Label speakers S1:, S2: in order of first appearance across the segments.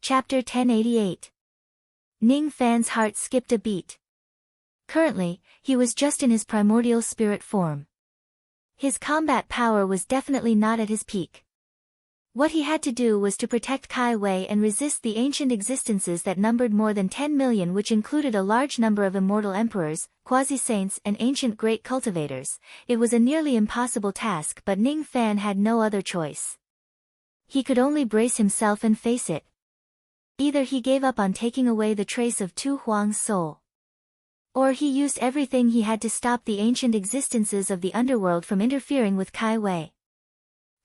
S1: Chapter 1088. Ning Fan's heart skipped a beat. Currently, he was just in his primordial spirit form. His combat power was definitely not at his peak. What he had to do was to protect Kai Wei and resist the ancient existences that numbered more than 10 million, which included a large number of immortal emperors, quasi-saints and ancient great cultivators. It was a nearly impossible task, but Ning Fan had no other choice. He could only brace himself and face it. Either he gave up on taking away the trace of Tu Huang's soul, or he used everything he had to stop the ancient existences of the underworld from interfering with Kai Wei.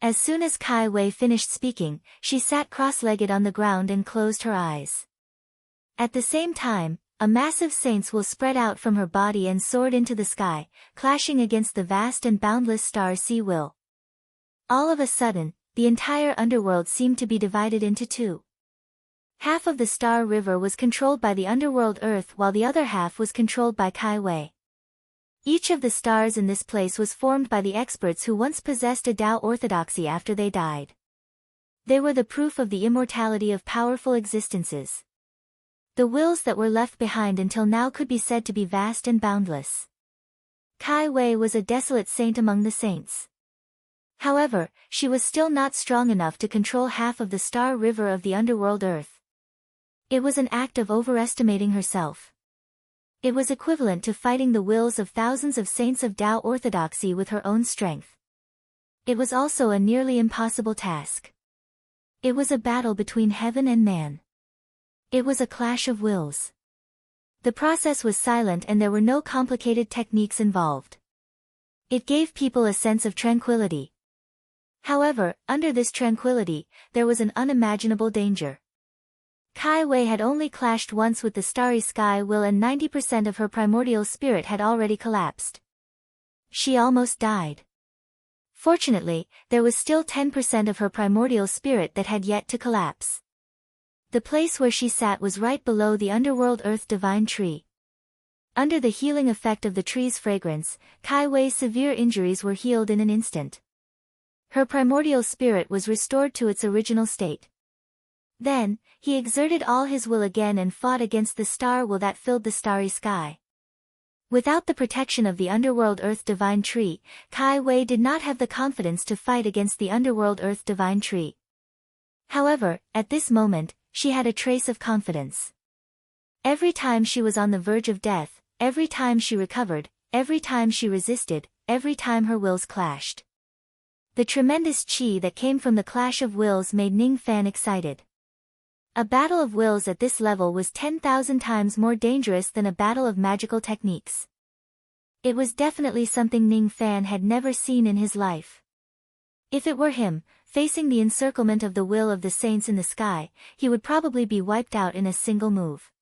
S1: As soon as Kai Wei finished speaking, she sat cross-legged on the ground and closed her eyes. At the same time, a massive saint's will spread out from her body and soared into the sky, clashing against the vast and boundless star sea will. All of a sudden, the entire underworld seemed to be divided into two. Half of the Star River was controlled by the underworld Earth, while the other half was controlled by Kai Wei. Each of the stars in this place was formed by the experts who once possessed a Tao orthodoxy after they died. They were the proof of the immortality of powerful existences. The wills that were left behind until now could be said to be vast and boundless. Kai Wei was a desolate saint among the saints. However, she was still not strong enough to control half of the Star River of the underworld Earth. It was an act of overestimating herself. It was equivalent to fighting the wills of thousands of saints of Tao orthodoxy with her own strength. It was also a nearly impossible task. It was a battle between heaven and man. It was a clash of wills. The process was silent and there were no complicated techniques involved. It gave people a sense of tranquility. However, under this tranquility, there was an unimaginable danger. Kai Wei had only clashed once with the starry sky will and 90% of her primordial spirit had already collapsed. She almost died. Fortunately, there was still 10% of her primordial spirit that had yet to collapse. The place where she sat was right below the underworld Earth Divine Tree. Under the healing effect of the tree's fragrance, Kai Wei's severe injuries were healed in an instant. Her primordial spirit was restored to its original state. Then, he exerted all his will again and fought against the star will that filled the starry sky. Without the protection of the underworld Earth Divine Tree, Kai Wei did not have the confidence to fight against the underworld Earth Divine Tree. However, at this moment, she had a trace of confidence. Every time she was on the verge of death, every time she recovered, every time she resisted, every time her wills clashed. The tremendous qi that came from the clash of wills made Ning Fan excited. A battle of wills at this level was 10,000 times more dangerous than a battle of magical techniques. It was definitely something Ning Fan had never seen in his life. If it were him, facing the encirclement of the will of the saints in the sky, he would probably be wiped out in a single move.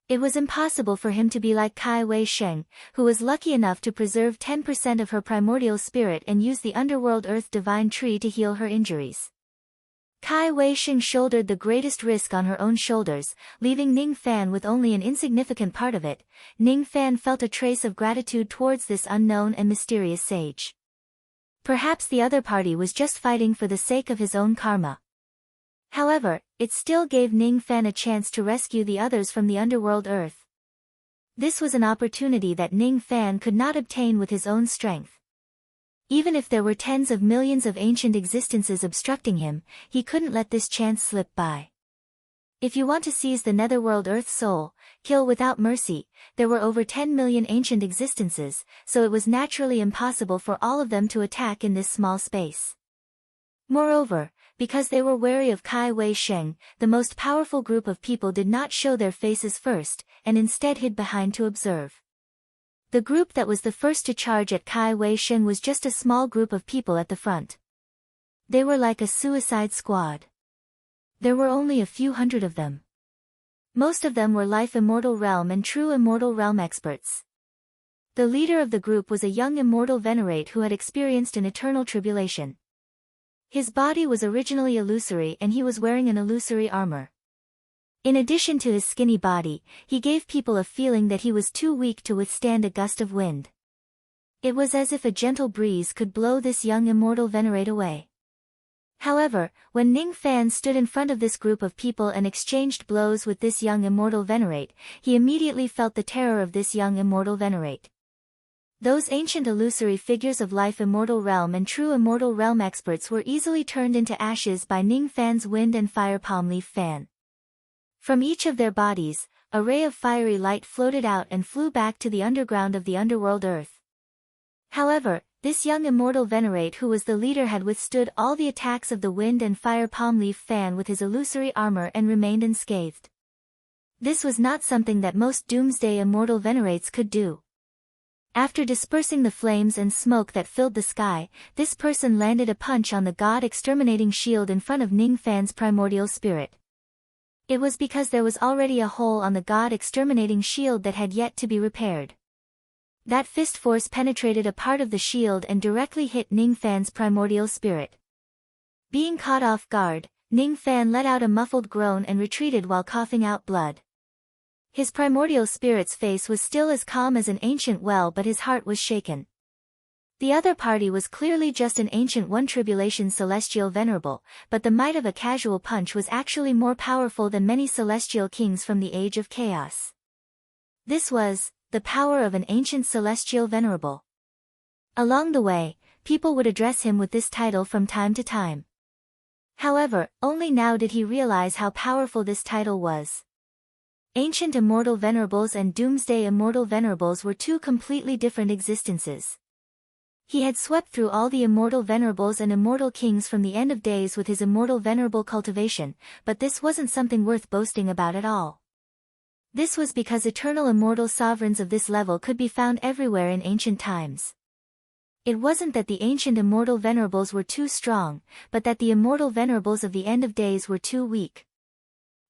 S1: It was impossible for him to be like Kai Wei Sheng, who was lucky enough to preserve 10% of her primordial spirit and use the underworld Earth Divine Tree to heal her injuries. Kai Wei Sheng shouldered the greatest risk on her own shoulders, leaving Ning Fan with only an insignificant part of it. Ning Fan felt a trace of gratitude towards this unknown and mysterious sage. Perhaps the other party was just fighting for the sake of his own karma. However, it still gave Ning Fan a chance to rescue the others from the underworld Earth. This was an opportunity that Ning Fan could not obtain with his own strength. Even if there were tens of millions of ancient existences obstructing him, he couldn't let this chance slip by. If you want to seize the netherworld Earth soul, kill without mercy. There were over 10 million ancient existences, so it was naturally impossible for all of them to attack in this small space. Moreover, because they were wary of Kai Wei Sheng, the most powerful group of people did not show their faces first, and instead hid behind to observe. The group that was the first to charge at Kai Wei Sheng was just a small group of people at the front. They were like a suicide squad. There were only a few hundred of them. Most of them were Life Immortal Realm and True Immortal Realm experts. The leader of the group was a young immortal venerate who had experienced an eternal tribulation. His body was originally illusory and he was wearing an illusory armor. In addition to his skinny body, he gave people a feeling that he was too weak to withstand a gust of wind. It was as if a gentle breeze could blow this young immortal venerate away. However, when Ning Fan stood in front of this group of people and exchanged blows with this young immortal venerate, he immediately felt the terror of this young immortal venerate. Those ancient illusory figures of life immortal realm and true immortal realm experts were easily turned into ashes by Ning Fan's wind and fire palm leaf fan. From each of their bodies, a ray of fiery light floated out and flew back to the underground of the underworld earth. However, this young immortal venerate who was the leader had withstood all the attacks of the wind and fire palm leaf fan with his illusory armor and remained unscathed. This was not something that most doomsday immortal venerates could do. After dispersing the flames and smoke that filled the sky, this person landed a punch on the god-exterminating shield in front of Ning Fan's primordial spirit. It was because there was already a hole on the god-exterminating shield that had yet to be repaired. That fist force penetrated a part of the shield and directly hit Ning Fan's primordial spirit. Being caught off guard, Ning Fan let out a muffled groan and retreated while coughing out blood. His primordial spirit's face was still as calm as an ancient well, but his heart was shaken. The other party was clearly just an ancient one tribulation celestial venerable, but the might of a casual punch was actually more powerful than many celestial kings from the age of chaos. This was the power of an ancient celestial venerable. Along the way, people would address him with this title from time to time. However, only now did he realize how powerful this title was. Ancient immortal venerables and doomsday immortal venerables were two completely different existences. He had swept through all the immortal venerables and immortal kings from the end of days with his immortal venerable cultivation, but this wasn't something worth boasting about at all. This was because eternal immortal sovereigns of this level could be found everywhere in ancient times. It wasn't that the ancient immortal venerables were too strong, but that the immortal venerables of the end of days were too weak.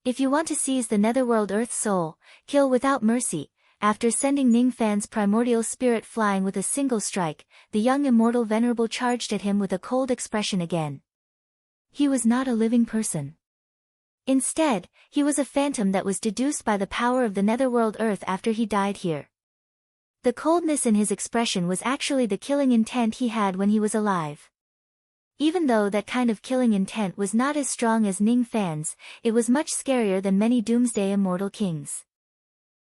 S1: If you want to seize the netherworld earth soul, kill without mercy. After sending Ning Fan's primordial spirit flying with a single strike, the young immortal venerable charged at him with a cold expression again. He was not a living person. Instead, he was a phantom that was deduced by the power of the netherworld earth after he died here. The coldness in his expression was actually the killing intent he had when he was alive. Even though that kind of killing intent was not as strong as Ning Fan's, it was much scarier than many doomsday immortal kings.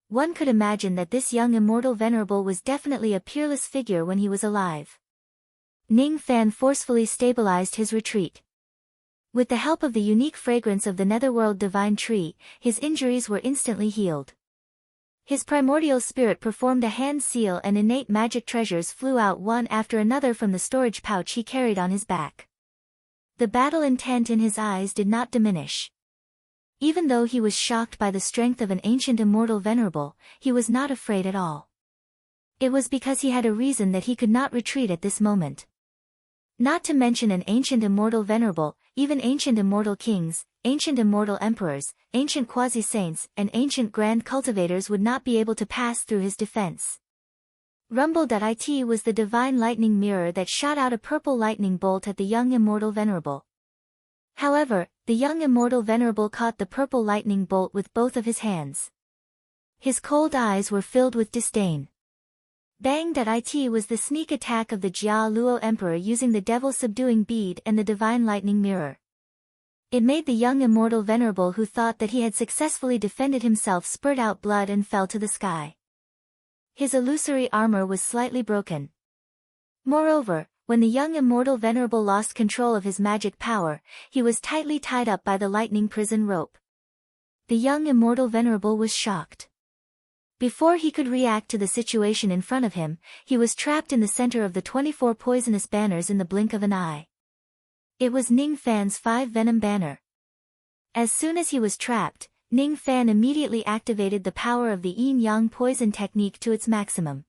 S1: One could imagine that this young immortal venerable was definitely a peerless figure when he was alive. Ning Fan forcefully stabilized his retreat. With the help of the unique fragrance of the netherworld divine tree, his injuries were instantly healed. His primordial spirit performed a hand seal and innate magic treasures flew out one after another from the storage pouch he carried on his back. The battle intent in his eyes did not diminish. Even though he was shocked by the strength of an ancient immortal venerable, he was not afraid at all. It was because he had a reason that he could not retreat at this moment. Not to mention an ancient immortal venerable, even ancient immortal kings, ancient immortal emperors, ancient quasi-saints, and ancient grand cultivators would not be able to pass through his defense. Rumble.it was the divine lightning mirror that shot out a purple lightning bolt at the young immortal venerable. However, the young immortal venerable caught the purple lightning bolt with both of his hands. His cold eyes were filled with disdain. Bang.it was the sneak attack of the Jia Luo Emperor using the devil subduing bead and the divine lightning mirror. It made the young immortal venerable who thought that he had successfully defended himself spurt out blood and fell to the sky. His illusory armor was slightly broken. Moreover, when the young immortal venerable lost control of his magic power, he was tightly tied up by the lightning prison rope. The young immortal venerable was shocked. Before he could react to the situation in front of him, he was trapped in the center of the 24 poisonous banners in the blink of an eye. It was Ning Fan's 5 venom banner. As soon as he was trapped, Ning Fan immediately activated the power of the yin-yang poison technique to its maximum.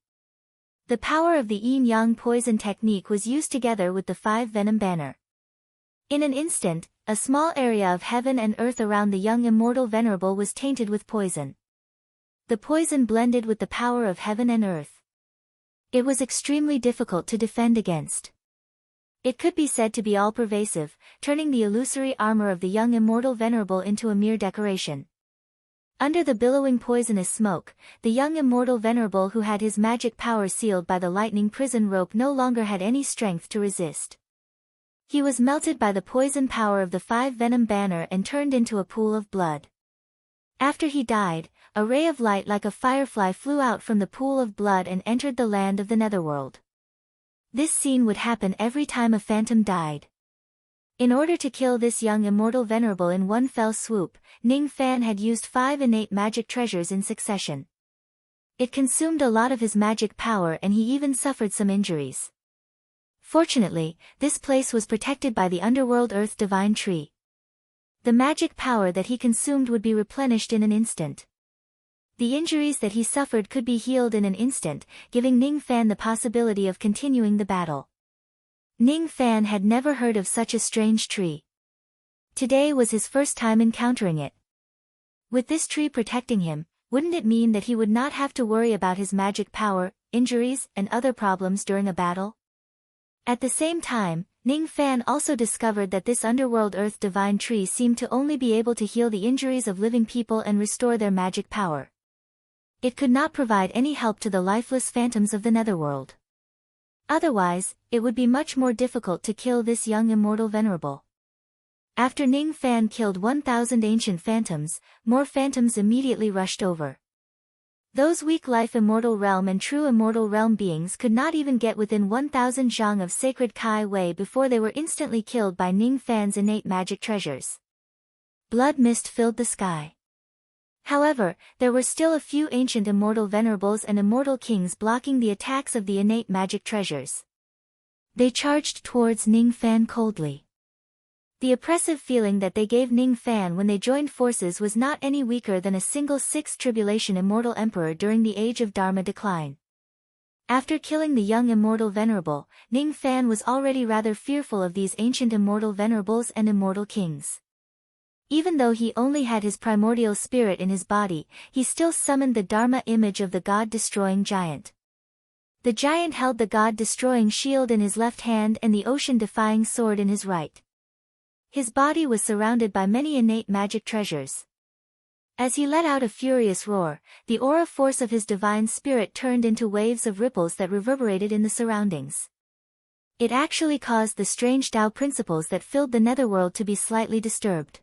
S1: The power of the yin-yang poison technique was used together with the 5 venom banner. In an instant, a small area of heaven and earth around the young immortal venerable was tainted with poison. The poison blended with the power of heaven and earth. It was extremely difficult to defend against. It could be said to be all-pervasive, turning the illusory armor of the young immortal venerable into a mere decoration. Under the billowing poisonous smoke, the young immortal venerable who had his magic power sealed by the lightning prison rope no longer had any strength to resist. He was melted by the poison power of the 5-venom banner and turned into a pool of blood. After he died, a ray of light like a firefly flew out from the pool of blood and entered the land of the netherworld. This scene would happen every time a phantom died. In order to kill this young immortal venerable in one fell swoop, Ning Fan had used 5 innate magic treasures in succession. It consumed a lot of his magic power and he even suffered some injuries. Fortunately, this place was protected by the underworld earth divine tree. The magic power that he consumed would be replenished in an instant. The injuries that he suffered could be healed in an instant, giving Ning Fan the possibility of continuing the battle. Ning Fan had never heard of such a strange tree. Today was his first time encountering it. With this tree protecting him, wouldn't it mean that he would not have to worry about his magic power, injuries, and other problems during a battle? At the same time, Ning Fan also discovered that this underworld earth divine tree seemed to only be able to heal the injuries of living people and restore their magic power. It could not provide any help to the lifeless phantoms of the netherworld. Otherwise, it would be much more difficult to kill this young immortal venerable. After Ning Fan killed 1,000 ancient phantoms, more phantoms immediately rushed over. Those weak life immortal realm and true immortal realm beings could not even get within 1,000 zhang of sacred Kai Wei before they were instantly killed by Ning Fan's innate magic treasures. Blood mist filled the sky. However, there were still a few ancient immortal venerables and immortal kings blocking the attacks of the innate magic treasures. They charged towards Ning Fan coldly. The oppressive feeling that they gave Ning Fan when they joined forces was not any weaker than a single 6th tribulation immortal emperor during the age of Dharma decline. After killing the young immortal venerable, Ning Fan was already rather fearful of these ancient immortal venerables and immortal kings. Even though he only had his primordial spirit in his body, he still summoned the Dharma image of the god-destroying giant. The giant held the god-destroying shield in his left hand and the ocean-defying sword in his right. His body was surrounded by many innate magic treasures. As he let out a furious roar, the aura force of his divine spirit turned into waves of ripples that reverberated in the surroundings. It actually caused the strange Tao principles that filled the netherworld to be slightly disturbed.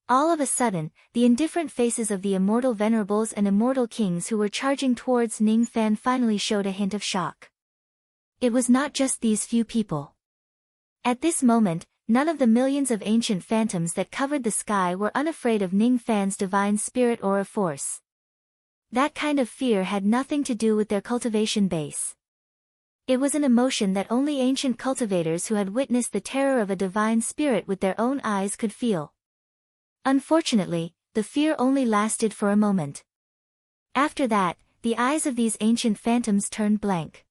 S1: All of a sudden, the indifferent faces of the immortal venerables and immortal kings who were charging towards Ning Fan finally showed a hint of shock. It was not just these few people. At this moment, none of the millions of ancient phantoms that covered the sky were unafraid of Ning Fan's divine spirit aura force. That kind of fear had nothing to do with their cultivation base. It was an emotion that only ancient cultivators who had witnessed the terror of a divine spirit with their own eyes could feel. Unfortunately, the fear only lasted for a moment. After that, the eyes of these ancient phantoms turned blank.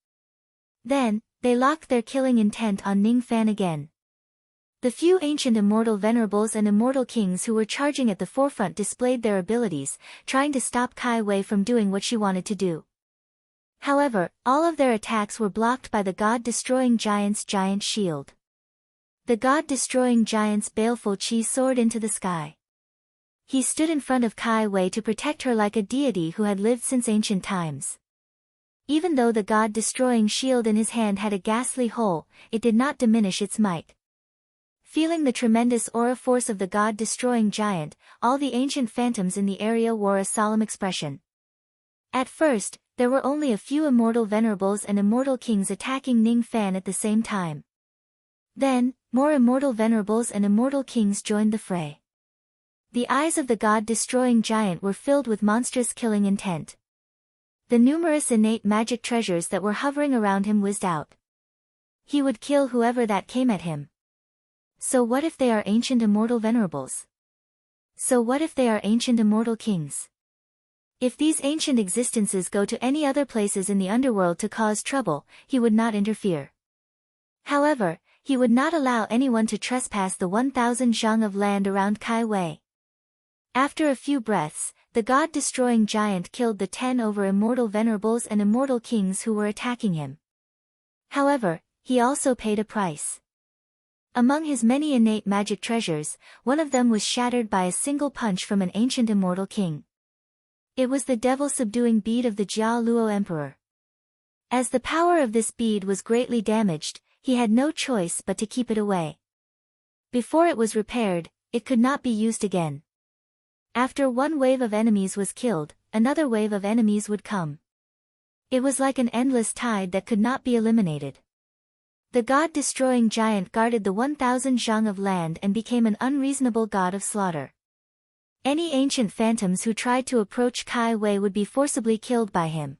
S1: Then, they locked their killing intent on Ning Fan again. The few ancient immortal venerables and immortal kings who were charging at the forefront displayed their abilities, trying to stop Kai Wei from doing what she wanted to do. However, all of their attacks were blocked by the god-destroying giant's giant shield. The god-destroying giant's baleful chi soared into the sky. He stood in front of Kai Wei to protect her like a deity who had lived since ancient times. Even though the god-destroying shield in his hand had a ghastly hole, it did not diminish its might. Feeling the tremendous aura force of the god-destroying giant, all the ancient phantoms in the area wore a solemn expression. At first, there were only a few immortal venerables and immortal kings attacking Ning Fan at the same time. Then, more immortal venerables and immortal kings joined the fray. The eyes of the god-destroying giant were filled with monstrous killing intent. The numerous innate magic treasures that were hovering around him whizzed out. He would kill whoever that came at him. So what if they are ancient immortal venerables? So what if they are ancient immortal kings? If these ancient existences go to any other places in the underworld to cause trouble, he would not interfere. However, he would not allow anyone to trespass the 1,000 zhang of land around Kai Wei. After a few breaths, the god-destroying giant killed the 10 over immortal venerables and immortal kings who were attacking him. However, he also paid a price. Among his many innate magic treasures, one of them was shattered by a single punch from an ancient immortal king. It was the devil-subduing bead of the Jia Luo Emperor. As the power of this bead was greatly damaged, He had no choice but to keep it away. Before it was repaired, it could not be used again. After one wave of enemies was killed, another wave of enemies would come. It was like an endless tide that could not be eliminated. The god-destroying giant guarded the 1,000 zhang of land and became an unreasonable god of slaughter. Any ancient phantoms who tried to approach Kai Wei would be forcibly killed by him.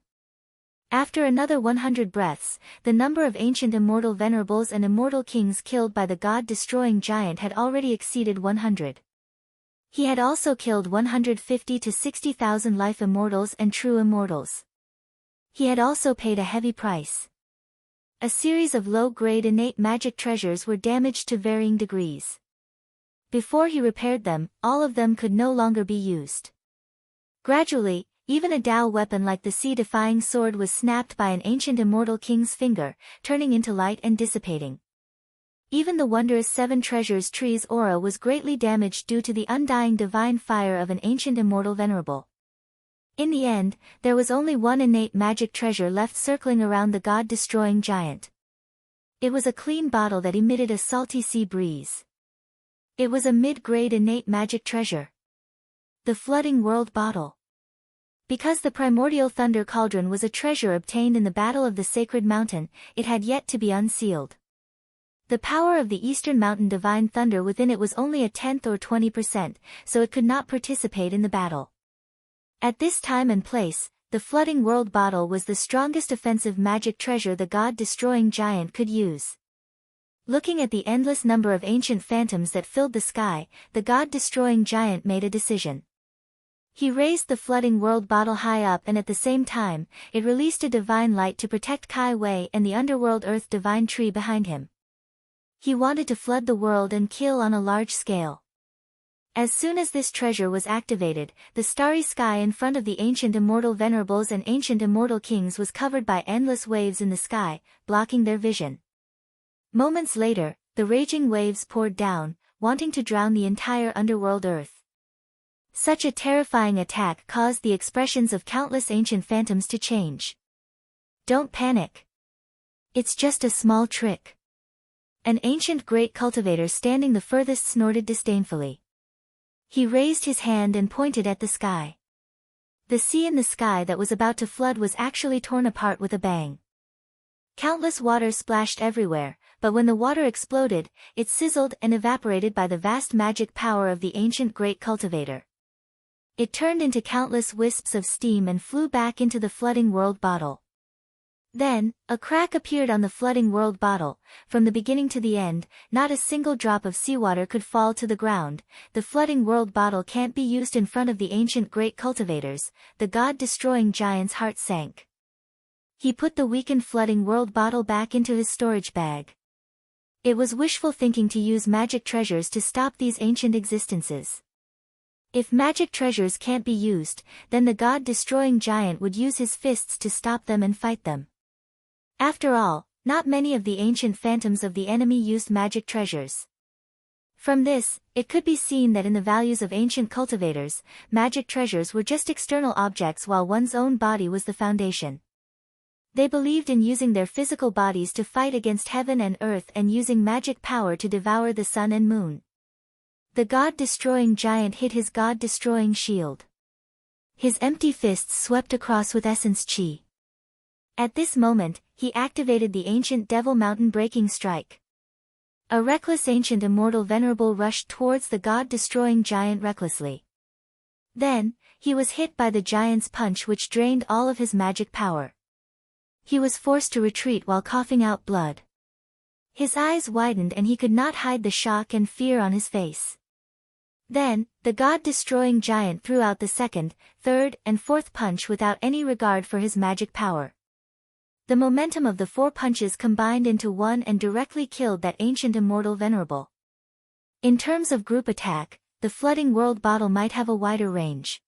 S1: After another 100 breaths, the number of ancient immortal venerables and immortal kings killed by the god-destroying giant had already exceeded 100. He had also killed 150 to 60,000 life immortals and true immortals. He had also paid a heavy price. A series of low-grade innate magic treasures were damaged to varying degrees. Before he repaired them, all of them could no longer be used. Gradually, even a Dao weapon like the sea-defying sword was snapped by an ancient immortal king's finger, turning into light and dissipating. Even the wondrous Seven Treasures tree's aura was greatly damaged due to the undying divine fire of an ancient immortal venerable. In the end, there was only one innate magic treasure left circling around the god-destroying giant. It was a clean bottle that emitted a salty sea breeze. It was a mid-grade innate magic treasure. The Flooding World Bottle. Because the primordial thunder cauldron was a treasure obtained in the Battle of the Sacred Mountain, it had yet to be unsealed. The power of the Eastern Mountain divine thunder within it was only a 10th or 20%, so it could not participate in the battle. At this time and place, the Flooding World Bottle was the strongest offensive magic treasure the god-destroying giant could use. Looking at the endless number of ancient phantoms that filled the sky, the god-destroying giant made a decision. He raised the Flooding World Bottle high up, and at the same time, it released a divine light to protect Kai Wei and the underworld earth divine tree behind him. He wanted to flood the world and kill on a large scale. As soon as this treasure was activated, the starry sky in front of the ancient immortal venerables and ancient immortal kings was covered by endless waves in the sky, blocking their vision. Moments later, the raging waves poured down, wanting to drown the entire underworld earth. Such a terrifying attack caused the expressions of countless ancient phantoms to change. Don't panic. It's just a small trick. An ancient great cultivator standing the furthest snorted disdainfully. He raised his hand and pointed at the sky. The sea in the sky that was about to flood was actually torn apart with a bang. Countless water splashed everywhere, but when the water exploded, it sizzled and evaporated by the vast magic power of the ancient great cultivator. It turned into countless wisps of steam and flew back into the Flooding World Bottle. Then, a crack appeared on the Flooding World Bottle. From the beginning to the end, not a single drop of seawater could fall to the ground. The Flooding World Bottle can't be used in front of the ancient great cultivators. The god-destroying giant's heart sank. He put the weakened Flooding World Bottle back into his storage bag. It was wishful thinking to use magic treasures to stop these ancient existences. If magic treasures can't be used, then the god-destroying giant would use his fists to stop them and fight them. After all, not many of the ancient phantoms of the enemy used magic treasures. From this, it could be seen that in the values of ancient cultivators, magic treasures were just external objects while one's own body was the foundation. They believed in using their physical bodies to fight against heaven and earth and using magic power to devour the sun and moon. The god-destroying giant hit his god-destroying shield. His empty fists swept across with essence chi. At this moment, he activated the ancient Devil Mountain Breaking Strike. A reckless ancient immortal venerable rushed towards the god-destroying giant recklessly. Then, he was hit by the giant's punch, which drained all of his magic power. He was forced to retreat while coughing out blood. His eyes widened and he could not hide the shock and fear on his face. Then, the god-destroying giant threw out the second, third, and fourth punch without any regard for his magic power. The momentum of the 4 punches combined into one and directly killed that ancient immortal venerable. In terms of group attack, the Flooding World Bottle might have a wider range.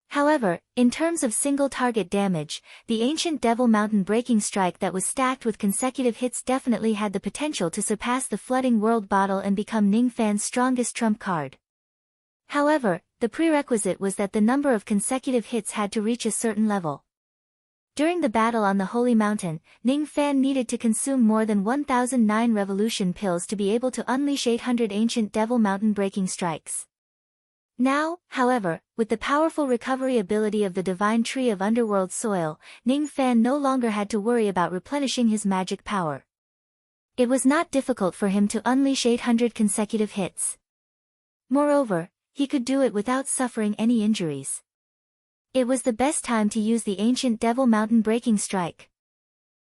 S1: However, in terms of single target damage, the ancient Devil Mountain Breaking Strike that was stacked with consecutive hits definitely had the potential to surpass the Flooding World Bottle and become Ning Fan's strongest trump card. However, the prerequisite was that the number of consecutive hits had to reach a certain level. During the battle on the Holy Mountain, Ning Fan needed to consume more than 1009 revolution pills to be able to unleash 800 ancient devil mountain-breaking strikes. Now, however, with the powerful recovery ability of the divine tree of underworld soil, Ning Fan no longer had to worry about replenishing his magic power. It was not difficult for him to unleash 800 consecutive hits. Moreover, he could do it without suffering any injuries. It was the best time to use the ancient devil mountain breaking strike.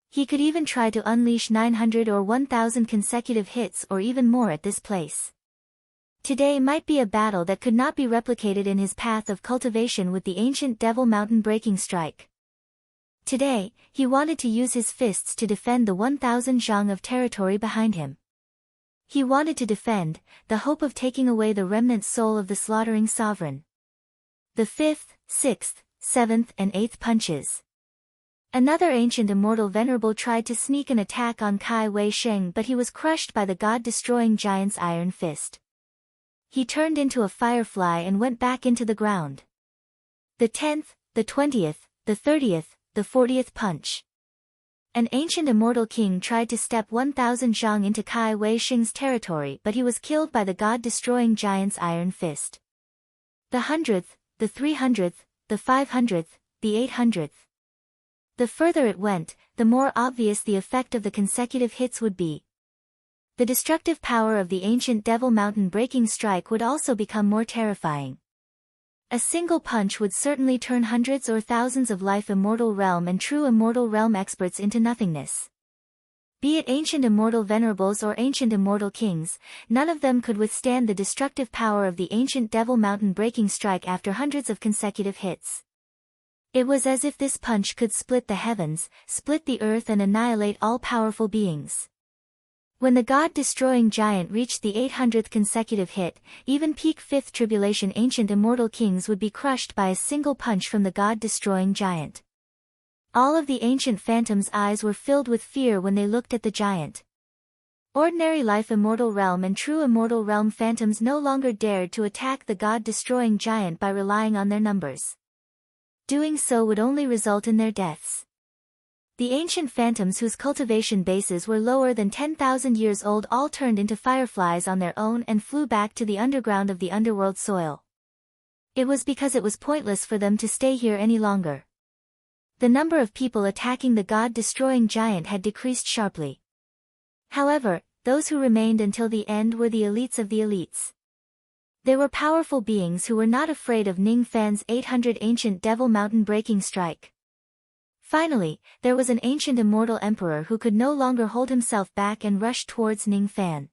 S1: He could even try to unleash 900 or 1000 consecutive hits or even more at this place. Today might be a battle that could not be replicated in his path of cultivation with the ancient devil mountain breaking strike. Today, he wanted to use his fists to defend the 1000 zhang of territory behind him. He wanted to defend, the hope of taking away the remnant soul of the slaughtering sovereign. The 5th, 6th, 7th and 8th punches. Another ancient immortal venerable tried to sneak an attack on Kai Wei Sheng, but he was crushed by the god-destroying giant's iron fist. He turned into a firefly and went back into the ground. The 10th, the 20th, the 30th, the 40th punch. An ancient immortal king tried to step 1000 zhang into Kai Wei Sheng's territory, but he was killed by the god-destroying giant's iron fist. The 100th, the 300th, the 500th, the 800th. The further it went, the more obvious the effect of the consecutive hits would be. The destructive power of the ancient devil mountain breaking strike would also become more terrifying. A single punch would certainly turn hundreds or thousands of life immortal realm and true immortal realm experts into nothingness. Be it ancient immortal venerables or ancient immortal kings, none of them could withstand the destructive power of the ancient devil mountain breaking strike after hundreds of consecutive hits. It was as if this punch could split the heavens, split the earth and annihilate all powerful beings. When the god-destroying giant reached the 800th consecutive hit, even peak 5th tribulation ancient immortal kings would be crushed by a single punch from the god-destroying giant. All of the ancient phantoms' eyes were filled with fear when they looked at the giant. Ordinary life immortal realm and true immortal realm phantoms no longer dared to attack the god-destroying giant by relying on their numbers. Doing so would only result in their deaths. The ancient phantoms whose cultivation bases were lower than 10,000 years old all turned into fireflies on their own and flew back to the underground of the underworld soil. It was because it was pointless for them to stay here any longer. The number of people attacking the god-destroying giant had decreased sharply. However, those who remained until the end were the elites of the elites. They were powerful beings who were not afraid of Ning Fan's 800 ancient devil mountain breaking strike. Finally, there was an ancient immortal emperor who could no longer hold himself back and rushed towards Ning Fan.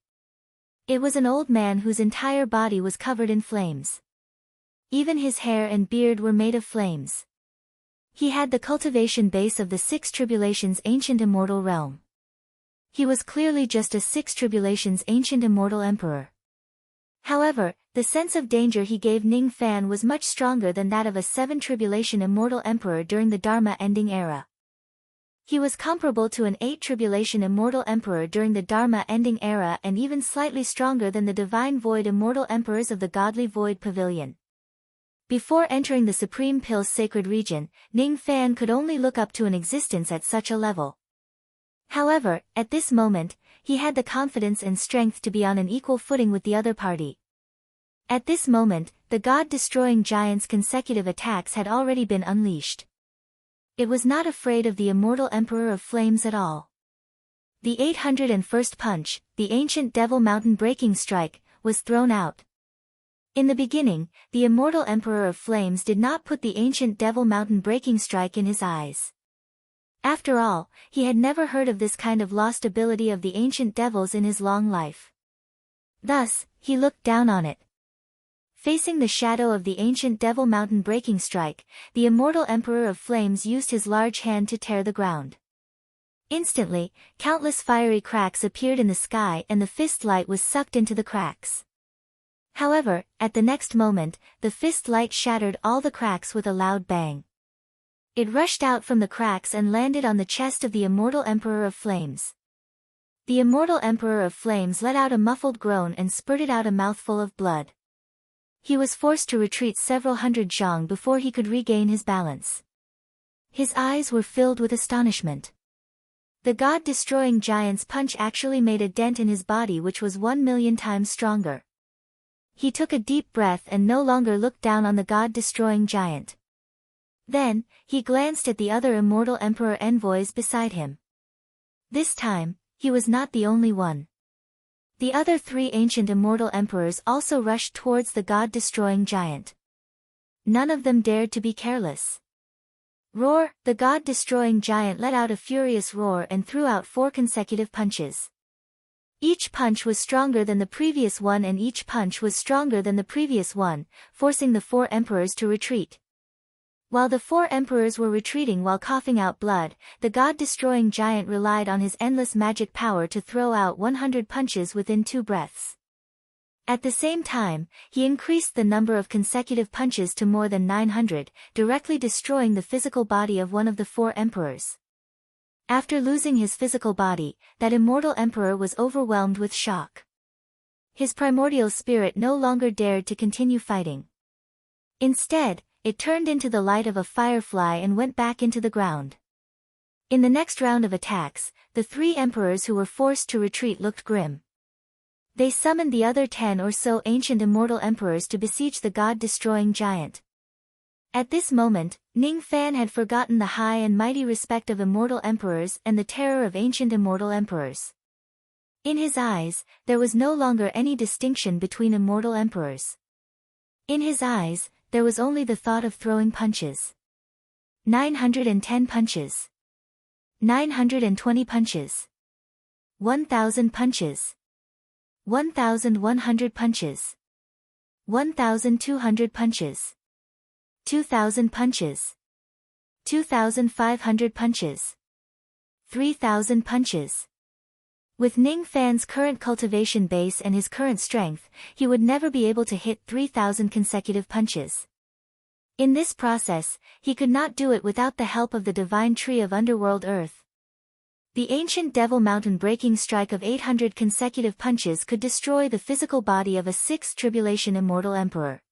S1: It was an old man whose entire body was covered in flames. Even his hair and beard were made of flames. He had the cultivation base of the 6 tribulations ancient immortal realm. He was clearly just a 6 tribulations ancient immortal emperor. However, the sense of danger he gave Ning Fan was much stronger than that of a 7 tribulation immortal emperor during the Dharma ending era. He was comparable to an 8 tribulation immortal emperor during the Dharma ending era and even slightly stronger than the divine void immortal emperors of the godly void pavilion. Before entering the Supreme Pill's sacred region, Ning Fan could only look up to an existence at such a level. However, at this moment, he had the confidence and strength to be on an equal footing with the other party. At this moment, the god-destroying giant's consecutive attacks had already been unleashed. It was not afraid of the immortal Emperor of Flames at all. The 801st punch, the ancient devil mountain breaking strike, was thrown out. In the beginning, the immortal Emperor of Flames did not put the ancient devil mountain breaking strike in his eyes. After all, he had never heard of this kind of lost ability of the ancient devils in his long life. Thus, he looked down on it. Facing the shadow of the ancient devil mountain breaking strike, the immortal Emperor of Flames used his large hand to tear the ground. Instantly, countless fiery cracks appeared in the sky and the fist light was sucked into the cracks. However, at the next moment, the fist light shattered all the cracks with a loud bang. It rushed out from the cracks and landed on the chest of the immortal Emperor of Flames. The immortal Emperor of Flames let out a muffled groan and spurted out a mouthful of blood. He was forced to retreat several hundred zhang before he could regain his balance. His eyes were filled with astonishment. The god-destroying giant's punch actually made a dent in his body which was 1,000,000 times stronger. He took a deep breath and no longer looked down on the god-destroying giant. Then, he glanced at the other immortal emperor envoys beside him. This time, he was not the only one. The other 3 ancient immortal emperors also rushed towards the god-destroying giant. None of them dared to be careless. Roar! The god-destroying giant let out a furious roar and threw out 4 consecutive punches. Each punch was stronger than the previous one and each punch was stronger than the previous one, forcing the 4 emperors to retreat. While the 4 emperors were retreating while coughing out blood, the god-destroying giant relied on his endless magic power to throw out 100 punches within 2 breaths. At the same time, he increased the number of consecutive punches to more than 900, directly destroying the physical body of one of the 4 emperors. After losing his physical body, that immortal emperor was overwhelmed with shock. His primordial spirit no longer dared to continue fighting. Instead, it turned into the light of a firefly and went back into the ground. In the next round of attacks, the 3 emperors who were forced to retreat looked grim. They summoned the other 10 or so ancient immortal emperors to besiege the god-destroying giant. At this moment, Ning Fan had forgotten the high and mighty respect of immortal emperors and the terror of ancient immortal emperors. In his eyes, there was no longer any distinction between immortal emperors. In his eyes, there was only the thought of throwing punches. 910 punches. 920 punches. 1,000 punches. 1,100 punches. 1,200 punches. 2,000 punches. 2,500 punches. 3,000 punches. With Ning Fan's current cultivation base and his current strength, he would never be able to hit 3,000 consecutive punches. In this process, he could not do it without the help of the divine tree of underworld earth. The ancient Devil Mountain breaking strike of 800 consecutive punches could destroy the physical body of a 6th tribulation immortal emperor.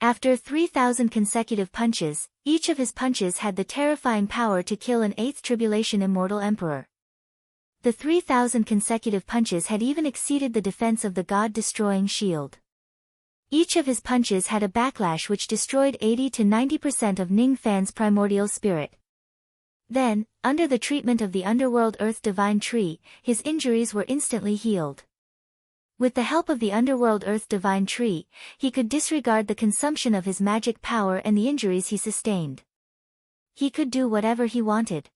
S1: After 3,000 consecutive punches, each of his punches had the terrifying power to kill an 8th tribulation immortal emperor. The 3,000 consecutive punches had even exceeded the defense of the god-destroying shield. Each of his punches had a backlash which destroyed 80 to 90% of Ning Fan's primordial spirit. Then, under the treatment of the underworld earth divine tree, his injuries were instantly healed. With the help of the underworld earth divine tree, he could disregard the consumption of his magic power and the injuries he sustained. He could do whatever he wanted.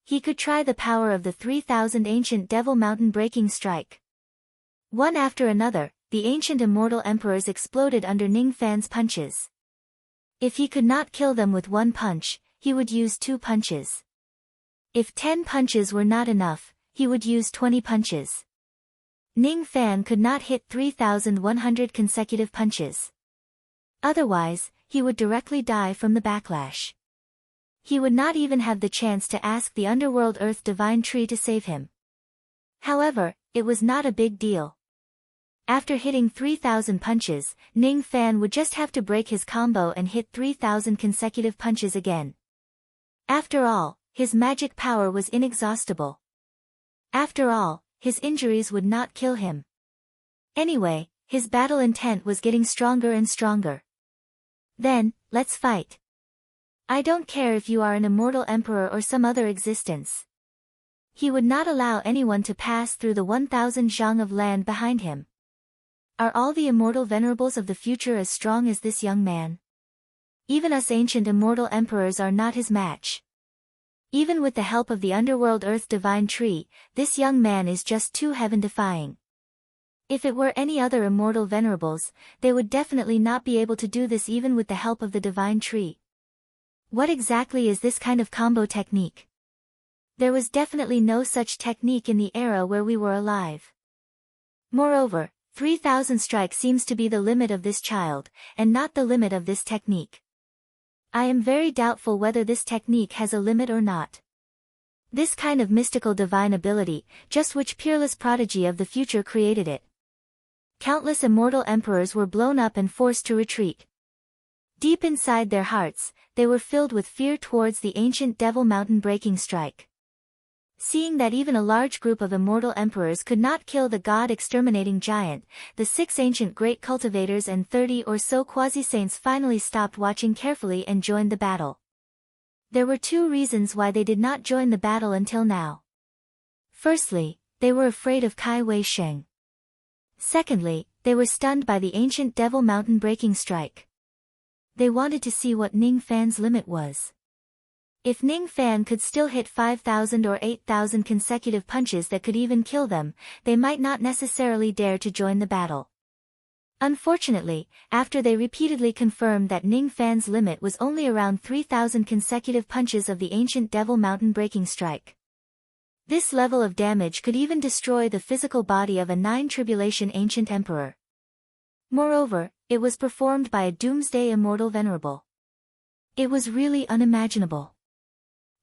S1: He could try the power of the 3,000 ancient Devil Mountain breaking strike. One after another, the ancient immortal emperors exploded under Ning Fan's punches. If he could not kill them with 1 punch, he would use 2 punches. If 10 punches were not enough, he would use 20 punches. Ning Fan could not hit 3,100 consecutive punches. Otherwise, he would directly die from the backlash. He would not even have the chance to ask the underworld earth divine tree to save him. However, it was not a big deal. After hitting 3,000 punches, Ning Fan would just have to break his combo and hit 3,000 consecutive punches again. After all, his magic power was inexhaustible. After all, his injuries would not kill him. Anyway, his battle intent was getting stronger and stronger. Then, let's fight. I don't care if you are an immortal emperor or some other existence. He would not allow anyone to pass through the 1,000 zhang of land behind him. Are all the immortal venerables of the future as strong as this young man? Even us ancient immortal emperors are not his match. Even with the help of the underworld earth divine tree, this young man is just too heaven-defying. If it were any other immortal venerables, they would definitely not be able to do this even with the help of the divine tree. What exactly is this kind of combo technique? There was definitely no such technique in the era where we were alive. Moreover, 3,000 strikes seems to be the limit of this child, and not the limit of this technique. I am very doubtful whether this technique has a limit or not. This kind of mystical divine ability, just which peerless prodigy of the future created it? Countless immortal emperors were blown up and forced to retreat. Deep inside their hearts, they were filled with fear towards the ancient devil mountain breaking strike. Seeing that even a large group of immortal emperors could not kill the god-exterminating giant, the 6 ancient great cultivators and 30 or so quasi-saints finally stopped watching carefully and joined the battle. There were 2 reasons why they did not join the battle until now. Firstly, they were afraid of Kai Wei Sheng. Secondly, they were stunned by the ancient devil mountain breaking strike. They wanted to see what Ning Fan's limit was. If Ning Fan could still hit 5,000 or 8,000 consecutive punches that could even kill them, they might not necessarily dare to join the battle. Unfortunately, after they repeatedly confirmed that Ning Fan's limit was only around 3,000 consecutive punches of the ancient devil mountain breaking strike. This level of damage could even destroy the physical body of a 9 tribulation ancient emperor. Moreover, it was performed by a doomsday immortal venerable. It was really unimaginable.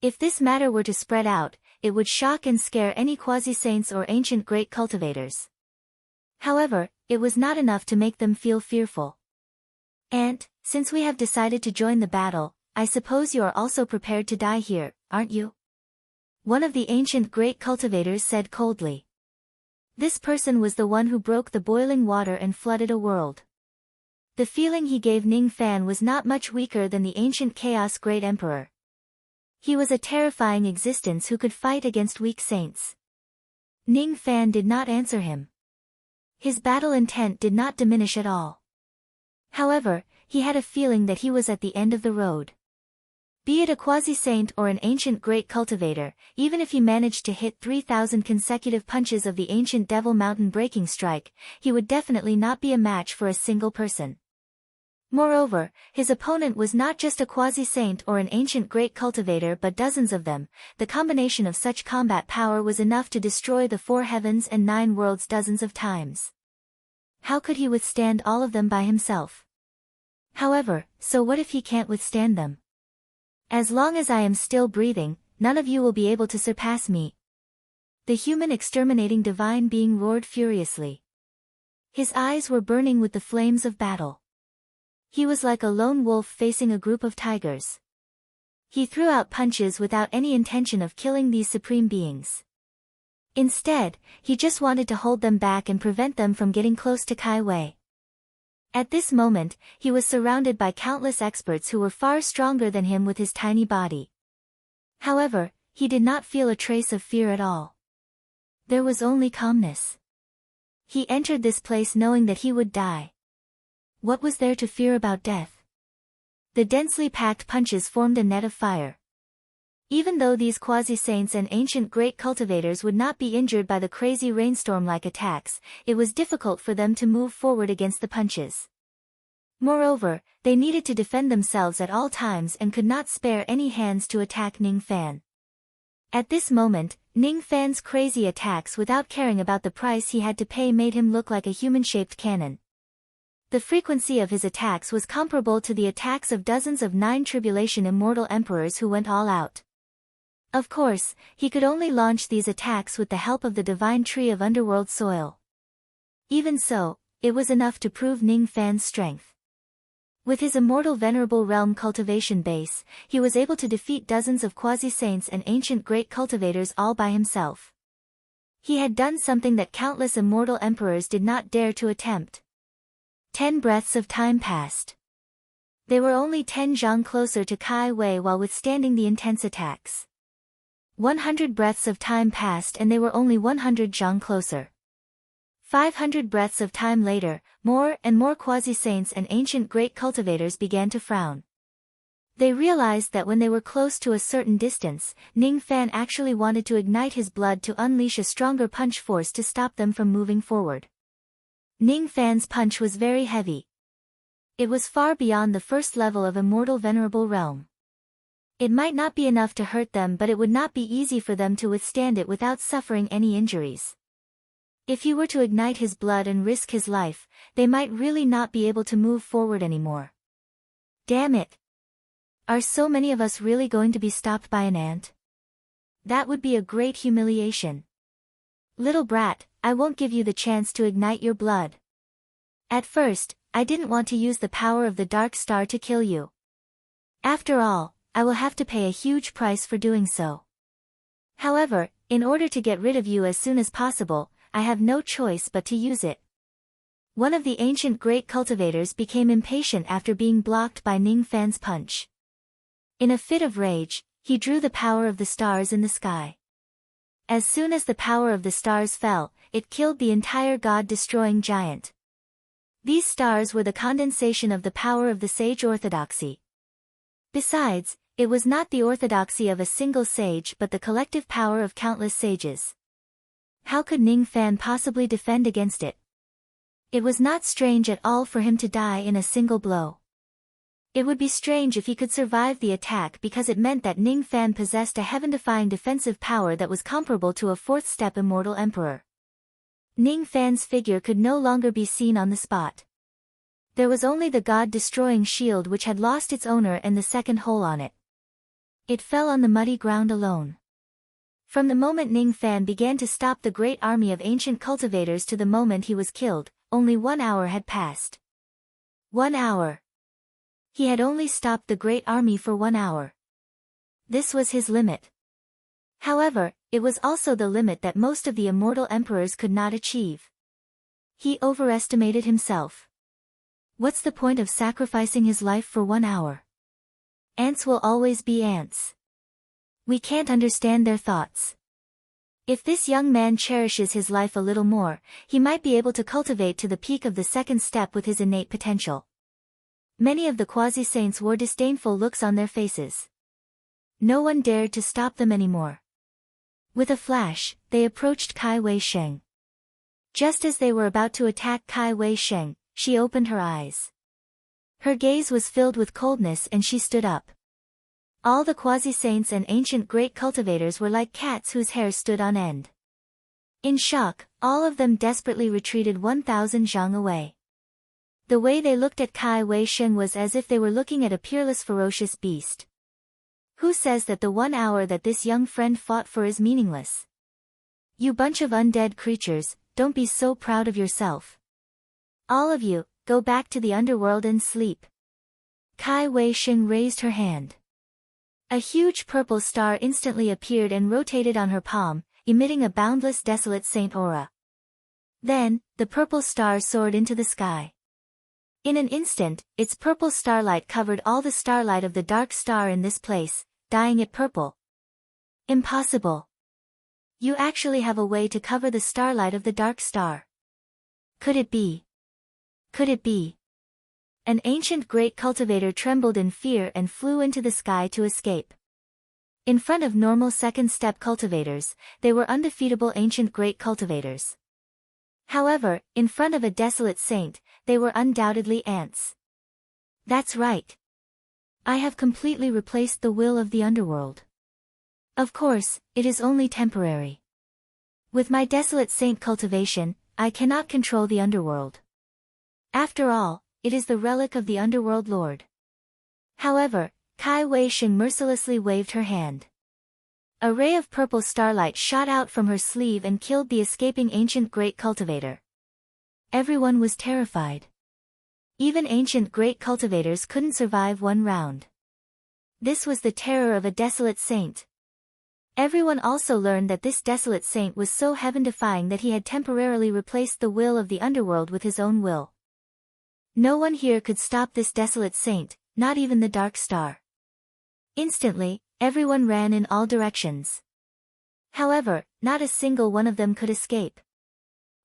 S1: If this matter were to spread out, it would shock and scare any quasi-saints or ancient great cultivators. However, it was not enough to make them feel fearful. And, since we have decided to join the battle, I suppose you are also prepared to die here, aren't you? One of the ancient great cultivators said coldly. This person was the one who broke the boiling water and flooded a world. The feeling he gave Ning Fan was not much weaker than the ancient chaos great emperor. He was a terrifying existence who could fight against weak saints. Ning Fan did not answer him. His battle intent did not diminish at all. However, he had a feeling that he was at the end of the road. Be it a quasi-saint or an ancient great cultivator, even if he managed to hit 3,000 consecutive punches of the ancient devil mountain breaking strike, he would definitely not be a match for a single person. Moreover, his opponent was not just a quasi-saint or an ancient great cultivator but dozens of them. The combination of such combat power was enough to destroy the 4 heavens and 9 worlds dozens of times. How could he withstand all of them by himself? However, so what if he can't withstand them? As long as I am still breathing, none of you will be able to surpass me. The human exterminating divine being roared furiously. His eyes were burning with the flames of battle. He was like a lone wolf facing a group of tigers. He threw out punches without any intention of killing these supreme beings. Instead, he just wanted to hold them back and prevent them from getting close to Kai Wei. At this moment, he was surrounded by countless experts who were far stronger than him with his tiny body. However, he did not feel a trace of fear at all. There was only calmness. He entered this place knowing that he would die. What was there to fear about death? The densely packed punches formed a net of fire. Even though these quasi-saints and ancient great cultivators would not be injured by the crazy rainstorm-like attacks, it was difficult for them to move forward against the punches. Moreover, they needed to defend themselves at all times and could not spare any hands to attack Ning Fan. At this moment, Ning Fan's crazy attacks without caring about the price he had to pay made him look like a human-shaped cannon. The frequency of his attacks was comparable to the attacks of dozens of 9 tribulation immortal emperors who went all out. Of course, he could only launch these attacks with the help of the divine tree of underworld soil. Even so, it was enough to prove Ning Fan's strength. With his immortal venerable realm cultivation base, he was able to defeat dozens of quasi-saints and ancient great cultivators all by himself. He had done something that countless immortal emperors did not dare to attempt. 10 breaths of time passed. They were only 10 zhang closer to Kai Wei while withstanding the intense attacks. 100 breaths of time passed and they were only 100 zhang closer. 500 breaths of time later, more and more quasi-saints and ancient great cultivators began to frown. They realized that when they were close to a certain distance, Ning Fan actually wanted to ignite his blood to unleash a stronger punch force to stop them from moving forward. Ning Fan's punch was very heavy. It was far beyond the first level of immortal venerable realm. It might not be enough to hurt them, but it would not be easy for them to withstand it without suffering any injuries. If he were to ignite his blood and risk his life, they might really not be able to move forward anymore. Damn it! Are so many of us really going to be stopped by an ant? That would be a great humiliation. Little brat, I won't give you the chance to ignite your blood. At first, I didn't want to use the power of the dark star to kill you. After all, I will have to pay a huge price for doing so. However, in order to get rid of you as soon as possible, I have no choice but to use it. One of the ancient great cultivators became impatient after being blocked by Ning Fan's punch. In a fit of rage, he drew the power of the stars in the sky. As soon as the power of the stars fell, it killed the entire god-destroying giant. These stars were the condensation of the power of the sage orthodoxy. Besides, it was not the orthodoxy of a single sage but the collective power of countless sages. How could Ning Fan possibly defend against it? It was not strange at all for him to die in a single blow. It would be strange if he could survive the attack because it meant that Ning Fan possessed a heaven-defying defensive power that was comparable to a fourth-step immortal emperor. Ning Fan's figure could no longer be seen on the spot. There was only the god-destroying shield which had lost its owner and the second hole on it. It fell on the muddy ground alone. From the moment Ning Fan began to stop the great army of ancient cultivators to the moment he was killed, only 1 hour had passed. 1 hour. He had only stopped the great army for 1 hour. This was his limit. However, it was also the limit that most of the immortal emperors could not achieve. He overestimated himself. What's the point of sacrificing his life for 1 hour? Ants will always be ants. We can't understand their thoughts. If this young man cherishes his life a little more, he might be able to cultivate to the peak of the second step with his innate potential. Many of the quasi-saints wore disdainful looks on their faces. No one dared to stop them anymore. With a flash, they approached Kai Wei Sheng. Just as they were about to attack Kai Wei Sheng, she opened her eyes. Her gaze was filled with coldness and she stood up. All the quasi-saints and ancient great cultivators were like cats whose hair stood on end. In shock, all of them desperately retreated 1,000 zhang away. The way they looked at Kai Wei Sheng was as if they were looking at a peerless ferocious beast. Who says that the 1 hour that this young friend fought for is meaningless? You bunch of undead creatures, don't be so proud of yourself. All of you, go back to the underworld and sleep. Kai Wei Sheng raised her hand. A huge purple star instantly appeared and rotated on her palm, emitting a boundless desolate saint aura. Then, the purple star soared into the sky. In an instant, its purple starlight covered all the starlight of the dark star in this place, dyeing it purple. Impossible. You actually have a way to cover the starlight of the dark star. Could it be? Could it be? An ancient great cultivator trembled in fear and flew into the sky to escape. In front of normal second-step cultivators, they were undefeatable ancient great cultivators. However, in front of a desolate saint, they were undoubtedly ants. That's right. I have completely replaced the will of the underworld. Of course, it is only temporary. With my desolate saint cultivation, I cannot control the underworld. After all, it is the relic of the underworld lord. However, Kai Wei Sheng mercilessly waved her hand. A ray of purple starlight shot out from her sleeve and killed the escaping ancient great cultivator. Everyone was terrified. Even ancient great cultivators couldn't survive 1 round. This was the terror of a desolate saint. Everyone also learned that this desolate saint was so heaven-defying that he had temporarily replaced the will of the underworld with his own will. No one here could stop this desolate saint, not even the dark star. Instantly, everyone ran in all directions. However, not a single one of them could escape.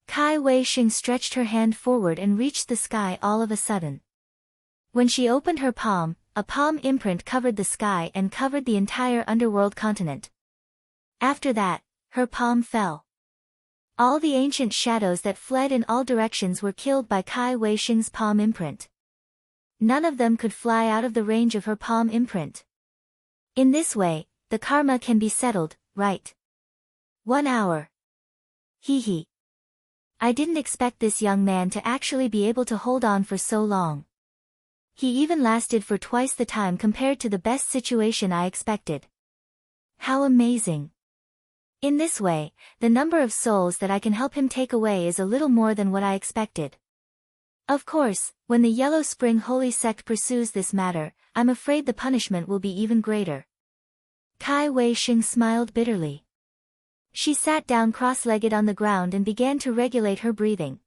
S1: Kai Wei Sheng stretched her hand forward and reached the sky all of a sudden. When she opened her palm, a palm imprint covered the sky and covered the entire underworld continent. After that, her palm fell. All the ancient shadows that fled in all directions were killed by Kai Wei Sheng's palm imprint. None of them could fly out of the range of her palm imprint. In this way, the karma can be settled, right? 1 hour. Hee hee. I didn't expect this young man to actually be able to hold on for so long. He even lasted for twice the time compared to the best situation I expected. How amazing. In this way, the number of souls that I can help him take away is a little more than what I expected. Of course, when the Yellow Spring Holy Sect pursues this matter, I'm afraid the punishment will be even greater. Kai Wei-sheng smiled bitterly. She sat down cross-legged on the ground and began to regulate her breathing.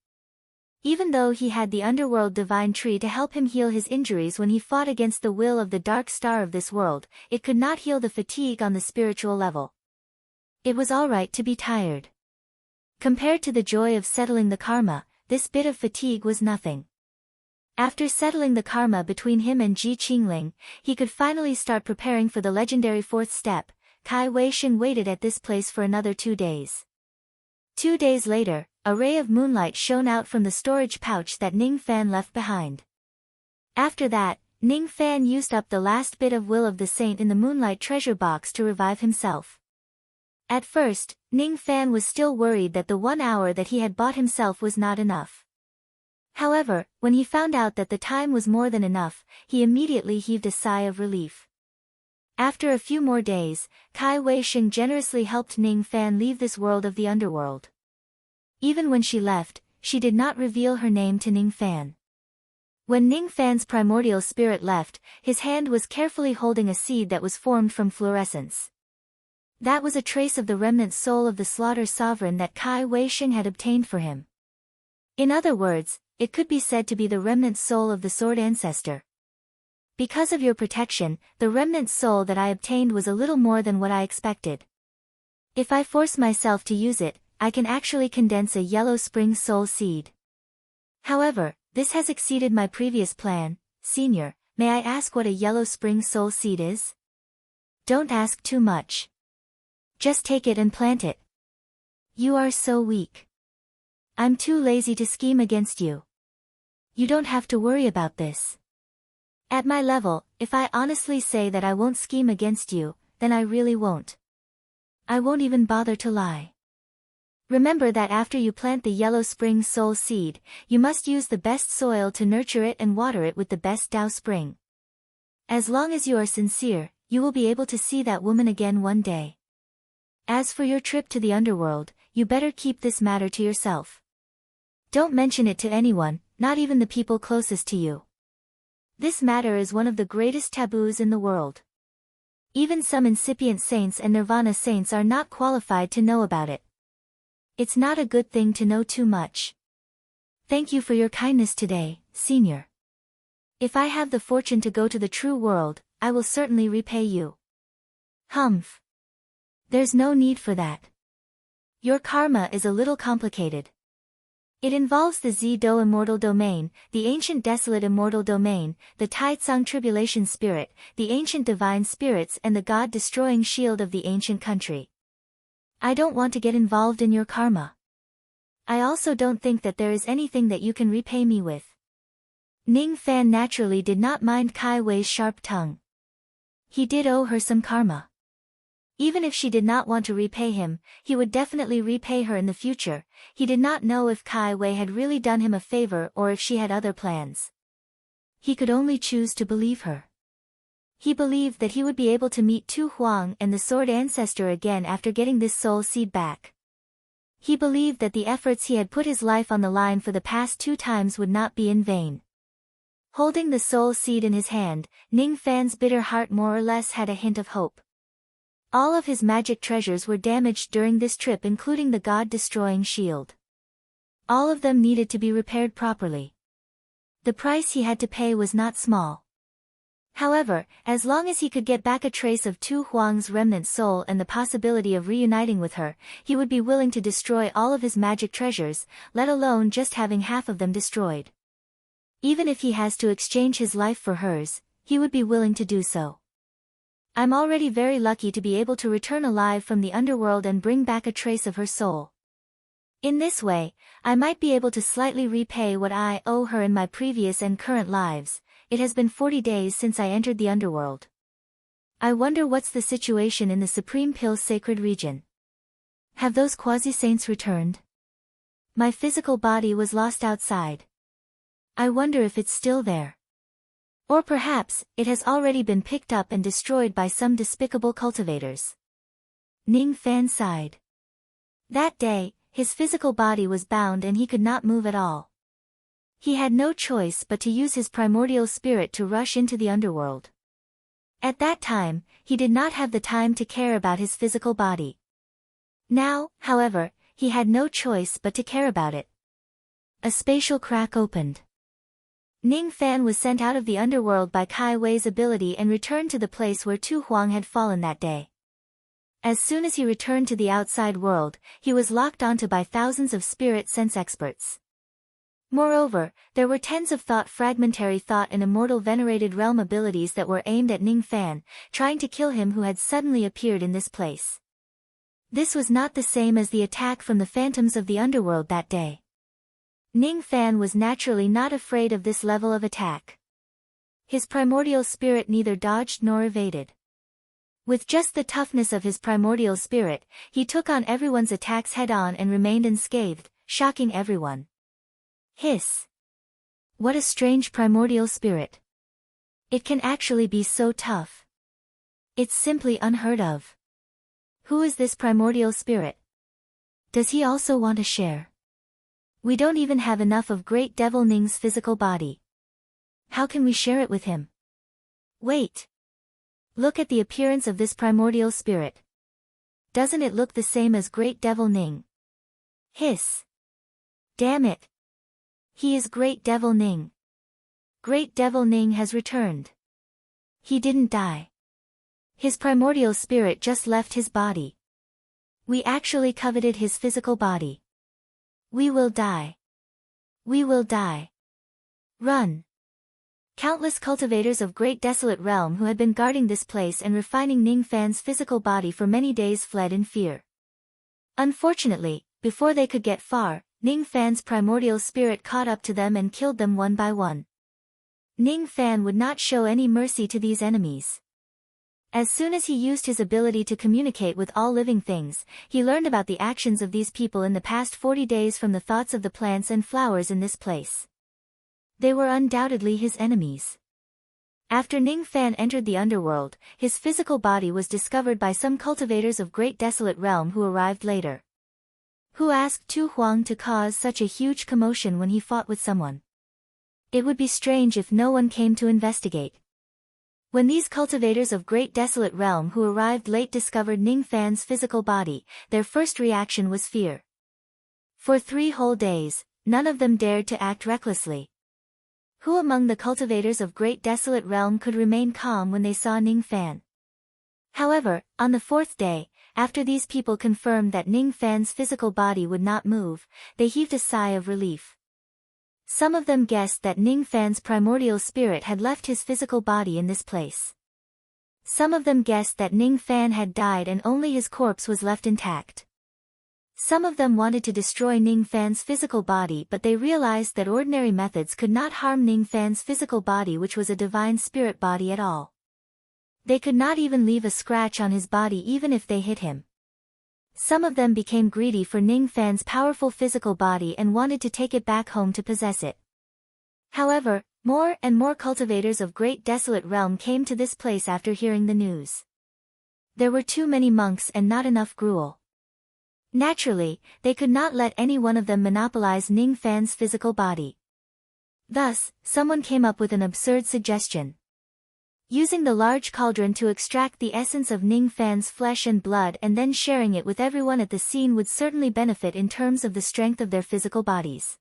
S1: Even though he had the underworld divine tree to help him heal his injuries when he fought against the will of the dark star of this world, it could not heal the fatigue on the spiritual level. It was all right to be tired. Compared to the joy of settling the karma, this bit of fatigue was nothing. After settling the karma between him and Ji Qingling, he could finally start preparing for the legendary fourth step. Kai Wei-sheng waited at this place for another 2 days. 2 days later, a ray of moonlight shone out from the storage pouch that Ning Fan left behind. After that, Ning Fan used up the last bit of will of the saint in the moonlight treasure box to revive himself. At first, Ning Fan was still worried that the 1 hour that he had bought himself was not enough. However, when he found out that the time was more than enough, he immediately heaved a sigh of relief. After a few more days, Kai Wei-sheng generously helped Ning Fan leave this world of the underworld. Even when she left, she did not reveal her name to Ning Fan. When Ning Fan's primordial spirit left, his hand was carefully holding a seed that was formed from fluorescence. That was a trace of the remnant soul of the Slaughter Sovereign that Kai Wei-sheng had obtained for him. In other words, it could be said to be the remnant soul of the Sword Ancestor. Because of your protection, the remnant soul that I obtained was a little more than what I expected. If I force myself to use it, I can actually condense a Yellow Spring soul seed. However, this has exceeded my previous plan. Senior, may I ask what a Yellow Spring soul seed is? Don't ask too much. Just take it and plant it. You are so weak. I'm too lazy to scheme against you. You don't have to worry about this. At my level, if I honestly say that I won't scheme against you, then I really won't. I won't even bother to lie. Remember that after you plant the Yellow Spring soul seed, you must use the best soil to nurture it and water it with the best Tao Spring. As long as you are sincere, you will be able to see that woman again one day. As for your trip to the underworld, you better keep this matter to yourself. Don't mention it to anyone, not even the people closest to you. This matter is one of the greatest taboos in the world. Even some incipient saints and nirvana saints are not qualified to know about it. It's not a good thing to know too much. Thank you for your kindness today, Senior. If I have the fortune to go to the true world, I will certainly repay you. Humph. There's no need for that. Your karma is a little complicated. It involves the Zi-Do immortal domain, the ancient desolate immortal domain, the Tai-Tsang tribulation spirit, the ancient divine spirits and the god-destroying shield of the ancient country. I don't want to get involved in your karma. I also don't think that there is anything that you can repay me with. Ning Fan naturally did not mind Kai Wei's sharp tongue. He did owe her some karma. Even if she did not want to repay him, he would definitely repay her in the future. He did not know if Kai Wei had really done him a favor or if she had other plans. He could only choose to believe her. He believed that he would be able to meet Tu Huang and the Sword Ancestor again after getting this soul seed back. He believed that the efforts he had put his life on the line for the past 2 times would not be in vain. Holding the soul seed in his hand, Ning Fan's bitter heart more or less had a hint of hope. All of his magic treasures were damaged during this trip, including the god-destroying shield. All of them needed to be repaired properly. The price he had to pay was not small. However, as long as he could get back a trace of Tu Huang's remnant soul and the possibility of reuniting with her, he would be willing to destroy all of his magic treasures, let alone just having half of them destroyed. Even if he has to exchange his life for hers, he would be willing to do so. I'm already very lucky to be able to return alive from the underworld and bring back a trace of her soul. In this way, I might be able to slightly repay what I owe her in my previous and current lives. It has been 40 days since I entered the underworld. I wonder what's the situation in the Supreme Pill's sacred region. Have those quasi-saints returned? My physical body was lost outside. I wonder if it's still there. Or perhaps, it has already been picked up and destroyed by some despicable cultivators. Ning Fan sighed. That day, his physical body was bound and he could not move at all. He had no choice but to use his primordial spirit to rush into the underworld. At that time, he did not have the time to care about his physical body. Now, however, he had no choice but to care about it. A spatial crack opened. Ning Fan was sent out of the underworld by Kai Wei's ability and returned to the place where Tu Huang had fallen that day. As soon as he returned to the outside world, he was locked onto by thousands of spirit sense experts. Moreover, there were tens of fragmentary thought and immortal venerated realm abilities that were aimed at Ning Fan, trying to kill him who had suddenly appeared in this place. This was not the same as the attack from the phantoms of the underworld that day. Ning Fan was naturally not afraid of this level of attack. His primordial spirit neither dodged nor evaded. With just the toughness of his primordial spirit, he took on everyone's attacks head-on and remained unscathed, shocking everyone. Hiss! What a strange primordial spirit. It can actually be so tough. It's simply unheard of. Who is this primordial spirit? Does he also want to share? We don't even have enough of Great Devil Ning's physical body. How can we share it with him? Wait! Look at the appearance of this primordial spirit. Doesn't it look the same as Great Devil Ning? Hiss! Damn it! He is Great Devil Ning. Great Devil Ning has returned. He didn't die. His primordial spirit just left his body. We actually coveted his physical body. We will die. We will die. Run! Countless cultivators of Great Desolate Realm who had been guarding this place and refining Ning Fan's physical body for many days fled in fear. Unfortunately, before they could get far, Ning Fan's primordial spirit caught up to them and killed them one by one. Ning Fan would not show any mercy to these enemies. As soon as he used his ability to communicate with all living things, he learned about the actions of these people in the past 40 days from the thoughts of the plants and flowers in this place. They were undoubtedly his enemies. After Ning Fan entered the underworld, his physical body was discovered by some cultivators of Great Desolate Realm who arrived later. Who asked Tu Huang to cause such a huge commotion when he fought with someone? It would be strange if no one came to investigate. When these cultivators of Great Desolate Realm who arrived late discovered Ning Fan's physical body, their first reaction was fear. For 3 whole days, none of them dared to act recklessly. Who among the cultivators of Great Desolate Realm could remain calm when they saw Ning Fan? However, on the 4th day, after these people confirmed that Ning Fan's physical body would not move, they heaved a sigh of relief. Some of them guessed that Ning Fan's primordial spirit had left his physical body in this place. Some of them guessed that Ning Fan had died and only his corpse was left intact. Some of them wanted to destroy Ning Fan's physical body, but they realized that ordinary methods could not harm Ning Fan's physical body, which was a divine spirit body at all. They could not even leave a scratch on his body even if they hit him. Some of them became greedy for Ning Fan's powerful physical body and wanted to take it back home to possess it. However, more and more cultivators of Great Desolate Realm came to this place after hearing the news. There were too many monks and not enough gruel. Naturally, they could not let any one of them monopolize Ning Fan's physical body. Thus, someone came up with an absurd suggestion. Using the large cauldron to extract the essence of Ning Fan's flesh and blood and then sharing it with everyone at the scene would certainly benefit in terms of the strength of their physical bodies.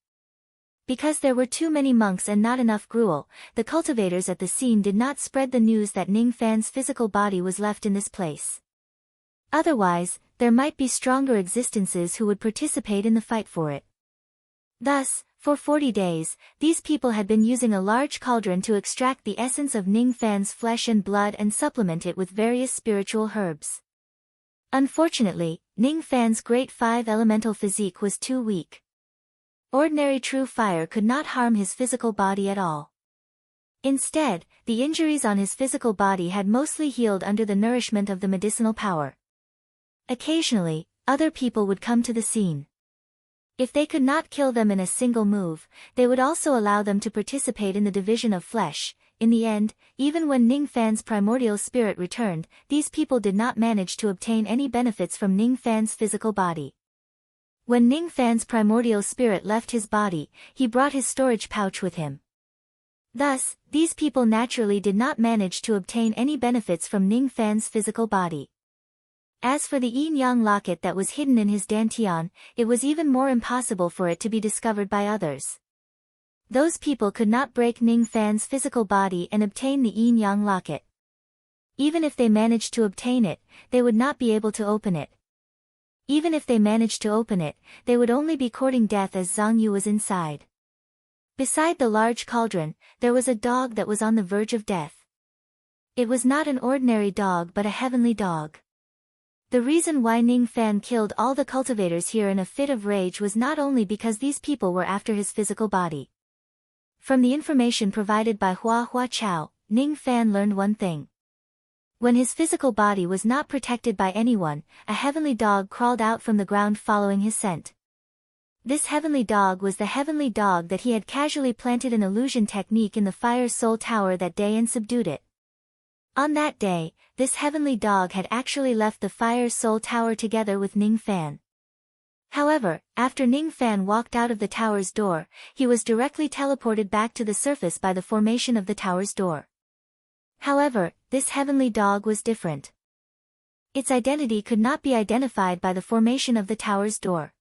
S1: Because there were too many monks and not enough gruel, the cultivators at the scene did not spread the news that Ning Fan's physical body was left in this place. Otherwise, there might be stronger existences who would participate in the fight for it. Thus, for 40 days, these people had been using a large cauldron to extract the essence of Ning Fan's flesh and blood and supplement it with various spiritual herbs. Unfortunately, Ning Fan's great 5 elemental physique was too weak. Ordinary true fire could not harm his physical body at all. Instead, the injuries on his physical body had mostly healed under the nourishment of the medicinal power. Occasionally, other people would come to the scene. If they could not kill them in a single move, they would also allow them to participate in the division of flesh. In the end, even when Ning Fan's primordial spirit returned, these people did not manage to obtain any benefits from Ning Fan's physical body. When Ning Fan's primordial spirit left his body, he brought his storage pouch with him. Thus, these people naturally did not manage to obtain any benefits from Ning Fan's physical body. As for the yin-yang locket that was hidden in his dantian, it was even more impossible for it to be discovered by others. Those people could not break Ning Fan's physical body and obtain the yin-yang locket. Even if they managed to obtain it, they would not be able to open it. Even if they managed to open it, they would only be courting death as Zhang Yu was inside. Beside the large cauldron, there was a dog that was on the verge of death. It was not an ordinary dog but a heavenly dog. The reason why Ning Fan killed all the cultivators here in a fit of rage was not only because these people were after his physical body. From the information provided by Hua Chao, Ning Fan learned one thing. When his physical body was not protected by anyone, a heavenly dog crawled out from the ground following his scent. This heavenly dog was the heavenly dog that he had casually planted an illusion technique in the Fire Soul Tower that day and subdued it. On that day, this heavenly dog had actually left the Fire Soul Tower together with Ning Fan. However, after Ning Fan walked out of the tower's door, he was directly teleported back to the surface by the formation of the tower's door. However, this heavenly dog was different. Its identity could not be identified by the formation of the tower's door.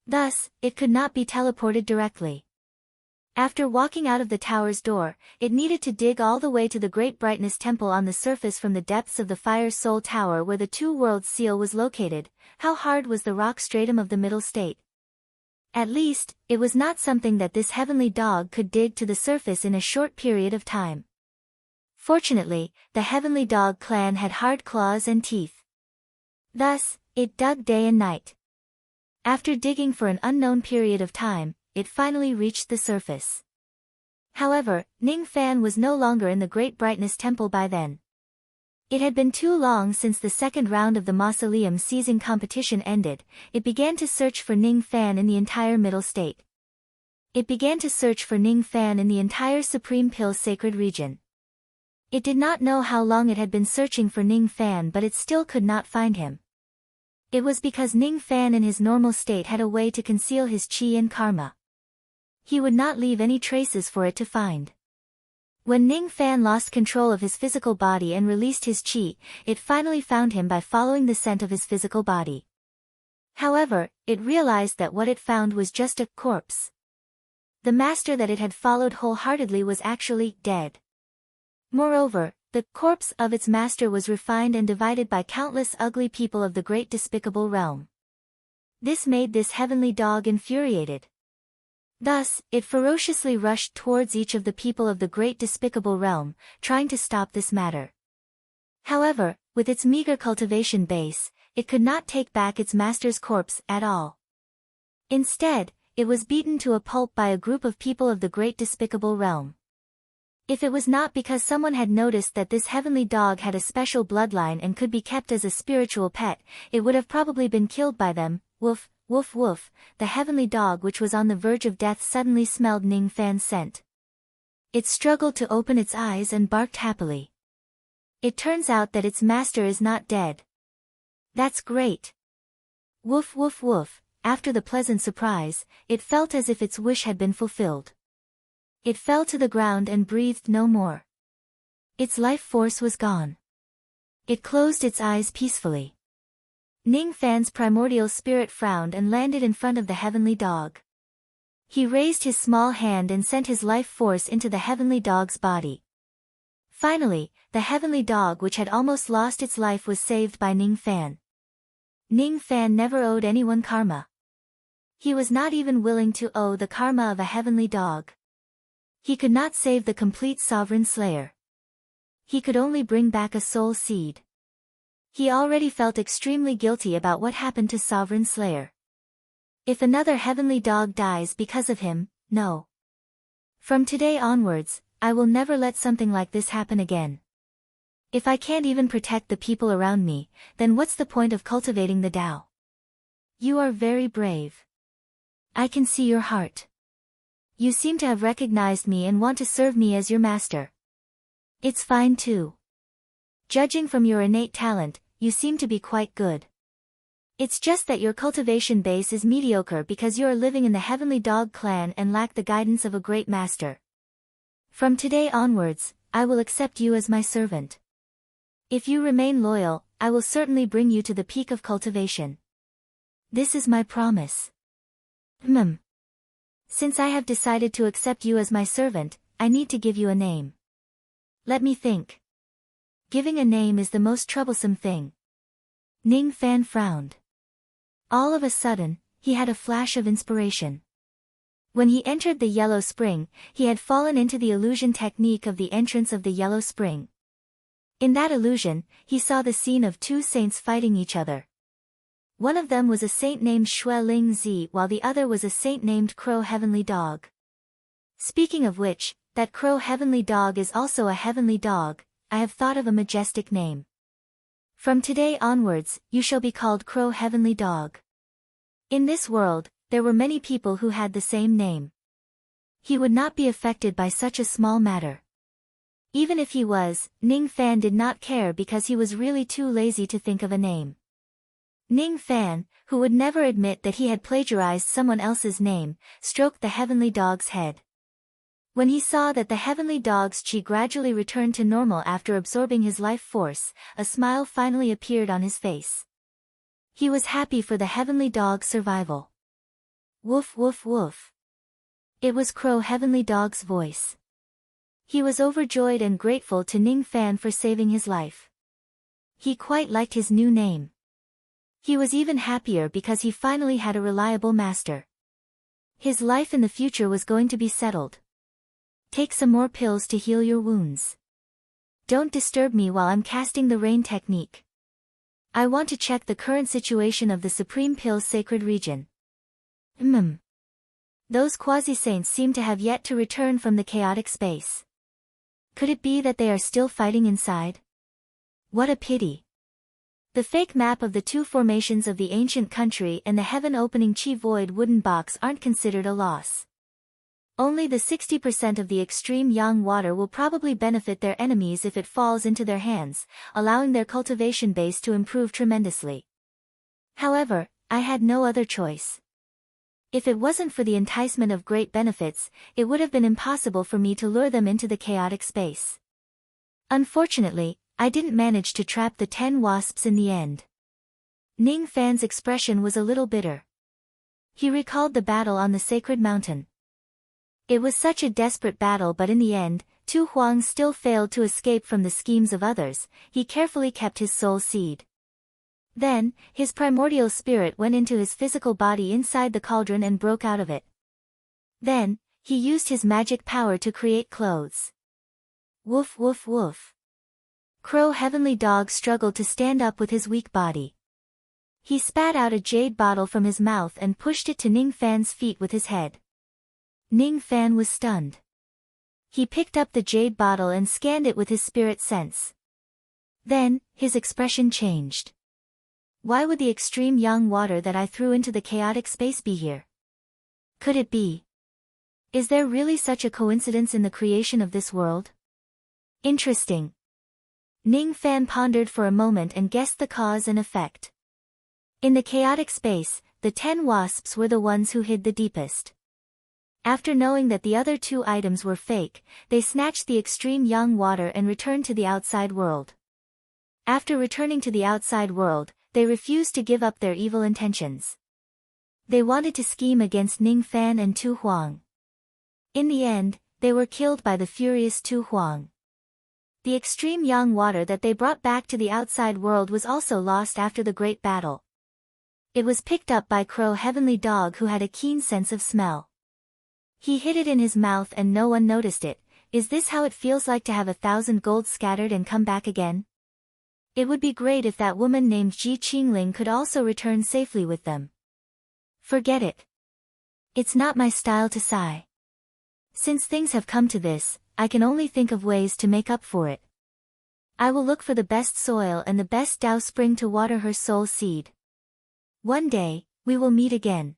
S1: Thus, it could not be teleported directly. After walking out of the tower's door, it needed to dig all the way to the Great Brightness Temple on the surface from the depths of the Fire Soul Tower where the Two Worlds seal was located. How hard was the rock stratum of the middle state? At least, it was not something that this heavenly dog could dig to the surface in a short period of time. Fortunately, the heavenly dog clan had hard claws and teeth. Thus, it dug day and night. After digging for an unknown period of time, it finally reached the surface. However, Ning Fan was no longer in the Great Brightness Temple by then. It had been too long since the second round of the mausoleum seizing competition ended. It began to search for Ning Fan in the entire middle state. It began to search for Ning Fan in the entire Supreme Pill sacred region. It did not know how long it had been searching for Ning Fan, but it still could not find him. It was because Ning Fan in his normal state had a way to conceal his chi and karma. He would not leave any traces for it to find. When Ning Fan lost control of his physical body and released his chi, it finally found him by following the scent of his physical body. However, it realized that what it found was just a corpse. The master that it had followed wholeheartedly was actually dead. Moreover, the corpse of its master was refined and divided by countless ugly people of the great despicable realm. This made this heavenly dog infuriated. Thus, it ferociously rushed towards each of the people of the great despicable realm, trying to stop this matter. However, with its meager cultivation base, it could not take back its master's corpse at all. Instead, it was beaten to a pulp by a group of people of the great despicable realm. If it was not because someone had noticed that this heavenly dog had a special bloodline and could be kept as a spiritual pet, it would have probably been killed by them. Woof, woof woof, the heavenly dog which was on the verge of death suddenly smelled Ning Fan's scent. It struggled to open its eyes and barked happily. It turns out that its master is not dead. That's great. Woof woof woof, after the pleasant surprise, it felt as if its wish had been fulfilled. It fell to the ground and breathed no more. Its life force was gone. It closed its eyes peacefully. Ning Fan's primordial spirit frowned and landed in front of the heavenly dog. He raised his small hand and sent his life force into the heavenly dog's body. Finally, the heavenly dog which had almost lost its life was saved by Ning Fan. Ning Fan never owed anyone karma. He was not even willing to owe the karma of a heavenly dog. He could not save the complete sovereign slayer. He could only bring back a soul seed. He already felt extremely guilty about what happened to Sovereign Slayer. If another heavenly dog dies because of him, no. From today onwards, I will never let something like this happen again. If I can't even protect the people around me, then what's the point of cultivating the Tao? You are very brave. I can see your heart. You seem to have recognized me and want to serve me as your master. It's fine too. Judging from your innate talent, you seem to be quite good. It's just that your cultivation base is mediocre because you are living in the Heavenly Dog clan and lack the guidance of a great master. From today onwards, I will accept you as my servant. If you remain loyal, I will certainly bring you to the peak of cultivation. This is my promise. Since I have decided to accept you as my servant, I need to give you a name. Let me think. Giving a name is the most troublesome thing. Ning Fan frowned. All of a sudden, he had a flash of inspiration. When he entered the Yellow Spring, he had fallen into the illusion technique of the entrance of the Yellow Spring. In that illusion, he saw the scene of two saints fighting each other. One of them was a saint named Xue Ling Zi while the other was a saint named Crow Heavenly Dog. Speaking of which, that Crow Heavenly Dog is also a heavenly dog. I have thought of a majestic name. From today onwards, you shall be called Crow Heavenly Dog. In this world, there were many people who had the same name. He would not be affected by such a small matter. Even if he was, Ning Fan did not care because he was really too lazy to think of a name. Ning Fan, who would never admit that he had plagiarized someone else's name, stroked the Heavenly Dog's head. When he saw that the Heavenly Dog's chi gradually returned to normal after absorbing his life force, a smile finally appeared on his face. He was happy for the Heavenly Dog's survival. Woof woof woof. It was Crow Heavenly Dog's voice. He was overjoyed and grateful to Ning Fan for saving his life. He quite liked his new name. He was even happier because he finally had a reliable master. His life in the future was going to be settled. Take some more pills to heal your wounds. Don't disturb me while I'm casting the rain technique. I want to check the current situation of the Supreme Pill's sacred region. Those quasi-saints seem to have yet to return from the chaotic space. Could it be that they are still fighting inside? What a pity. The fake map of the two formations of the ancient country and the heaven-opening chi void wooden box aren't considered a loss. Only the 60% of the extreme yang water will probably benefit their enemies if it falls into their hands, allowing their cultivation base to improve tremendously. However, I had no other choice. If it wasn't for the enticement of great benefits, it would have been impossible for me to lure them into the chaotic space. Unfortunately, I didn't manage to trap the 10 wasps in the end. Ning Fan's expression was a little bitter. He recalled the battle on the sacred mountain. It was such a desperate battle, but in the end, Tu Huang still failed to escape from the schemes of others. He carefully kept his soul seed. Then, his primordial spirit went into his physical body inside the cauldron and broke out of it. Then, he used his magic power to create clothes. Woof woof woof. Crow Heavenly Dog struggled to stand up with his weak body. He spat out a jade bottle from his mouth and pushed it to Ning Fan's feet with his head. Ning Fan was stunned. He picked up the jade bottle and scanned it with his spirit sense. Then, his expression changed. Why would the extreme yang water that I threw into the chaotic space be here? Could it be? Is there really such a coincidence in the creation of this world? Interesting. Ning Fan pondered for a moment and guessed the cause and effect. In the chaotic space, the 10 wasps were the ones who hid the deepest. After knowing that the other 2 items were fake, they snatched the extreme yang water and returned to the outside world. After returning to the outside world, they refused to give up their evil intentions. They wanted to scheme against Ning Fan and Tu Huang. In the end, they were killed by the furious Tu Huang. The extreme yang water that they brought back to the outside world was also lost after the great battle. It was picked up by Crow Heavenly Dog, who had a keen sense of smell. He hid it in his mouth and no one noticed it. Is this how it feels like to have 1,000 gold scattered and come back again? It would be great if that woman named Ji Qingling could also return safely with them. Forget it. It's not my style to sigh. Since things have come to this, I can only think of ways to make up for it. I will look for the best soil and the best Dao spring to water her soul seed. One day, we will meet again.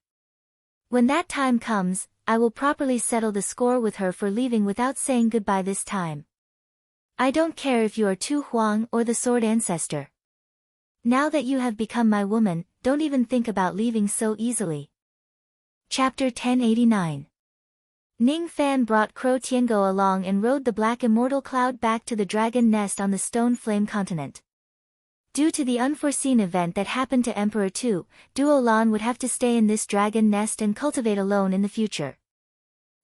S1: When that time comes, I will properly settle the score with her for leaving without saying goodbye this time. I don't care if you are Tu Huang or the Sword Ancestor. Now that you have become my woman, don't even think about leaving so easily. Chapter 1089. Ning Fan brought Crow Tiango along and rode the black immortal cloud back to the dragon nest on the Stone Flame continent. Due to the unforeseen event that happened to Emperor Tu, Duo Lan would have to stay in this dragon nest and cultivate alone in the future.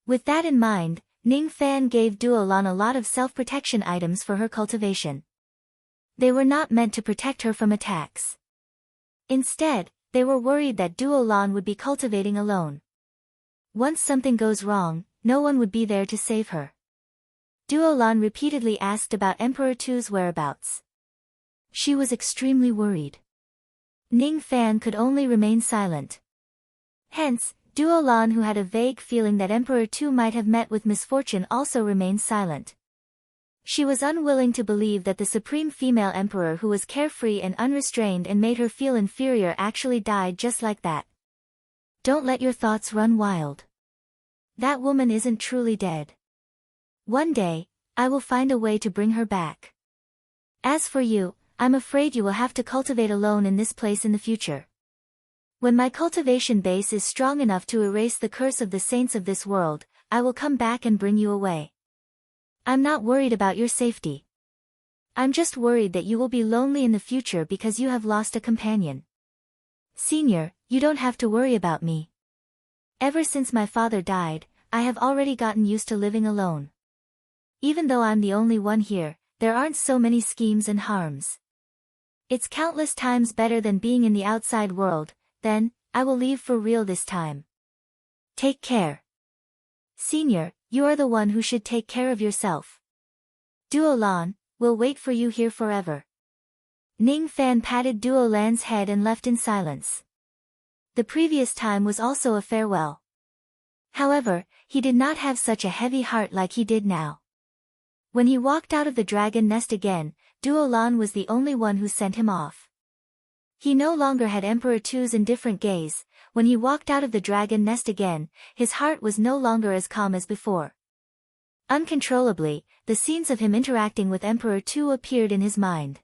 S1: With that in mind, Ning Fan gave Duo Lan a lot of self-protection items for her cultivation. They were not meant to protect her from attacks. Instead, they were worried that Duo Lan would be cultivating alone. Once something goes wrong, no one would be there to save her. Duo Lan repeatedly asked about Emperor Tu's whereabouts. She was extremely worried. Ning Fan could only remain silent. Hence, Duo Lan, who had a vague feeling that Emperor Tu might have met with misfortune, also remained silent. She was unwilling to believe that the supreme female emperor, who was carefree and unrestrained and made her feel inferior, actually died just like that. Don't let your thoughts run wild. That woman isn't truly dead. One day, I will find a way to bring her back. As for you, I'm afraid you will have to cultivate alone in this place in the future. When my cultivation base is strong enough to erase the curse of the saints of this world, I will come back and bring you away. I'm not worried about your safety. I'm just worried that you will be lonely in the future because you have lost a companion. Senior, you don't have to worry about me. Ever since my father died, I have already gotten used to living alone. Even though I'm the only one here, there aren't so many schemes and harms. It's countless times better than being in the outside world. Then, I will leave for real this time. Take care. Senior, you are the one who should take care of yourself. Duo Lan, will wait for you here forever. Ning Fan patted Duo Lan's head and left in silence. The previous time was also a farewell. However, he did not have such a heavy heart like he did now. When he walked out of the dragon nest again, Duo Lan was the only one who sent him off. He no longer had Emperor Tu's indifferent gaze. When he walked out of the dragon nest again, his heart was no longer as calm as before. Uncontrollably, the scenes of him interacting with Emperor Tu appeared in his mind.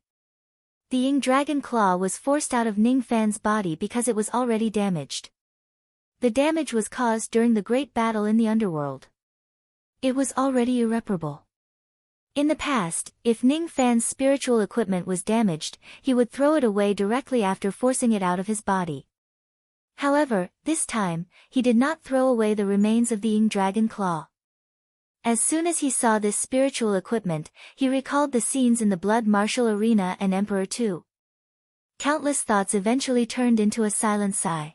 S1: The Ying Dragon Claw was forced out of Ning Fan's body because it was already damaged. The damage was caused during the great battle in the underworld. It was already irreparable. In the past, if Ning Fan's spiritual equipment was damaged, he would throw it away directly after forcing it out of his body. However, this time, he did not throw away the remains of the Ying Dragon Claw. As soon as he saw this spiritual equipment, he recalled the scenes in the blood martial arena and Emperor Tu. Countless thoughts eventually turned into a silent sigh.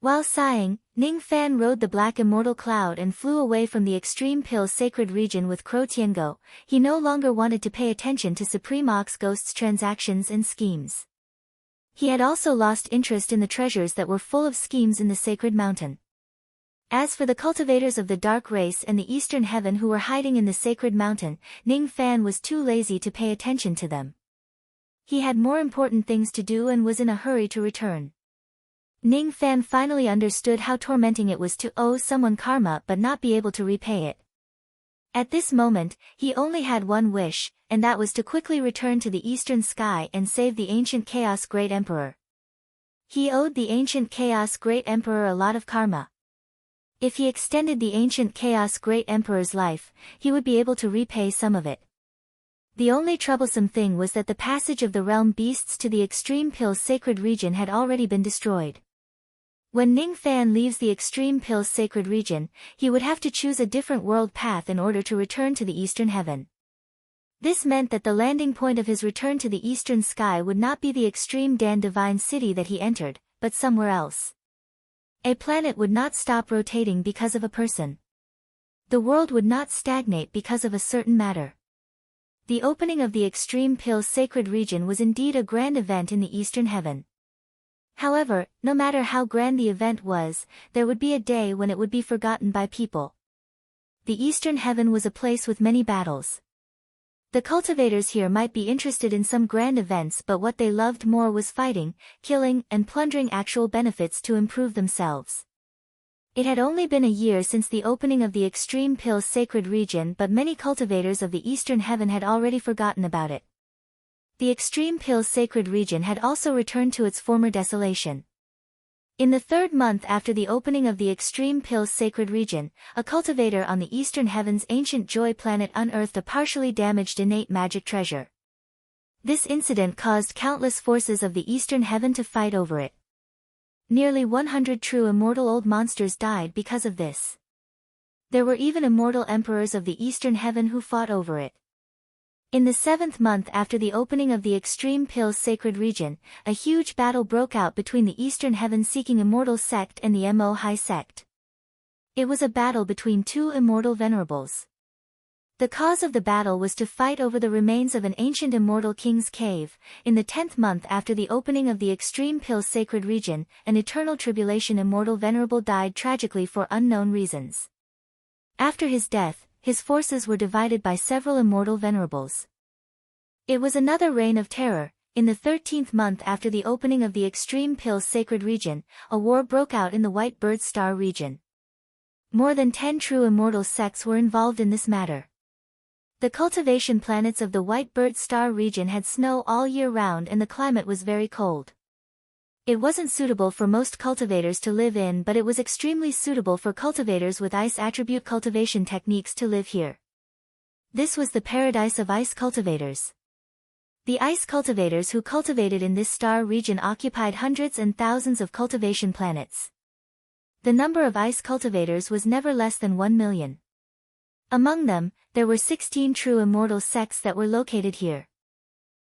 S1: While sighing, Ning Fan rode the black immortal cloud and flew away from the extreme pill sacred region with Crow Tiango. He no longer wanted to pay attention to Supreme Ox Ghost's transactions and schemes. He had also lost interest in the treasures that were full of schemes in the sacred mountain. As for the cultivators of the dark race and the eastern heaven who were hiding in the sacred mountain, Ning Fan was too lazy to pay attention to them. He had more important things to do and was in a hurry to return. Ning Fan finally understood how tormenting it was to owe someone karma but not be able to repay it. At this moment, he only had one wish, and that was to quickly return to the eastern sky and save the ancient Chaos Great Emperor. He owed the ancient Chaos Great Emperor a lot of karma. If he extended the ancient Chaos Great Emperor's life, he would be able to repay some of it. The only troublesome thing was that the passage of the realm beasts to the extreme pill sacred region had already been destroyed. When Ning Fan leaves the extreme pill sacred region, he would have to choose a different world path in order to return to the eastern heaven. This meant that the landing point of his return to the eastern sky would not be the extreme Dan divine city that he entered, but somewhere else. A planet would not stop rotating because of a person. The world would not stagnate because of a certain matter. The opening of the extreme pill sacred region was indeed a grand event in the eastern heaven. However, no matter how grand the event was, there would be a day when it would be forgotten by people. The eastern heaven was a place with many battles. The cultivators here might be interested in some grand events, but what they loved more was fighting, killing, and plundering actual benefits to improve themselves. It had only been a year since the opening of the extreme pill sacred region, but many cultivators of the eastern heaven had already forgotten about it. The extreme Pills sacred region had also returned to its former desolation. In the third month after the opening of the extreme Pills sacred region, a cultivator on the eastern heaven's ancient Joy planet unearthed a partially damaged innate magic treasure. This incident caused countless forces of the eastern heaven to fight over it. Nearly 100 true immortal old monsters died because of this. There were even immortal emperors of the eastern heaven who fought over it. In the 7th month after the opening of the extreme Pills sacred region, a huge battle broke out between the eastern heaven-seeking immortal sect and the Mo High sect. It was a battle between two immortal venerables. The cause of the battle was to fight over the remains of an ancient immortal king's cave. In the 10th month after the opening of the extreme Pills sacred region, an eternal tribulation immortal venerable died tragically for unknown reasons. After his death, his forces were divided by several immortal venerables. It was another reign of terror. In the 13th month after the opening of the extreme Pills sacred region, a war broke out in the White Bird Star region. More than 10 true immortal sects were involved in this matter. The cultivation planets of the White Bird Star region had snow all year round and the climate was very cold. It wasn't suitable for most cultivators to live in, but it was extremely suitable for cultivators with ice attribute cultivation techniques to live here. This was the paradise of ice cultivators. The ice cultivators who cultivated in this star region occupied hundreds and thousands of cultivation planets. The number of ice cultivators was never less than 1 million. Among them, there were 16 true immortal sects that were located here.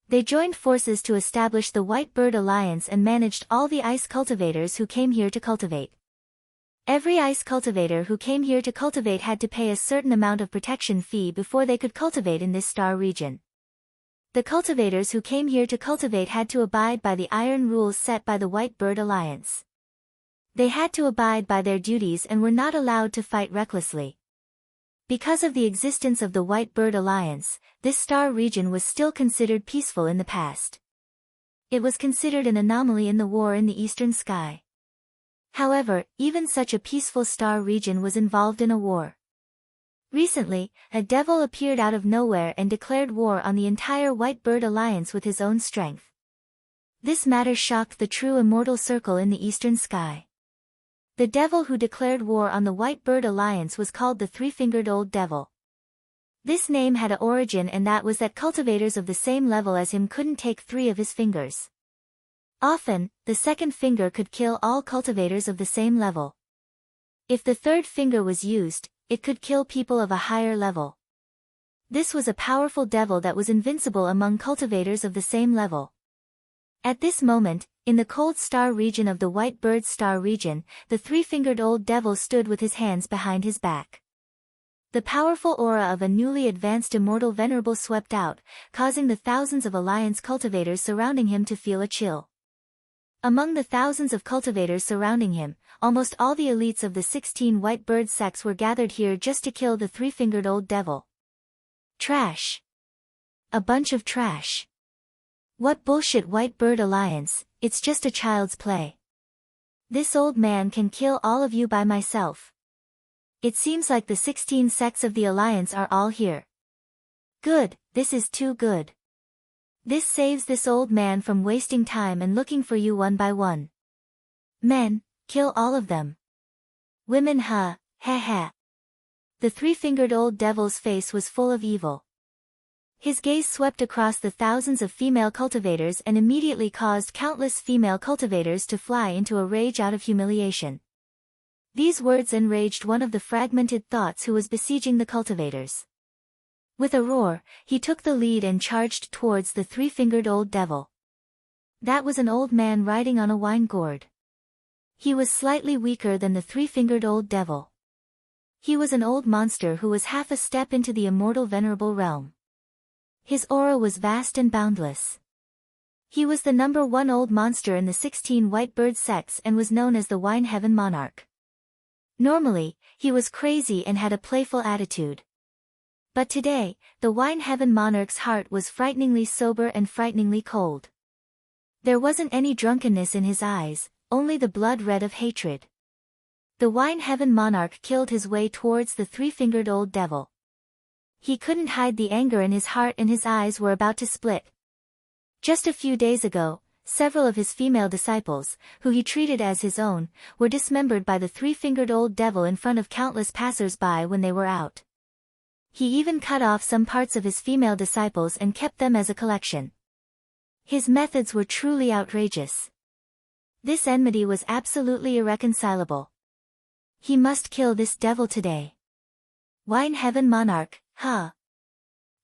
S1: They joined forces to establish the White Bird Alliance and managed all the ice cultivators who came here to cultivate. Every ice cultivator who came here to cultivate had to pay a certain amount of protection fee before they could cultivate in this star region. The cultivators who came here to cultivate had to abide by the iron rules set by the White Bird Alliance. They had to abide by their duties and were not allowed to fight recklessly. Because of the existence of the White Bird Alliance, this star region was still considered peaceful in the past. It was considered an anomaly in the war in the eastern sky. However, even such a peaceful star region was involved in a war. Recently, a devil appeared out of nowhere and declared war on the entire White Bird Alliance with his own strength. This matter shocked the true immortal circle in the eastern sky. The devil who declared war on the White Bird Alliance was called the Three-Fingered Old Devil. This name had an origin, and that was that cultivators of the same level as him couldn't take 3 of his fingers. Often, the second finger could kill all cultivators of the same level. If the third finger was used, it could kill people of a higher level. This was a powerful devil that was invincible among cultivators of the same level. At this moment, in the cold star region of the White Bird Star region, the Three-Fingered Old Devil stood with his hands behind his back. The powerful aura of a newly advanced immortal venerable swept out, causing the thousands of Alliance cultivators surrounding him to feel a chill. Among the thousands of cultivators surrounding him, almost all the elites of the 16 White Bird sects were gathered here just to kill the Three-Fingered Old Devil. Trash. A bunch of trash. What bullshit, White Bird Alliance, it's just a child's play. This old man can kill all of you by myself. It seems like the 16 sects of the Alliance are all here. Good, this is too good. This saves this old man from wasting time and looking for you one by one. Men, kill all of them. Women, ha ha. The Three-Fingered Old Devil's face was full of evil. His gaze swept across the thousands of female cultivators and immediately caused countless female cultivators to fly into a rage out of humiliation. These words enraged one of the fragmented thoughts who was besieging the cultivators. With a roar, he took the lead and charged towards the Three-Fingered Old Devil. That was an old man riding on a wine gourd. He was slightly weaker than the Three-Fingered Old Devil. He was an old monster who was half a step into the immortal venerable realm. His aura was vast and boundless. He was the number 1 old monster in the 16 White Bird sects and was known as the Wine Heaven Monarch. Normally, he was crazy and had a playful attitude. But today, the Wine Heaven Monarch's heart was frighteningly sober and frighteningly cold. There wasn't any drunkenness in his eyes, only the blood red of hatred. The Wine Heaven Monarch killed his way towards the Three-Fingered Old Devil. He couldn't hide the anger in his heart and his eyes were about to split. Just a few days ago, several of his female disciples, who he treated as his own, were dismembered by the three-fingered old devil in front of countless passers-by when they were out. He even cut off some parts of his female disciples and kept them as a collection. His methods were truly outrageous. This enmity was absolutely irreconcilable. He must kill this devil today. Wine Heaven Monarch, huh?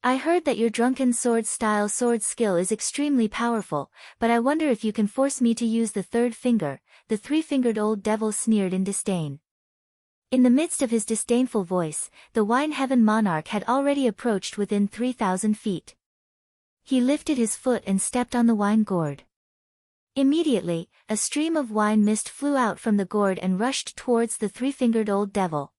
S1: I heard that your drunken sword-style sword skill is extremely powerful, but I wonder if you can force me to use the third finger, the three-fingered old devil sneered in disdain. In the midst of his disdainful voice, the Wine Heaven Monarch had already approached within 3,000 feet. He lifted his foot and stepped on the wine gourd. Immediately, a stream of wine mist flew out from the gourd and rushed towards the three-fingered old devil.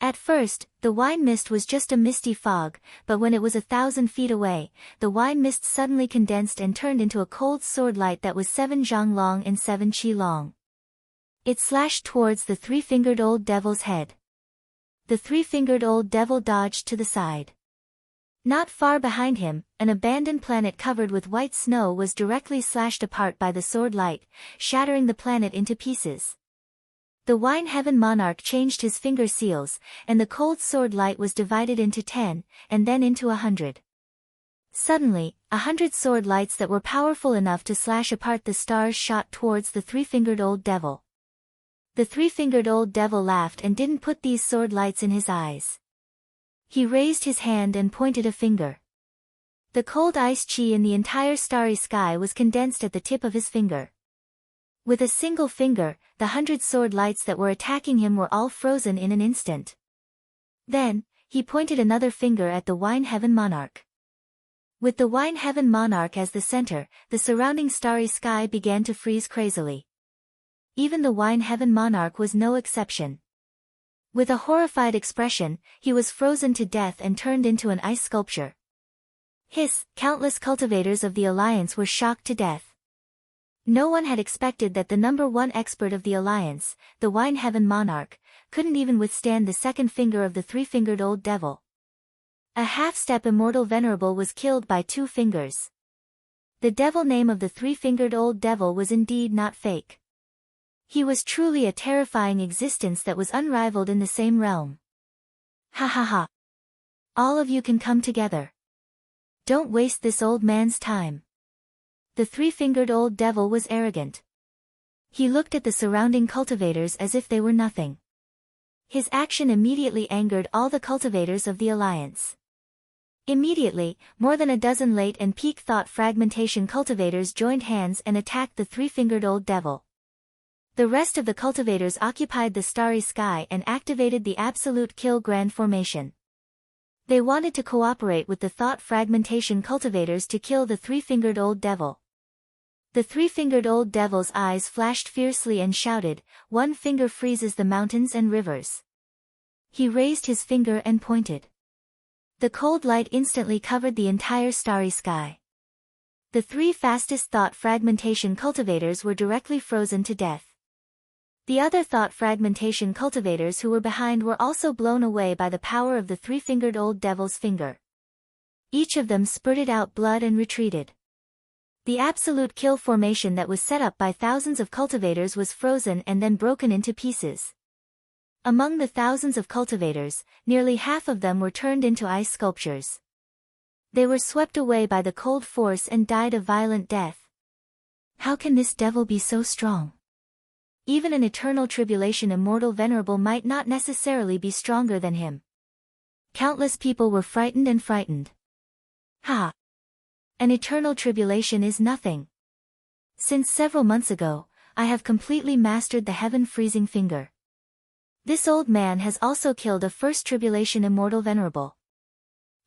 S1: At first, the wine mist was just a misty fog, but when it was 1,000 feet away, the wine mist suddenly condensed and turned into a cold sword light that was 7 zhang long and 7 qi long. It slashed towards the three-fingered old devil's head. The three-fingered old devil dodged to the side. Not far behind him, an abandoned planet covered with white snow was directly slashed apart by the sword light, shattering the planet into pieces. The Wine Heaven Monarch changed his finger seals, and the cold sword light was divided into 10, and then into 100. Suddenly, 100 sword lights that were powerful enough to slash apart the stars shot towards the three-fingered old devil. The three-fingered old devil laughed and didn't put these sword lights in his eyes. He raised his hand and pointed a finger. The cold ice chi in the entire starry sky was condensed at the tip of his finger. With a single finger, the 100 sword lights that were attacking him were all frozen in an instant. Then, he pointed another finger at the Wine Heaven Monarch. With the Wine Heaven Monarch as the center, the surrounding starry sky began to freeze crazily. Even the Wine Heaven Monarch was no exception. With a horrified expression, he was frozen to death and turned into an ice sculpture. Countless cultivators of the Alliance were shocked to death. No one had expected that the #1 expert of the Alliance, the Wine Heaven Monarch, couldn't even withstand the second finger of the three-fingered old devil. A half-step immortal venerable was killed by 2 fingers. The devil name of the three-fingered old devil was indeed not fake. He was truly a terrifying existence that was unrivaled in the same realm. Ha ha ha. All of you can come together. Don't waste this old man's time. The three-fingered old devil was arrogant. He looked at the surrounding cultivators as if they were nothing. His action immediately angered all the cultivators of the Alliance. Immediately, more than a dozen late and peak thought fragmentation cultivators joined hands and attacked the three-fingered old devil. The rest of the cultivators occupied the starry sky and activated the absolute kill grand formation. They wanted to cooperate with the thought fragmentation cultivators to kill the three-fingered old devil. The three-fingered old devil's eyes flashed fiercely and shouted, "One finger freezes the mountains and rivers." He raised his finger and pointed. The cold light instantly covered the entire starry sky. The 3 fastest thought fragmentation cultivators were directly frozen to death. The other thought fragmentation cultivators who were behind were also blown away by the power of the three-fingered old devil's finger. Each of them spurted out blood and retreated. The absolute kill formation that was set up by thousands of cultivators was frozen and then broken into pieces. Among the thousands of cultivators, nearly half of them were turned into ice sculptures. They were swept away by the cold force and died a violent death. How can this devil be so strong? Even an eternal tribulation immortal venerable might not necessarily be stronger than him. Countless people were frightened and frightened. Ha! An eternal tribulation is nothing. Since several months ago, I have completely mastered the heaven-freezing finger. This old man has also killed a first tribulation immortal venerable.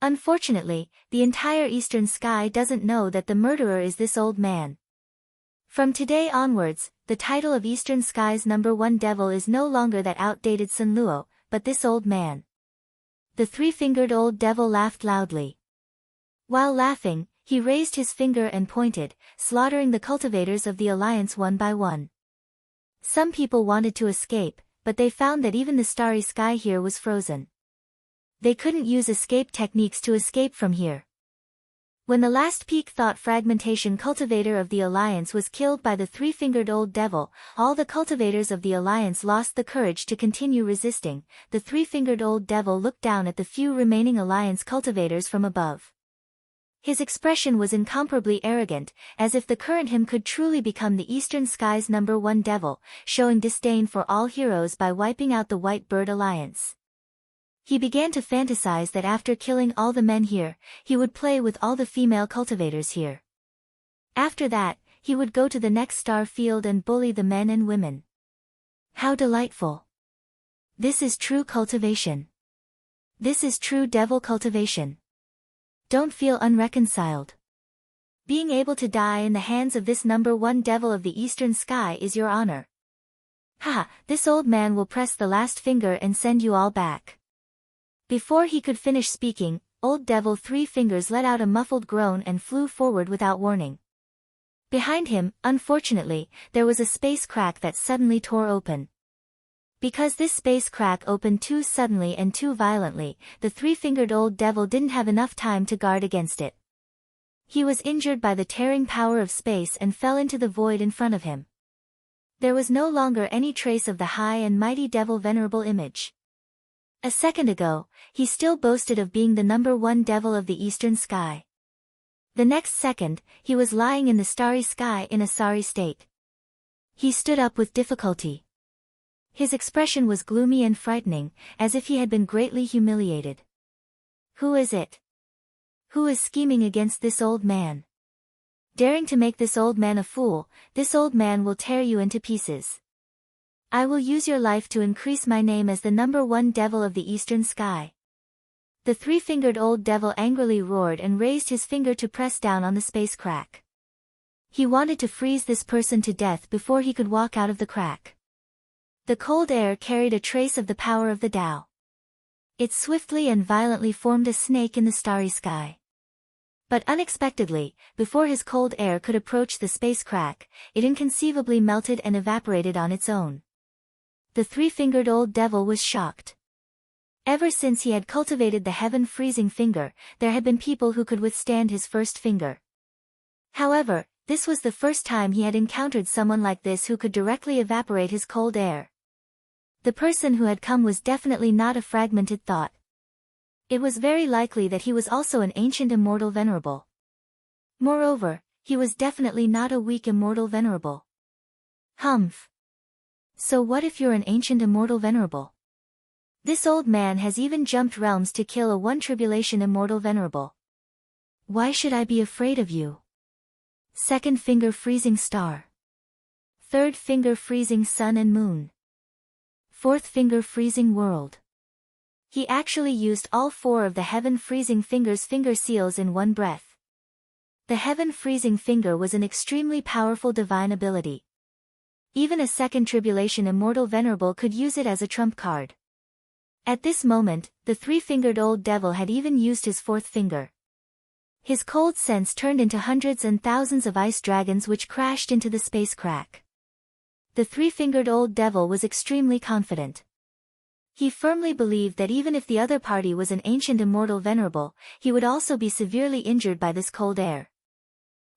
S1: Unfortunately, the entire eastern sky doesn't know that the murderer is this old man. From today onwards, the title of Eastern Sky's #1 devil is no longer that outdated Sun Luo, but this old man. The three-fingered old devil laughed loudly. While laughing, he raised his finger and pointed, slaughtering the cultivators of the Alliance one by one. Some people wanted to escape, but they found that even the starry sky here was frozen. They couldn't use escape techniques to escape from here. When the last peak thought fragmentation cultivator of the Alliance was killed by the three-fingered old devil, all the cultivators of the Alliance lost the courage to continue resisting. The three-fingered old devil looked down at the few remaining Alliance cultivators from above. His expression was incomparably arrogant, as if the current him could truly become the Eastern Sky's #1 devil, showing disdain for all heroes by wiping out the White Bird Alliance. He began to fantasize that after killing all the men here, he would play with all the female cultivators here. After that, he would go to the next star field and bully the men and women. How delightful! This is true cultivation. This is true devil cultivation. Don't feel unreconciled. Being able to die in the hands of this #1 devil of the Eastern Sky is your honor. Ha! This old man will press the last finger and send you all back. Before he could finish speaking, Old Devil Three Fingers let out a muffled groan and flew forward without warning. Behind him, unfortunately, there was a space crack that suddenly tore open. Because this space crack opened too suddenly and too violently, the three-fingered old devil didn't have enough time to guard against it. He was injured by the tearing power of space and fell into the void in front of him. There was no longer any trace of the high and mighty devil venerable image. A second ago, he still boasted of being the #1 devil of the Eastern Sky. The next second, he was lying in the starry sky in a sorry state. He stood up with difficulty. His expression was gloomy and frightening, as if he had been greatly humiliated. Who is it? Who is scheming against this old man? Daring to make this old man a fool, this old man will tear you into pieces. I will use your life to increase my name as the #1 devil of the Eastern Sky. The three-fingered old devil angrily roared and raised his finger to press down on the space crack. He wanted to freeze this person to death before he could walk out of the crack. The cold air carried a trace of the power of the Tao. It swiftly and violently formed a snake in the starry sky. But unexpectedly, before his cold air could approach the space crack, it inconceivably melted and evaporated on its own. The three-fingered old devil was shocked. Ever since he had cultivated the heaven-freezing finger, there had been people who could withstand his first finger. However, this was the first time he had encountered someone like this who could directly evaporate his cold air. The person who had come was definitely not a fragmented thought. It was very likely that he was also an ancient immortal venerable. Moreover, he was definitely not a weak immortal venerable. Humph. So what if you're an ancient immortal venerable? This old man has even jumped realms to kill a one tribulation immortal venerable. Why should I be afraid of you? Second finger freezing star. Third finger freezing sun and moon. Fourth finger freezing world. He actually used all 4 of the heaven freezing finger's finger seals in one breath. The heaven freezing finger was an extremely powerful divine ability. Even a second tribulation immortal venerable could use it as a trump card. At this moment, the three-fingered old devil had even used his 4th finger. His cold sense turned into hundreds and thousands of ice dragons which crashed into the space crack. The three-fingered old devil was extremely confident. He firmly believed that even if the other party was an ancient immortal venerable, he would also be severely injured by this cold air.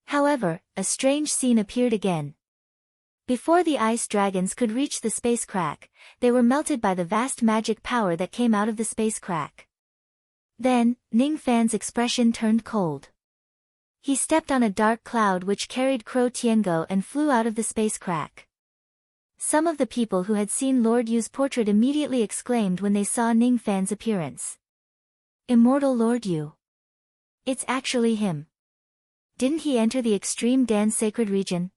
S1: However, a strange scene appeared again. Before the ice dragons could reach the space crack, they were melted by the vast magic power that came out of the space crack. Then, Ning Fan's expression turned cold. He stepped on a dark cloud which carried Crow Tiango and flew out of the space crack. Some of the people who had seen Lord Yu's portrait immediately exclaimed when they saw Ning Fan's appearance. Immortal Lord Yu. It's actually him. Didn't he enter the extreme Dan sacred region?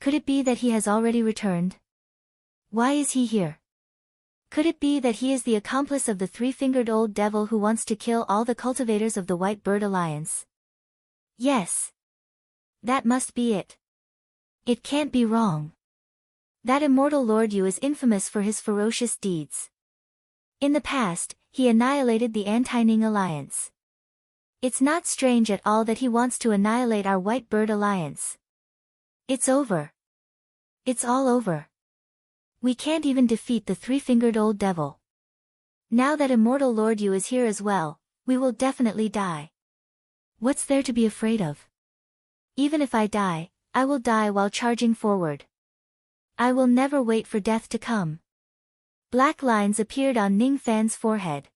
S1: Could it be that he has already returned? Why is he here? Could it be that he is the accomplice of the three-fingered old devil who wants to kill all the cultivators of the White Bird Alliance? Yes. That must be it. It can't be wrong. That immortal Lord Yu is infamous for his ferocious deeds. In the past, he annihilated the Anti-Ning Alliance. It's not strange at all that he wants to annihilate our White Bird Alliance. It's over. It's all over. We can't even defeat the three-fingered old devil. Now that immortal Lord Yu is here as well, we will definitely die. What's there to be afraid of? Even if I die, I will die while charging forward. I will never wait for death to come. Black lines appeared on Ning Fan's forehead.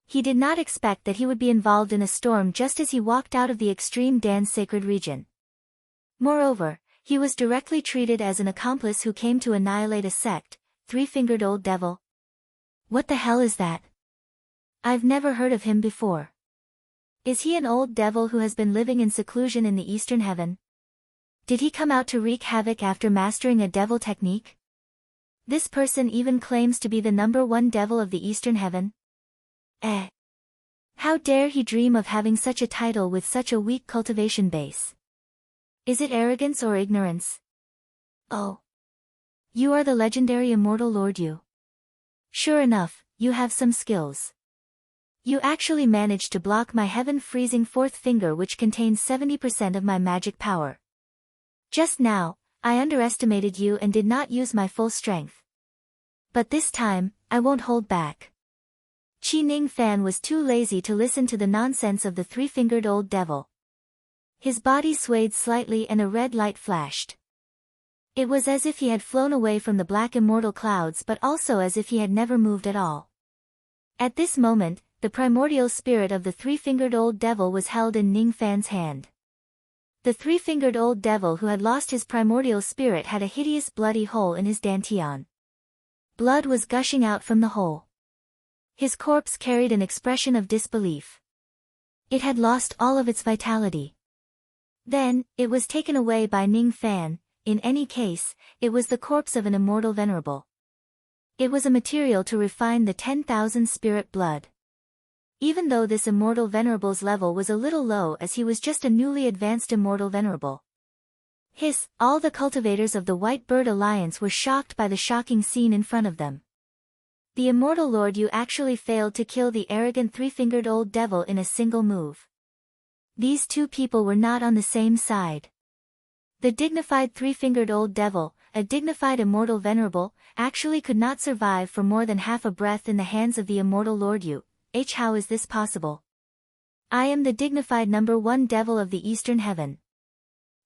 S1: He did not expect that he would be involved in a storm just as he walked out of the extreme Dan's sacred region. Moreover, he was directly treated as an accomplice who came to annihilate a sect, three-fingered old devil. What the hell is that? I've never heard of him before. Is he an old devil who has been living in seclusion in the Eastern Heaven? Did he come out to wreak havoc after mastering a devil technique? This person even claims to be the #1 devil of the Eastern Heaven. How dare he dream of having such a title with such a weak cultivation base? Is it arrogance or ignorance? Oh. You are the legendary immortal Lord Yu. Sure enough, you have some skills. You actually managed to block my heaven-freezing fourth finger which contains 70% of my magic power. Just now, I underestimated you and did not use my full strength. But this time, I won't hold back. Ning Fan was too lazy to listen to the nonsense of the three-fingered old devil. His body swayed slightly and a red light flashed. It was as if he had flown away from the black immortal clouds but also as if he had never moved at all. At this moment, the primordial spirit of the three-fingered old devil was held in Ning Fan's hand. The three-fingered old devil who had lost his primordial spirit had a hideous bloody hole in his dantian. Blood was gushing out from the hole. His corpse carried an expression of disbelief. It had lost all of its vitality. Then, it was taken away by Ning Fan. In any case, it was the corpse of an immortal venerable. It was a material to refine the 10,000 spirit blood. Even though this immortal venerable's level was a little low as he was just a newly advanced immortal venerable. All the cultivators of the White Bird Alliance were shocked by the shocking scene in front of them. The immortal Lord Yu actually failed to kill the arrogant three-fingered old devil in a single move. These two people were not on the same side. The dignified three-fingered old devil, a dignified immortal venerable, actually could not survive for more than half a breath in the hands of the immortal Lord Yu. How is this possible? I am the dignified #1 devil of the Eastern Heaven.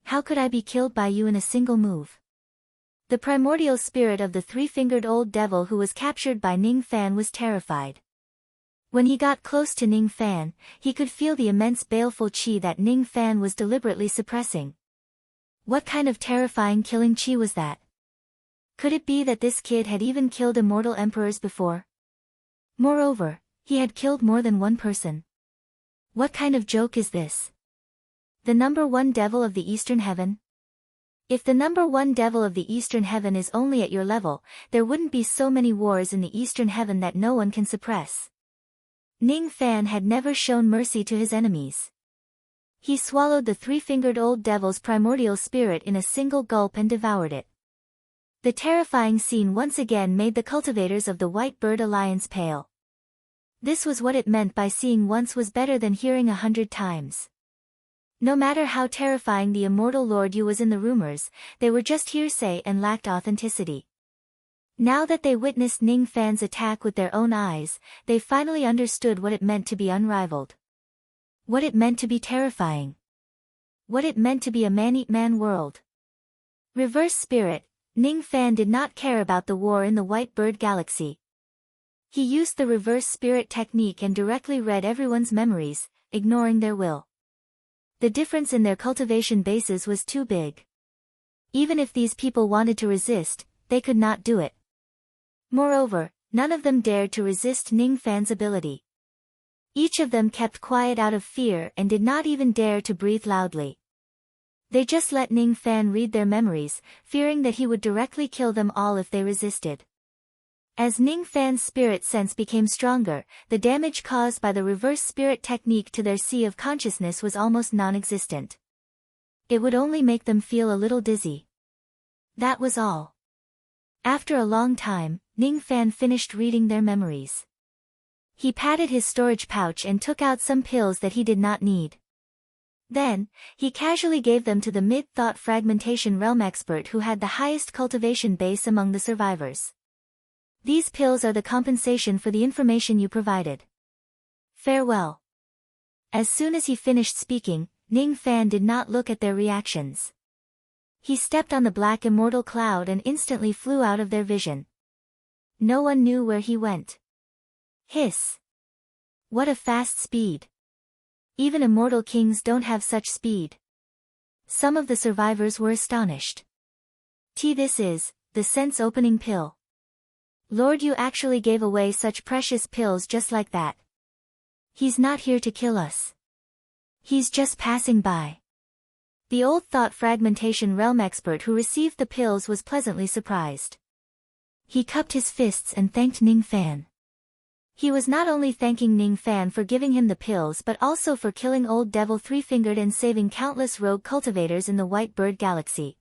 S1: How could I be killed by you in a single move? The primordial spirit of the three-fingered old devil who was captured by Ning Fan was terrified. When he got close to Ning Fan, he could feel the immense baleful qi that Ning Fan was deliberately suppressing. What kind of terrifying killing qi was that? Could it be that this kid had even killed immortal emperors before? Moreover, he had killed more than one person. What kind of joke is this? The #1 devil of the Eastern Heaven? If the #1 devil of the Eastern Heaven is only at your level, there wouldn't be so many wars in the Eastern Heaven that no one can suppress. Ning Fan had never shown mercy to his enemies. He swallowed the three-fingered old devil's primordial spirit in a single gulp and devoured it. The terrifying scene once again made the cultivators of the White Bird Alliance pale. This was what it meant by seeing once was better than hearing 100 times. No matter how terrifying the immortal Lord Yu was in the rumors, they were just hearsay and lacked authenticity. Now that they witnessed Ning Fan's attack with their own eyes, they finally understood what it meant to be unrivaled. What it meant to be terrifying. What it meant to be a man-eat-man world. Reverse spirit, Ning Fan did not care about the war in the White Bird Galaxy. He used the reverse spirit technique and directly read everyone's memories, ignoring their will. The difference in their cultivation bases was too big. Even if these people wanted to resist, they could not do it. Moreover, none of them dared to resist Ning Fan's ability. Each of them kept quiet out of fear and did not even dare to breathe loudly. They just let Ning Fan read their memories, fearing that he would directly kill them all if they resisted. As Ning Fan's spirit sense became stronger, the damage caused by the reverse spirit technique to their sea of consciousness was almost non-existent. It would only make them feel a little dizzy. That was all. After a long time, Ning Fan finished reading their memories. He patted his storage pouch and took out some pills that he did not need. Then, he casually gave them to the mid-thought fragmentation realm expert who had the highest cultivation base among the survivors. These pills are the compensation for the information you provided. Farewell. As soon as he finished speaking, Ning Fan did not look at their reactions. He stepped on the black immortal cloud and instantly flew out of their vision. No one knew where he went. Hiss! What a fast speed! Even immortal kings don't have such speed. Some of the survivors were astonished. This is the sense-opening pill. Lord Yu actually gave away such precious pills just like that. He's not here to kill us. He's just passing by. The old thought fragmentation realm expert who received the pills was pleasantly surprised. He cupped his fists and thanked Ning Fan. He was not only thanking Ning Fan for giving him the pills but also for killing Old Devil Three-Fingered and saving countless rogue cultivators in the White Bird Galaxy.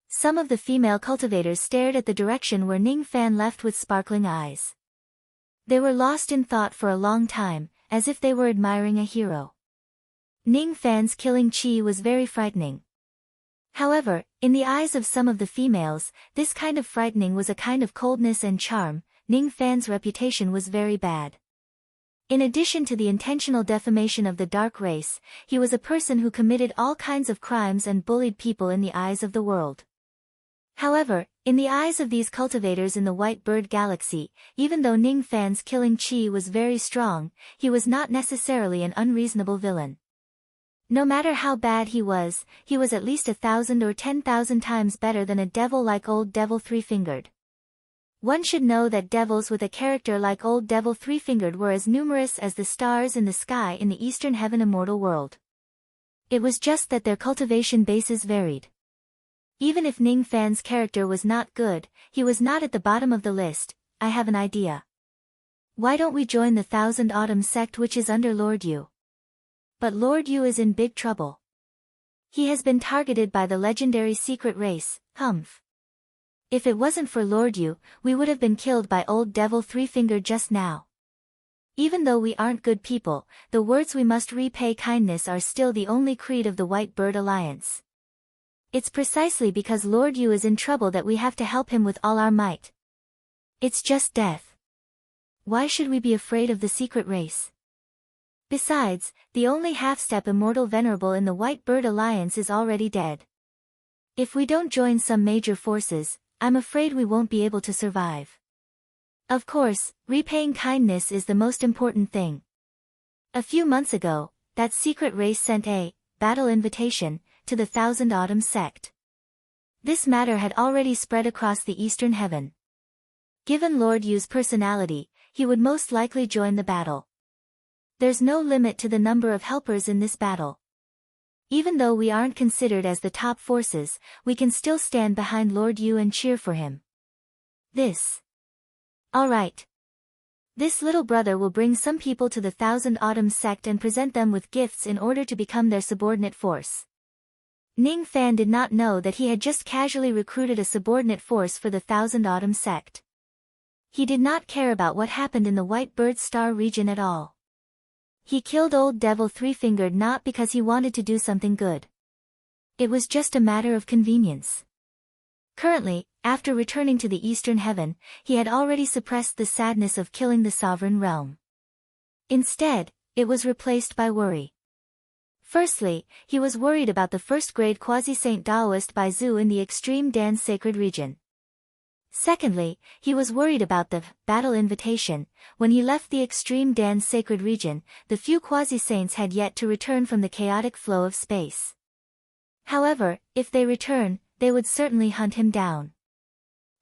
S1: Some of the female cultivators stared at the direction where Ning Fan left with sparkling eyes. They were lost in thought for a long time, as if they were admiring a hero. Ning Fan's killing Qi was very frightening. However, in the eyes of some of the females, this kind of frightening was a kind of coldness and charm. Ning Fan's reputation was very bad. In addition to the intentional defamation of the dark race, he was a person who committed all kinds of crimes and bullied people in the eyes of the world. However, in the eyes of these cultivators in the White Bird Galaxy, even though Ning Fan's killing Qi was very strong, he was not necessarily an unreasonable villain. No matter how bad he was at least 1,000 or 10,000 times better than a devil like Old Devil Three-Fingered. One should know that devils with a character like Old Devil Three-Fingered were as numerous as the stars in the sky in the Eastern Heaven immortal world. It was just that their cultivation bases varied. Even if Ning Fan's character was not good, he was not at the bottom of the list. I have an idea. Why don't we join the Thousand Autumn sect which is under Lord Yu? But Lord Yu is in big trouble. He has been targeted by the legendary secret race, Humph. If it wasn't for Lord Yu, we would have been killed by Old Devil Three-Fingered just now. Even though we aren't good people, the words we must repay kindness are still the only creed of the White Bird Alliance. It's precisely because Lord Yu is in trouble that we have to help him with all our might. It's just death. Why should we be afraid of the secret race? Besides, the only half-step immortal venerable in the White Bird Alliance is already dead. If we don't join some major forces, I'm afraid we won't be able to survive. Of course, repaying kindness is the most important thing. A few months ago, that secret race sent a battle invitation to the Thousand Autumn sect. This matter had already spread across the Eastern Heaven. Given Lord Yu's personality, he would most likely join the battle. There's no limit to the number of helpers in this battle. Even though we aren't considered as the top forces, we can still stand behind Lord Yu and cheer for him. Alright. This little brother will bring some people to the Thousand Autumn sect and present them with gifts in order to become their subordinate force. Ning Fan did not know that he had just casually recruited a subordinate force for the Thousand Autumn sect. He did not care about what happened in the White Bird Star region at all. He killed Old Devil Three-Fingered not because he wanted to do something good. It was just a matter of convenience. Currently, after returning to the Eastern Heaven, he had already suppressed the sadness of killing the Sovereign Realm. Instead, it was replaced by worry. Firstly, he was worried about the first-grade quasi-saint Taoist Baizu in the extreme Dan sacred region. Secondly, he was worried about the battle invitation. When he left the extreme Dan sacred region, the few quasi-saints had yet to return from the chaotic flow of space. However, if they return, they would certainly hunt him down.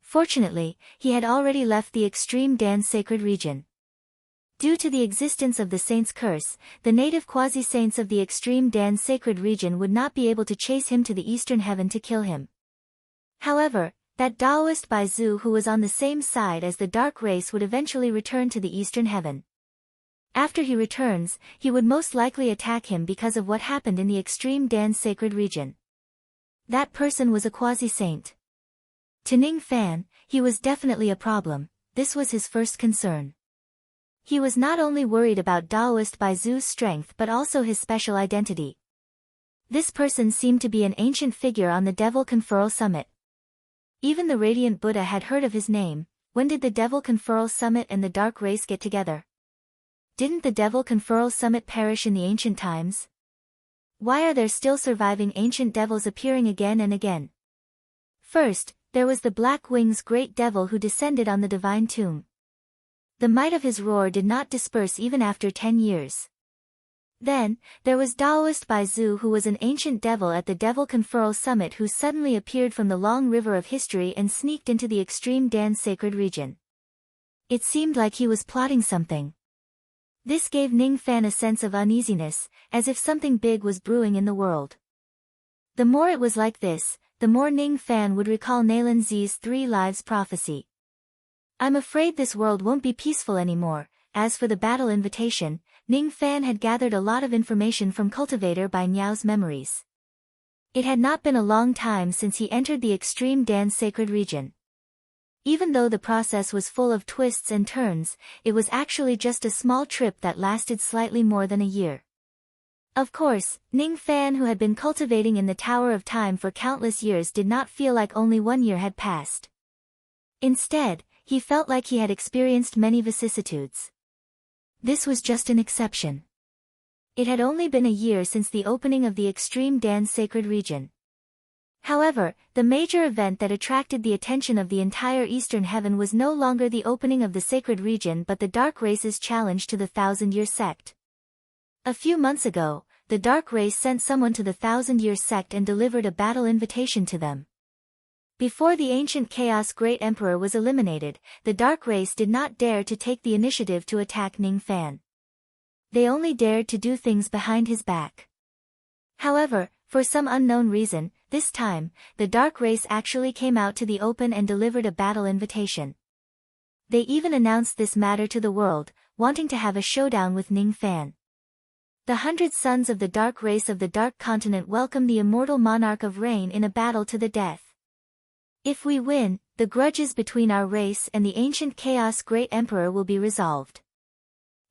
S1: Fortunately, he had already left the extreme Dan sacred region. Due to the existence of the Saint's curse, the native quasi-saints of the extreme Dan sacred region would not be able to chase him to the Eastern Heaven to kill him. However, that Taoist Baizu who was on the same side as the dark race would eventually return to the Eastern Heaven. After he returns, he would most likely attack him because of what happened in the extreme Dan sacred region. That person was a quasi-saint. To Ning Fan, he was definitely a problem. This was his first concern. He was not only worried about Taoist Baizu's strength but also his special identity. This person seemed to be an ancient figure on the Devil Conferral Summit. Even the Radiant Buddha had heard of his name. When did the Devil Conferral Summit and the Dark Race get together? didn't the Devil Conferral Summit perish in the ancient times? Why are there still surviving ancient devils appearing again and again? First, there was the Black Wings great devil who descended on the divine tomb. The might of his roar did not disperse even after 10 years. Then, there was Daoist Baizu, who was an ancient devil at the Devil Conferral Summit, who suddenly appeared from the long river of history and sneaked into the extreme Dan's sacred region. It seemed like he was plotting something. This gave Ning Fan a sense of uneasiness, as if something big was brewing in the world. The more it was like this, the more Ning Fan would recall Nalan Zi's 3 lives prophecy. I'm afraid this world won't be peaceful anymore. As for the battle invitation, Ning Fan had gathered a lot of information from Cultivator by Niao's memories. It had not been a long time since he entered the extreme Dan's sacred region. Even though the process was full of twists and turns, it was actually just a small trip that lasted slightly more than a year. Of course, Ning Fan, who had been cultivating in the Tower of Time for countless years, did not feel like only 1 year had passed. Instead, he felt like he had experienced many vicissitudes. This was just an exception. It had only been a year since the opening of the extreme Dan's sacred region. However, the major event that attracted the attention of the entire Eastern Heaven was no longer the opening of the sacred region but the Dark Race's challenge to the Thousand-Year Sect. A few months ago, the Dark Race sent someone to the Thousand-Year Sect and delivered a battle invitation to them. Before the ancient Chaos Great Emperor was eliminated, the Dark Race did not dare to take the initiative to attack Ning Fan. They only dared to do things behind his back. However, for some unknown reason, this time, the Dark Race actually came out to the open and delivered a battle invitation. They even announced this matter to the world, wanting to have a showdown with Ning Fan. The 100 sons of the Dark Race of the Dark Continent welcome the immortal monarch of Rain in a battle to the death. If we win, the grudges between our race and the ancient Chaos Great Emperor will be resolved.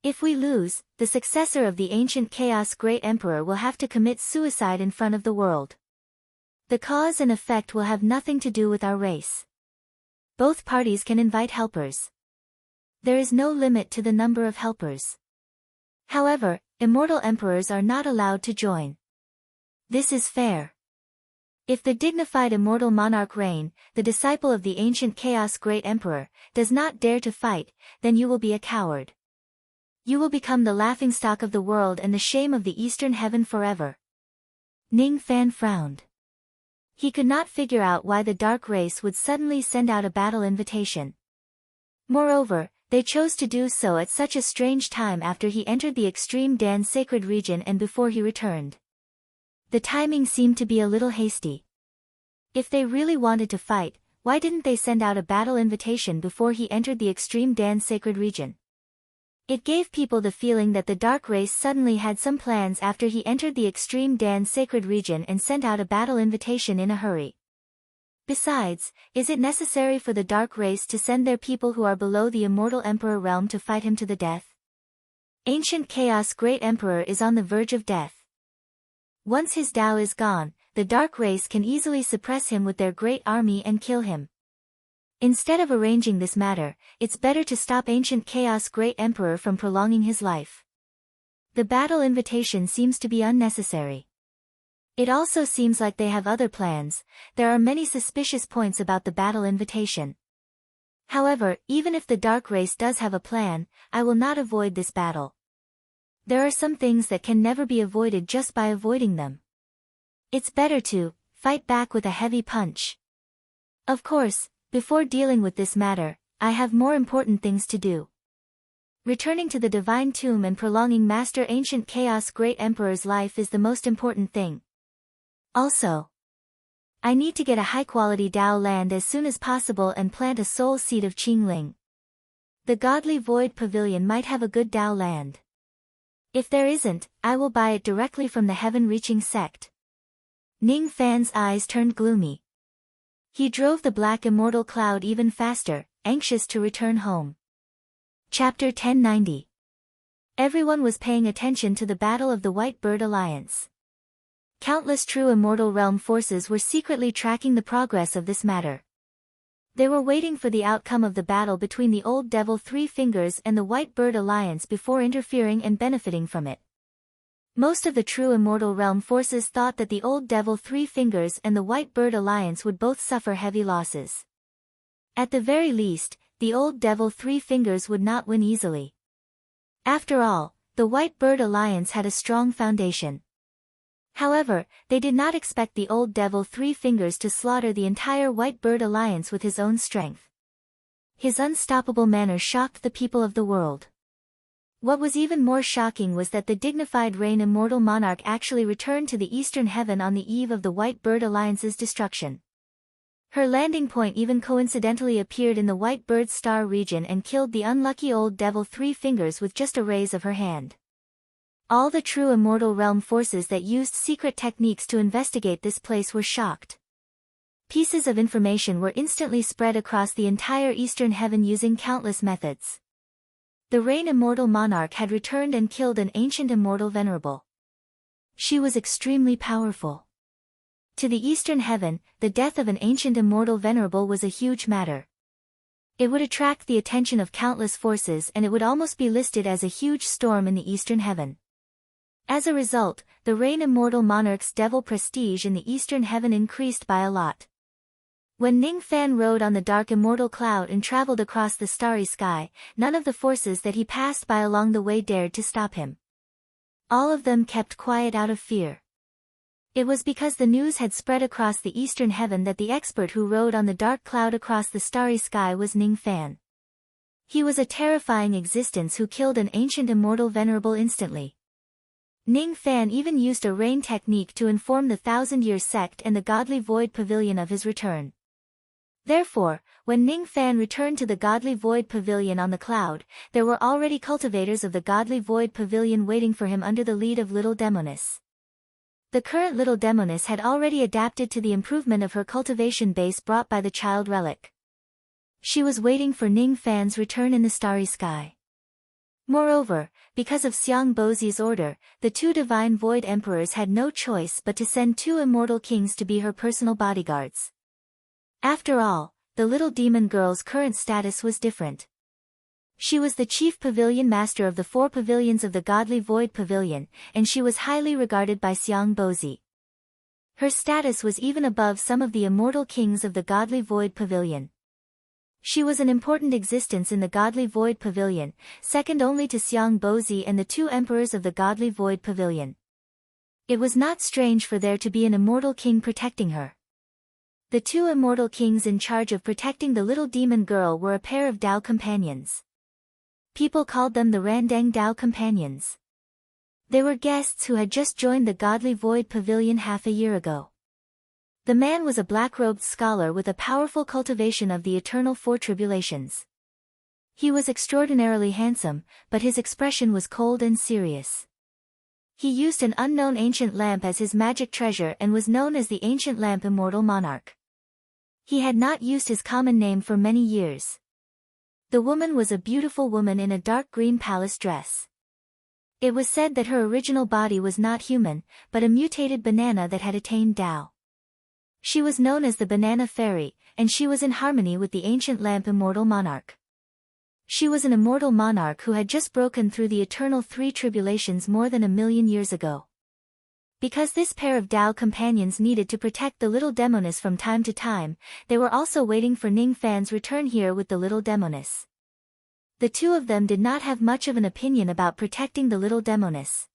S1: If we lose, the successor of the ancient Chaos Great Emperor will have to commit suicide in front of the world. The cause and effect will have nothing to do with our race. Both parties can invite helpers. There is no limit to the number of helpers. However, immortal emperors are not allowed to join. This is fair. If the dignified immortal monarch Rain, the disciple of the ancient Chaos Great Emperor, does not dare to fight, then you will be a coward. You will become the laughingstock of the world and the shame of the Eastern Heaven forever. Ning Fan frowned. He could not figure out why the Dark Race would suddenly send out a battle invitation. Moreover, they chose to do so at such a strange time after he entered the extreme Dan's sacred region and before he returned. The timing seemed to be a little hasty. If they really wanted to fight, why didn't they send out a battle invitation before he entered the extreme Dan's sacred region? It gave people the feeling that the Dark Race suddenly had some plans after he entered the extreme Dan's sacred region and sent out a battle invitation in a hurry. Besides, is it necessary for the Dark Race to send their people who are below the immortal Emperor realm to fight him to the death? Ancient Chaos Great Emperor is on the verge of death. Once his Tao is gone, the Dark Race can easily suppress him with their great army and kill him. Instead of arranging this matter, it's better to stop Ancient Chaos Great Emperor from prolonging his life. The battle invitation seems to be unnecessary. It also seems like they have other plans. There are many suspicious points about the battle invitation. However, even if the Dark Race does have a plan, I will not avoid this battle. There are some things that can never be avoided just by avoiding them. It's better to fight back with a heavy punch. Of course, before dealing with this matter, I have more important things to do. Returning to the Divine Tomb and prolonging Master Ancient Chaos Great Emperor's life is the most important thing. Also, I need to get a high-quality Dao land as soon as possible and plant a soul seed of Qingling. The Godly Void Pavilion might have a good Dao land. If there isn't, I will buy it directly from the heaven-reaching sect. Ning Fan's eyes turned gloomy. He drove the black immortal cloud even faster, anxious to return home. Chapter 1090. Everyone was paying attention to the Battle of the White Bird Alliance. Countless true immortal realm forces were secretly tracking the progress of this matter. They were waiting for the outcome of the battle between the Old Devil Three Fingers and the White Bird Alliance before interfering and benefiting from it. Most of the true Immortal Realm forces thought that the Old Devil Three Fingers and the White Bird Alliance would both suffer heavy losses. At the very least, the Old Devil Three Fingers would not win easily. After all, the White Bird Alliance had a strong foundation. However, they did not expect the Old Devil Three Fingers to slaughter the entire White Bird Alliance with his own strength. His unstoppable manner shocked the people of the world. What was even more shocking was that the dignified Rain Immortal Monarch actually returned to the Eastern Heaven on the eve of the White Bird Alliance's destruction. Her landing point even coincidentally appeared in the White Bird Star region and killed the unlucky Old Devil Three Fingers with just a raise of her hand. All the true Immortal Realm forces that used secret techniques to investigate this place were shocked. Pieces of information were instantly spread across the entire Eastern Heaven using countless methods. The Rain Immortal Monarch had returned and killed an ancient Immortal Venerable. She was extremely powerful. To the Eastern Heaven, the death of an ancient Immortal Venerable was a huge matter. It would attract the attention of countless forces and it would almost be listed as a huge storm in the Eastern Heaven. As a result, the Rain Immortal Monarch's devil prestige in the Eastern Heaven increased by a lot. When Ning Fan rode on the dark immortal cloud and traveled across the starry sky, none of the forces that he passed by along the way dared to stop him. All of them kept quiet out of fear. It was because the news had spread across the Eastern Heaven that the expert who rode on the dark cloud across the starry sky was Ning Fan. He was a terrifying existence who killed an ancient Immortal Venerable instantly. Ning Fan even used a rain technique to inform the Thousand-Year Sect and the Godly Void Pavilion of his return. Therefore, when Ning Fan returned to the Godly Void Pavilion on the cloud, there were already cultivators of the Godly Void Pavilion waiting for him under the lead of Little Demoness. The current Little Demoness had already adapted to the improvement of her cultivation base brought by the Child Relic. She was waiting for Ning Fan's return in the starry sky. Moreover, because of Xiang Bozi's order, the two Divine Void Emperors had no choice but to send two Immortal Kings to be her personal bodyguards. After all, the little demon girl's current status was different. She was the chief pavilion master of the 4 pavilions of the Godly Void Pavilion, and she was highly regarded by Xiang Bozi. Her status was even above some of the immortal kings of the Godly Void Pavilion. She was an important existence in the Godly Void Pavilion, second only to Xiang Bozi and the 2 emperors of the Godly Void Pavilion. It was not strange for there to be an immortal king protecting her. The 2 immortal kings in charge of protecting the little demon girl were a pair of Dao companions. People called them the Randang Dao Companions. They were guests who had just joined the Godly Void Pavilion half a year ago. The man was a black-robed scholar with a powerful cultivation of the eternal 4 tribulations. He was extraordinarily handsome, but his expression was cold and serious. He used an unknown ancient lamp as his magic treasure and was known as the Ancient Lamp Immortal Monarch. He had not used his common name for many years. The woman was a beautiful woman in a dark green palace dress. It was said that her original body was not human, but a mutated banana that had attained Tao. She was known as the Banana Fairy, and she was in harmony with the Ancient Lamp Immortal Monarch. She was an immortal monarch who had just broken through the eternal 3 tribulations more than 1,000,000 years ago. Because this pair of Dao companions needed to protect the little demoness from time to time, they were also waiting for Ning Fan's return here with the little demoness. The 2 of them did not have much of an opinion about protecting the little demoness.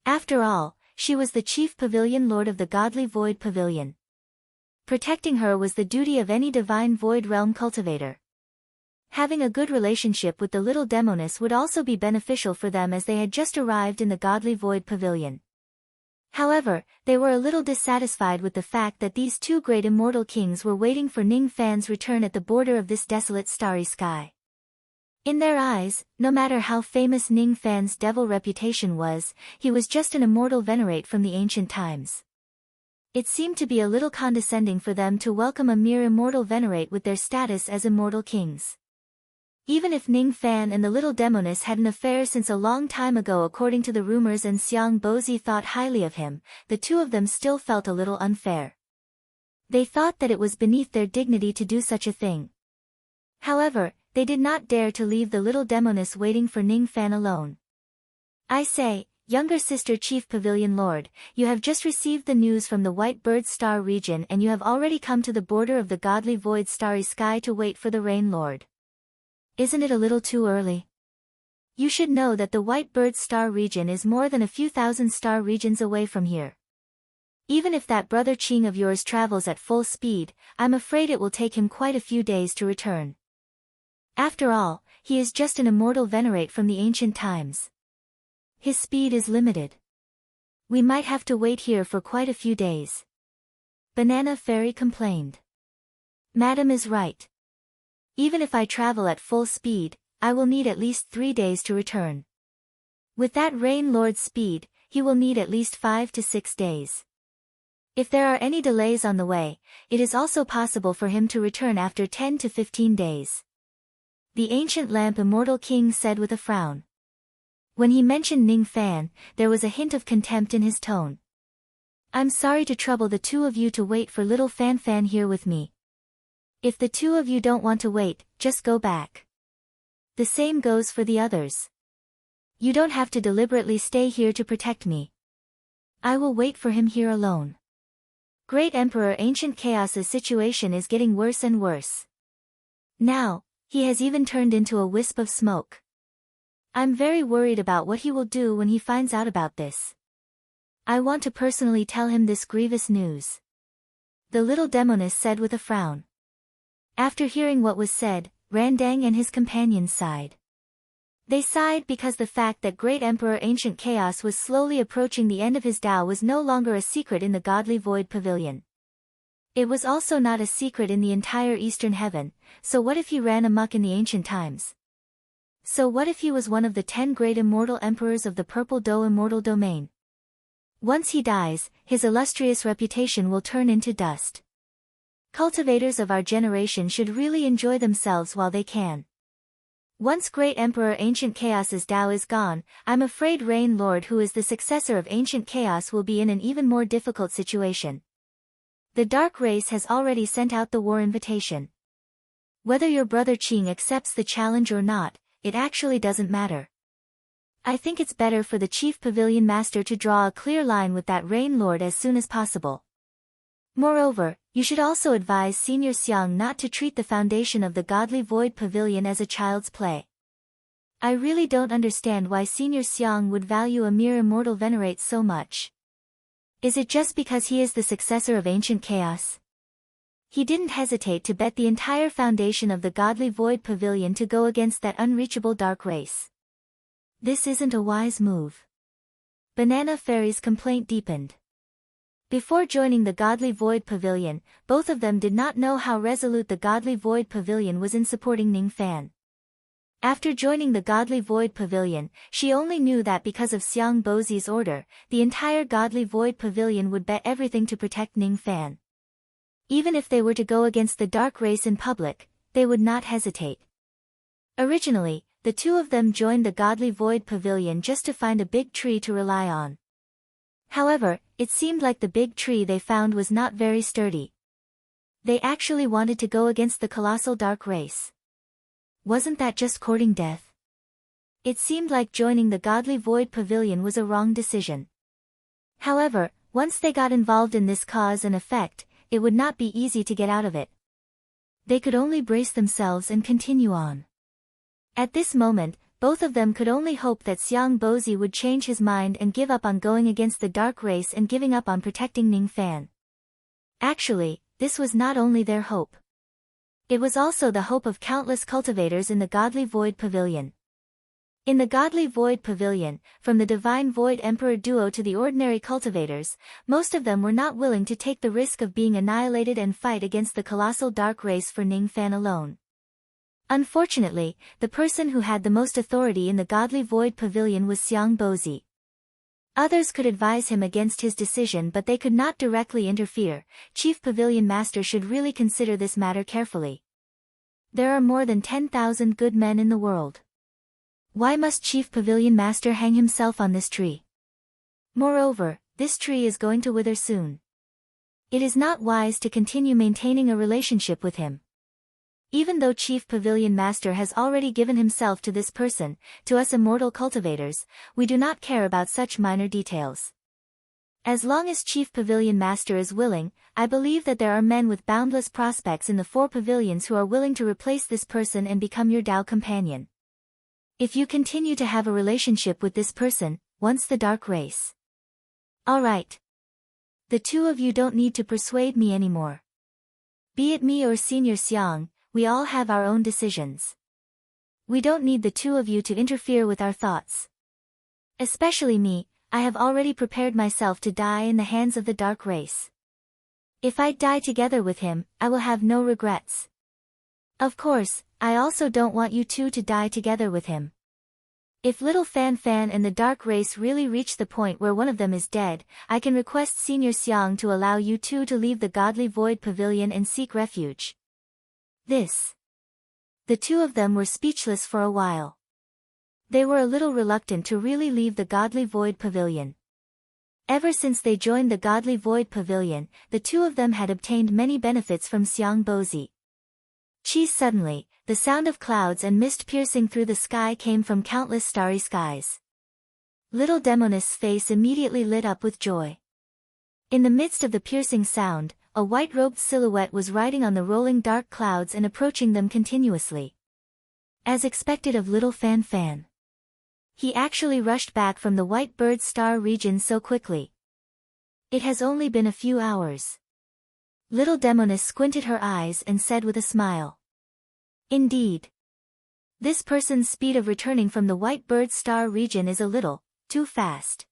S1: After all, she was the chief pavilion lord of the Godly Void Pavilion. Protecting her was the duty of any divine void realm cultivator. Having a good relationship with the little demoness would also be beneficial for them as they had just arrived in the Godly Void Pavilion. However, they were a little dissatisfied with the fact that these 2 great immortal kings were waiting for Ning Fan's return at the border of this desolate starry sky. In their eyes, no matter how famous Ning Fan's devil reputation was, he was just an immortal venerate from the ancient times. It seemed to be a little condescending for them to welcome a mere immortal venerate with their status as immortal kings. Even if Ning Fan and the little demoness had an affair since a long time ago according to the rumors and Xiang Bozi thought highly of him, the 2 of them still felt a little unfair. They thought that it was beneath their dignity to do such a thing. However, they did not dare to leave the little demoness waiting for Ning Fan alone. I say, younger sister Chief Pavilion Lord, you have just received the news from the White Bird Star region and you have already come to the border of the godly void starry sky to wait for the Rain Lord. Isn't it a little too early? You should know that the White Bird Star region is more than a few thousand star regions away from here. Even if that brother Qing of yours travels at full speed, I'm afraid it will take him quite a few days to return. After all, he is just an immortal venerate from the ancient times. His speed is limited. We might have to wait here for quite a few days. Banana Fairy complained. Madam is right. Even if I travel at full speed, I will need at least 3 days to return. With that Rain Lord's speed, he will need at least 5 to 6 days. If there are any delays on the way, it is also possible for him to return after 10 to 15 days. The ancient lamp immortal king said with a frown. When he mentioned Ning Fan, there was a hint of contempt in his tone. I'm sorry to trouble the two of you to wait for little Fan Fan here with me. If the two of you don't want to wait, just go back. The same goes for the others. You don't have to deliberately stay here to protect me. I will wait for him here alone. Great Emperor Ancient Chaos's situation is getting worse and worse. Now, he has even turned into a wisp of smoke. I'm very worried about what he will do when he finds out about this. I want to personally tell him this grievous news. The little demoness said with a frown. After hearing what was said, Randang and his companions sighed. They sighed because the fact that Great Emperor Ancient Chaos was slowly approaching the end of his Tao was no longer a secret in the Godly Void Pavilion. It was also not a secret in the entire Eastern Heaven, so what if he ran amok in the ancient times? So what if he was one of the 10 great immortal emperors of the Purple Dough Immortal Domain? Once he dies, his illustrious reputation will turn into dust. Cultivators of our generation should really enjoy themselves while they can. Once Great Emperor Ancient Chaos's Tao is gone, I'm afraid Rain Lord who is the successor of Ancient Chaos will be in an even more difficult situation. The Dark Race has already sent out the war invitation. Whether your brother Qing accepts the challenge or not, it actually doesn't matter. I think it's better for the Chief Pavilion Master to draw a clear line with that Rain Lord as soon as possible. Moreover, you should also advise Senior Xiang not to treat the foundation of the Godly Void Pavilion as a child's play. I really don't understand why Senior Xiang would value a mere immortal venerate so much. Is it just because he is the successor of Ancient Chaos? He didn't hesitate to bet the entire foundation of the Godly Void Pavilion to go against that unreachable dark race. This isn't a wise move. Banana Fairy's complaint deepened. Before joining the Godly Void Pavilion, both of them did not know how resolute the Godly Void Pavilion was in supporting Ning Fan. After joining the Godly Void Pavilion, she only knew that because of Xiang Bozi's order, the entire Godly Void Pavilion would bet everything to protect Ning Fan. Even if they were to go against the Dark Race in public, they would not hesitate. Originally, the two of them joined the Godly Void Pavilion just to find a big tree to rely on. However, it seemed like the big tree they found was not very sturdy. They actually wanted to go against the colossal Dark Race. Wasn't that just courting death? It seemed like joining the Godly Void Pavilion was a wrong decision. However, once they got involved in this cause and effect, it would not be easy to get out of it. They could only brace themselves and continue on. At this moment, both of them could only hope that Xiang Bozi would change his mind and give up on going against the Dark Race and giving up on protecting Ning Fan. Actually, this was not only their hope. It was also the hope of countless cultivators in the Godly Void Pavilion. In the Godly Void Pavilion, from the Divine Void Emperor duo to the ordinary cultivators, most of them were not willing to take the risk of being annihilated and fight against the colossal Dark Race for Ning Fan alone. Unfortunately, the person who had the most authority in the Godly Void Pavilion was Xiang Bozi. Others could advise him against his decision but they could not directly interfere. Chief Pavilion Master should really consider this matter carefully. There are more than 10,000 good men in the world. Why must Chief Pavilion Master hang himself on this tree? Moreover, this tree is going to wither soon. It is not wise to continue maintaining a relationship with him. Even though Chief Pavilion Master has already given himself to this person, to us immortal cultivators, we do not care about such minor details. As long as Chief Pavilion Master is willing, I believe that there are men with boundless prospects in the 4 pavilions who are willing to replace this person and become your Tao companion. If you continue to have a relationship with this person, once the dark race. Alright. The 2 of you don't need to persuade me anymore. Be it me or Senior Xiang, we all have our own decisions. We don't need the 2 of you to interfere with our thoughts. Especially me, I have already prepared myself to die in the hands of the dark race. If I die together with him, I will have no regrets. Of course, I also don't want you 2 to die together with him. If little Fan Fan and the dark race really reach the point where one of them is dead, I can request Senior Xiang to allow you 2 to leave the Godly Void Pavilion and seek refuge. This. The 2 of them were speechless for a while. They were a little reluctant to really leave the Godly Void Pavilion. Ever since they joined the Godly Void Pavilion, the 2 of them had obtained many benefits from Xiang Bozi. Suddenly, the sound of clouds and mist piercing through the sky came from countless starry skies. Little Demoness' face immediately lit up with joy. In the midst of the piercing sound, a white-robed silhouette was riding on the rolling dark clouds and approaching them continuously. As expected of little Fan Fan. He actually rushed back from the White Bird Star region so quickly. It has only been a few hours. Little Demoness squinted her eyes and said with a smile. Indeed. This person's speed of returning from the White Bird Star region is a little too fast.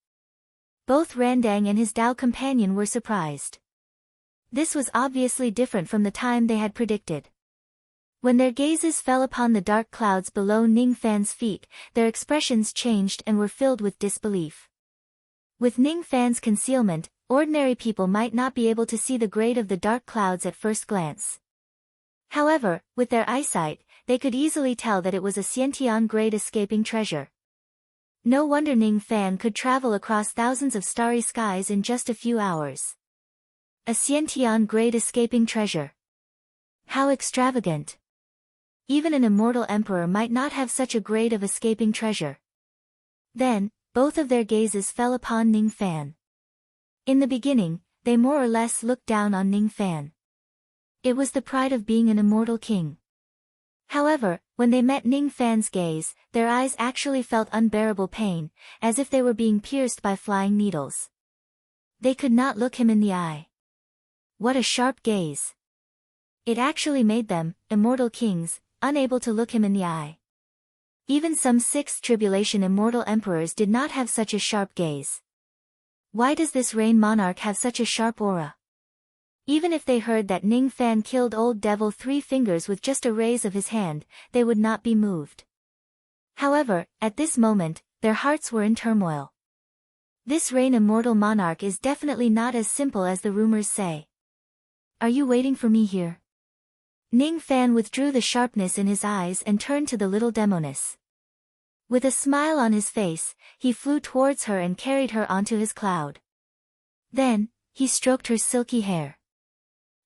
S1: Both Randang and his Tao companion were surprised. This was obviously different from the time they had predicted. When their gazes fell upon the dark clouds below Ning Fan's feet, their expressions changed and were filled with disbelief. With Ning Fan's concealment, ordinary people might not be able to see the grade of the dark clouds at first glance. However, with their eyesight, they could easily tell that it was a Xiantian grade escaping treasure. No wonder Ning Fan could travel across thousands of starry skies in just a few hours. A Xiantian grade escaping treasure. How extravagant. Even an immortal emperor might not have such a grade of escaping treasure. Then, both of their gazes fell upon Ning Fan. In the beginning, they more or less looked down on Ning Fan. It was the pride of being an immortal king. However, when they met Ning Fan's gaze, their eyes actually felt unbearable pain, as if they were being pierced by flying needles. They could not look him in the eye. What a sharp gaze. It actually made them, immortal kings, unable to look him in the eye. Even some 6th tribulation immortal emperors did not have such a sharp gaze. Why does this Rain Monarch have such a sharp aura? Even if they heard that Ning Fan killed Old Devil 3 Fingers with just a raise of his hand, they would not be moved. However, at this moment, their hearts were in turmoil. This Rain Immortal Monarch is definitely not as simple as the rumors say. Are you waiting for me here? Ning Fan withdrew the sharpness in his eyes and turned to the little Demoness. With a smile on his face, he flew towards her and carried her onto his cloud. Then, he stroked her silky hair.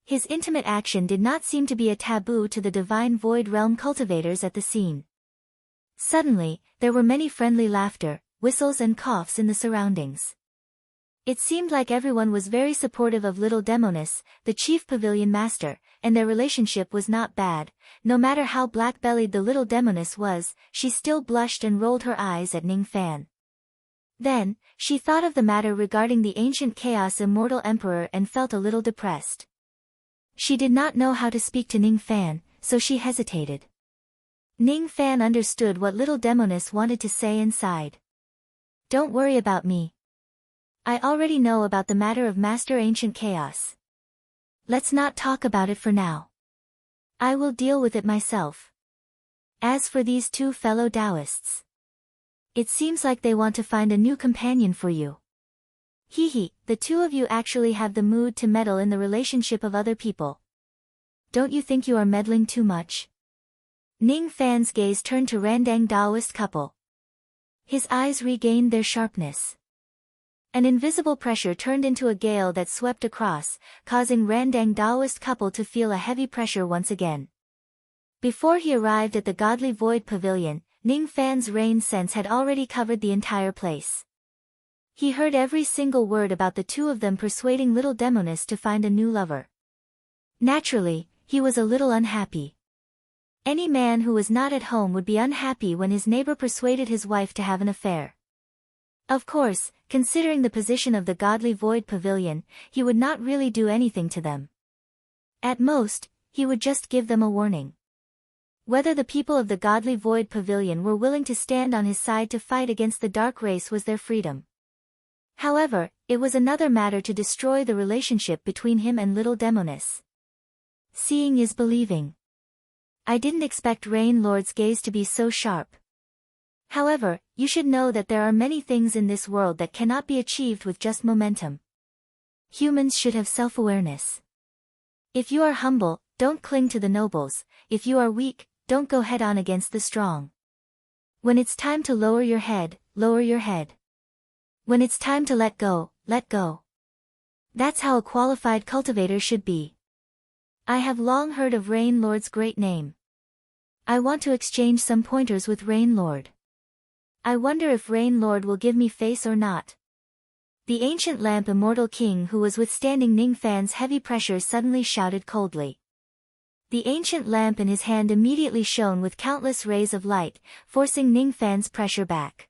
S1: His intimate action did not seem to be a taboo to the Divine Void Realm cultivators at the scene. Suddenly, there were many friendly laughter, whistles and coughs in the surroundings. It seemed like everyone was very supportive of little Demoness, the Chief Pavilion Master, and their relationship was not bad. No matter how black-bellied the little Demoness was, she still blushed and rolled her eyes at Ning Fan. Then, she thought of the matter regarding the ancient Chaos Immortal Emperor and felt a little depressed. She did not know how to speak to Ning Fan, so she hesitated. Ning Fan understood what little Demoness wanted to say and sighed. Don't worry about me. I already know about the matter of Master Ancient Chaos. Let's not talk about it for now. I will deal with it myself. As for these 2 fellow Taoists, it seems like they want to find a new companion for you. Hee, the 2 of you actually have the mood to meddle in the relationship of other people. Don't you think you are meddling too much? Ning Fan's gaze turned to Randang Taoist couple. His eyes regained their sharpness. An invisible pressure turned into a gale that swept across, causing Randang Daoist couple to feel a heavy pressure once again. Before he arrived at the Godly Void Pavilion, Ning Fan's rain sense had already covered the entire place. He heard every single word about the two of them persuading little Demoness to find a new lover. Naturally, he was a little unhappy. Any man who was not at home would be unhappy when his neighbor persuaded his wife to have an affair. Of course, considering the position of the Godly Void Pavilion, he would not really do anything to them. At most, he would just give them a warning. Whether the people of the Godly Void Pavilion were willing to stand on his side to fight against the dark race was their freedom. However, it was another matter to destroy the relationship between him and little Demoness. Seeing is believing. I didn't expect Rain Lord's gaze to be so sharp. However, you should know that there are many things in this world that cannot be achieved with just momentum. Humans should have self-awareness. If you are humble, don't cling to the nobles. If you are weak, don't go head-on against the strong. When it's time to lower your head, lower your head. When it's time to let go, let go. That's how a qualified cultivator should be. I have long heard of Rain Lord's great name. I want to exchange some pointers with Rain Lord. I wonder if Rain Lord will give me face or not. The ancient lamp immortal king who was withstanding Ning Fan's heavy pressure suddenly shouted coldly. The ancient lamp in his hand immediately shone with countless rays of light, forcing Ning Fan's pressure back.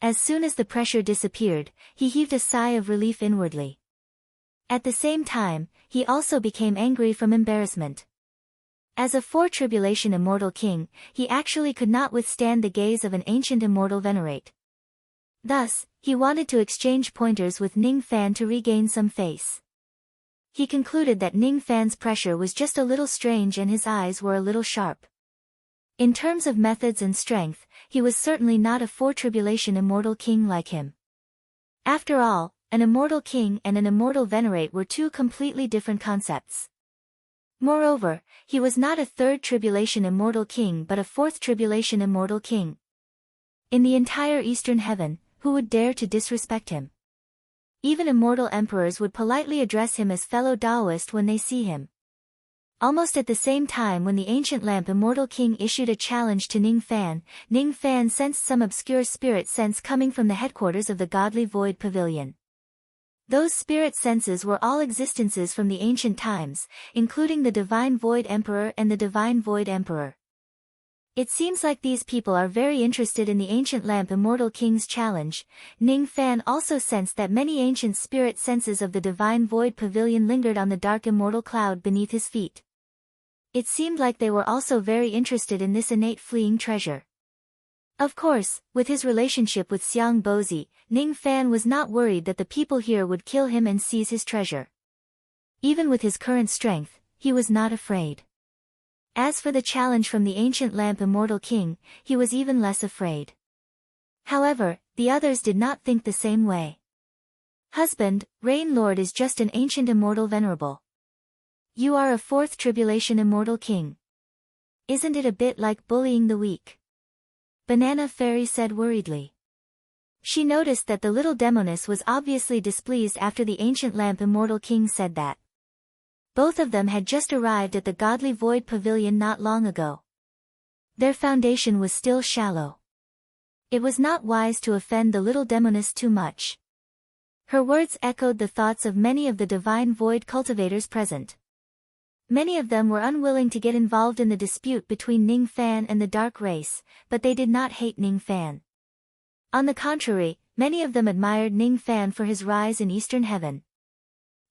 S1: As soon as the pressure disappeared, he heaved a sigh of relief inwardly. At the same time, he also became angry from embarrassment. As a four-tribulation immortal king, he actually could not withstand the gaze of an ancient immortal venerate. Thus, he wanted to exchange pointers with Ning Fan to regain some face. He concluded that Ning Fan's pressure was just a little strange and his eyes were a little sharp. In terms of methods and strength, he was certainly not a four-tribulation immortal king like him. After all, an immortal king and an immortal venerate were two completely different concepts. Moreover, he was not a third tribulation immortal king but a fourth tribulation immortal king. In the entire Eastern Heaven, who would dare to disrespect him? Even immortal emperors would politely address him as fellow Daoist when they see him. Almost at the same time when the ancient lamp immortal king issued a challenge to Ning Fan sensed some obscure spirit sense coming from the headquarters of the Godly Void Pavilion. Those spirit senses were all existences from the ancient times, including the Divine Void Emperor and the Divine Void Emperor. It seems like these people are very interested in the ancient lamp immortal king's challenge. Ning Fan also sensed that many ancient spirit senses of the Divine Void Pavilion lingered on the dark immortal cloud beneath his feet. It seemed like they were also very interested in this innate fleeing treasure. Of course, with his relationship with Xiang Bozi, Ning Fan was not worried that the people here would kill him and seize his treasure. Even with his current strength, he was not afraid. As for the challenge from the ancient lamp immortal king, he was even less afraid. However, the others did not think the same way. Husband, Rain Lord is just an ancient immortal venerable. You are a fourth tribulation immortal king. Isn't it a bit like bullying the weak? Banana Fairy said worriedly. She noticed that the little Demoness was obviously displeased after the ancient lamp immortal king said that. Both of them had just arrived at the Godly Void Pavilion not long ago. Their foundation was still shallow. It was not wise to offend the little Demoness too much. Her words echoed the thoughts of many of the Divine Void cultivators present. Many of them were unwilling to get involved in the dispute between Ning Fan and the Dark Race, but they did not hate Ning Fan. On the contrary, many of them admired Ning Fan for his rise in Eastern Heaven.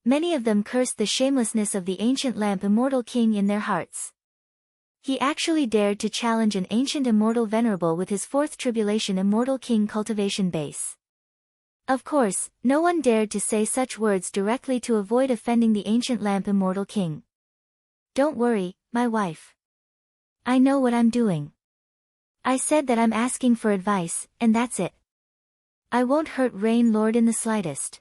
S1: Many of them cursed the shamelessness of the ancient lamp immortal king in their hearts. He actually dared to challenge an ancient immortal venerable with his fourth tribulation immortal king cultivation base. Of course, no one dared to say such words directly to avoid offending the ancient lamp immortal king. Don't worry, my wife. I know what I'm doing. I said that I'm asking for advice, and that's it. I won't hurt Rain Lord in the slightest.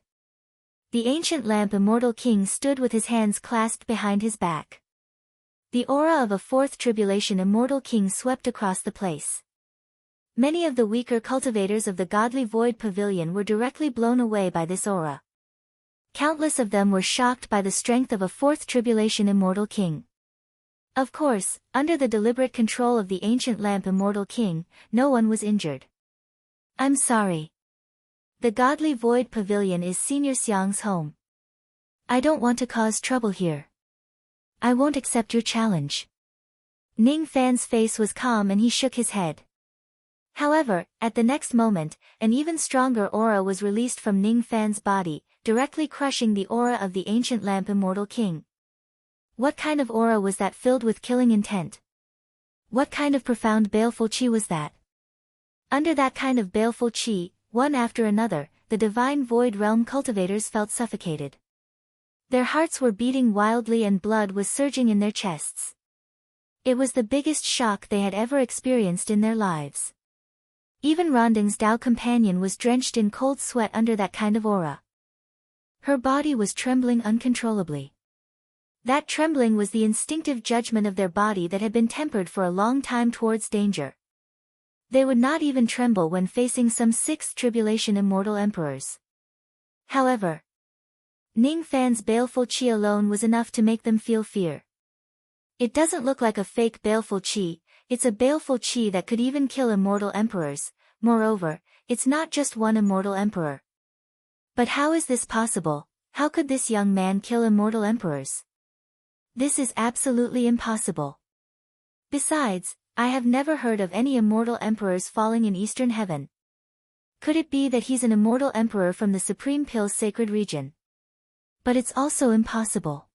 S1: The ancient lamp immortal king stood with his hands clasped behind his back. The aura of a fourth tribulation immortal king swept across the place. Many of the weaker cultivators of the godly void pavilion were directly blown away by this aura. Countless of them were shocked by the strength of a fourth tribulation immortal king. Of course, under the deliberate control of the ancient lamp immortal king, no one was injured. I'm sorry. The godly void pavilion is Senior Xiang's home. I don't want to cause trouble here. I won't accept your challenge. Ning Fan's face was calm and he shook his head. However, at the next moment, an even stronger aura was released from Ning Fan's body, directly crushing the aura of the ancient lamp immortal king. What kind of aura was that filled with killing intent? What kind of profound baleful chi was that? Under that kind of baleful chi, one after another, the divine void realm cultivators felt suffocated. Their hearts were beating wildly and blood was surging in their chests. It was the biggest shock they had ever experienced in their lives. Even Ronding's Tao companion was drenched in cold sweat under that kind of aura. Her body was trembling uncontrollably. That trembling was the instinctive judgment of their body that had been tempered for a long time towards danger. They would not even tremble when facing some sixth tribulation immortal emperors. However, Ning Fan's baleful chi alone was enough to make them feel fear. It doesn't look like a fake baleful chi, it's a baleful chi that could even kill immortal emperors. Moreover, it's not just one immortal emperor. But how is this possible? How could this young man kill immortal emperors? This is absolutely impossible. Besides, I have never heard of any immortal emperors falling in Eastern Heaven. Could it be that he's an immortal emperor from the Supreme Pill's sacred region? But it's also impossible.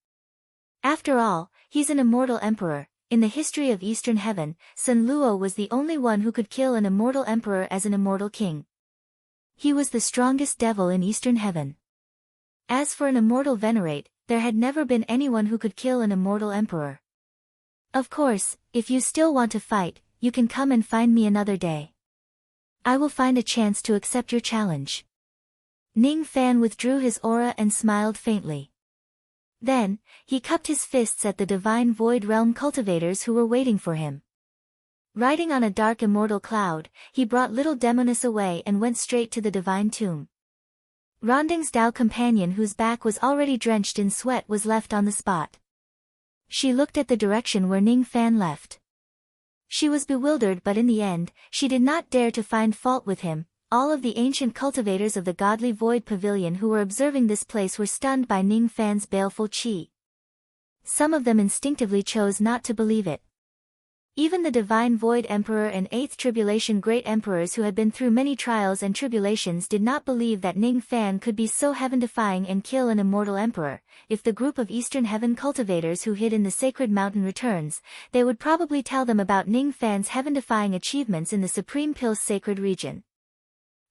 S1: After all, he's an immortal emperor. In the history of Eastern Heaven, Sun Luo was the only one who could kill an immortal emperor as an immortal king. He was the strongest devil in Eastern Heaven. As for an immortal venerate, there had never been anyone who could kill an immortal emperor. Of course, if you still want to fight, you can come and find me another day. I will find a chance to accept your challenge. Ning Fan withdrew his aura and smiled faintly. Then, he cupped his fists at the divine void realm cultivators who were waiting for him. Riding on a dark immortal cloud, he brought little Demoness away and went straight to the divine tomb. Ronding's Tao companion whose back was already drenched in sweat was left on the spot. She looked at the direction where Ning Fan left. She was bewildered but in the end, she did not dare to find fault with him. All of the ancient cultivators of the godly void pavilion who were observing this place were stunned by Ning Fan's baleful chi. Some of them instinctively chose not to believe it. Even the divine void emperor and eighth tribulation great emperors who had been through many trials and tribulations did not believe that Ning Fan could be so heaven-defying and kill an immortal emperor. If the group of Eastern Heaven cultivators who hid in the sacred mountain returns, they would probably tell them about Ning Fan's heaven-defying achievements in the Supreme Pill's sacred region.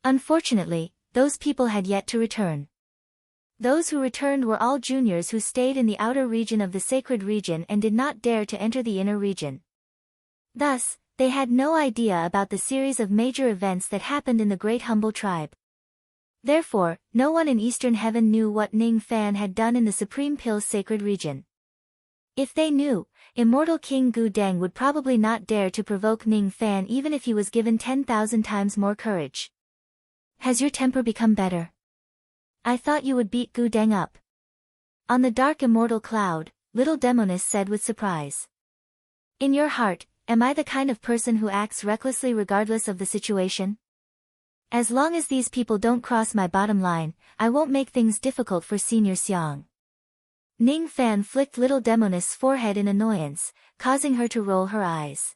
S1: Unfortunately, those people had yet to return. Those who returned were all juniors who stayed in the outer region of the sacred region and did not dare to enter the inner region. Thus, they had no idea about the series of major events that happened in the Great Humble Tribe. Therefore, no one in Eastern Heaven knew what Ning Fan had done in the Supreme Pill's sacred region. If they knew, immortal King Gu Deng would probably not dare to provoke Ning Fan even if he was given 10,000 times more courage. Has your temper become better? I thought you would beat Gu Deng up. On the dark immortal cloud, little Demoness said with surprise. In your heart, am I the kind of person who acts recklessly regardless of the situation? As long as these people don't cross my bottom line, I won't make things difficult for Senior Xiang. Ning Fan flicked little Demoness' forehead in annoyance, causing her to roll her eyes.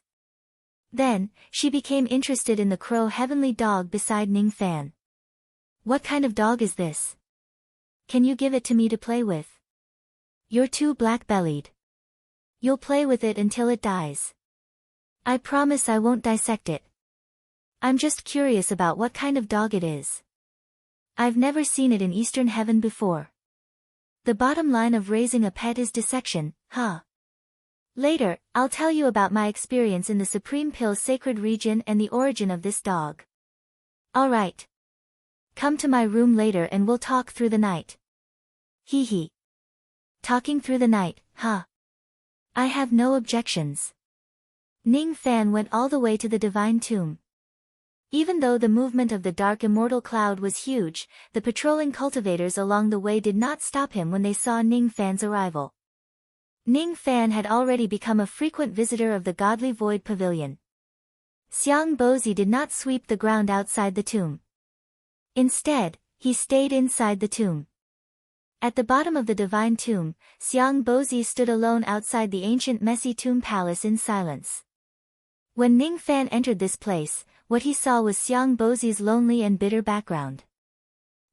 S1: Then, she became interested in the crow heavenly dog beside Ning Fan. What kind of dog is this? Can you give it to me to play with? You're too black-bellied. You'll play with it until it dies. I promise I won't dissect it. I'm just curious about what kind of dog it is. I've never seen it in Eastern Heaven before. The bottom line of raising a pet is dissection, huh? Later, I'll tell you about my experience in the Supreme Pill's sacred region and the origin of this dog. Alright. Come to my room later and we'll talk through the night. Hee hee. Talking through the night, huh? I have no objections. Ning Fan went all the way to the divine tomb. Even though the movement of the dark immortal cloud was huge, the patrolling cultivators along the way did not stop him when they saw Ning Fan's arrival. Ning Fan had already become a frequent visitor of the Godly Void Pavilion. Xiang Bozi did not sweep the ground outside the tomb. Instead, he stayed inside the tomb. At the bottom of the divine tomb, Xiang Bozi stood alone outside the ancient messy tomb palace in silence. When Ning Fan entered this place, what he saw was Xiang Bozi's lonely and bitter background.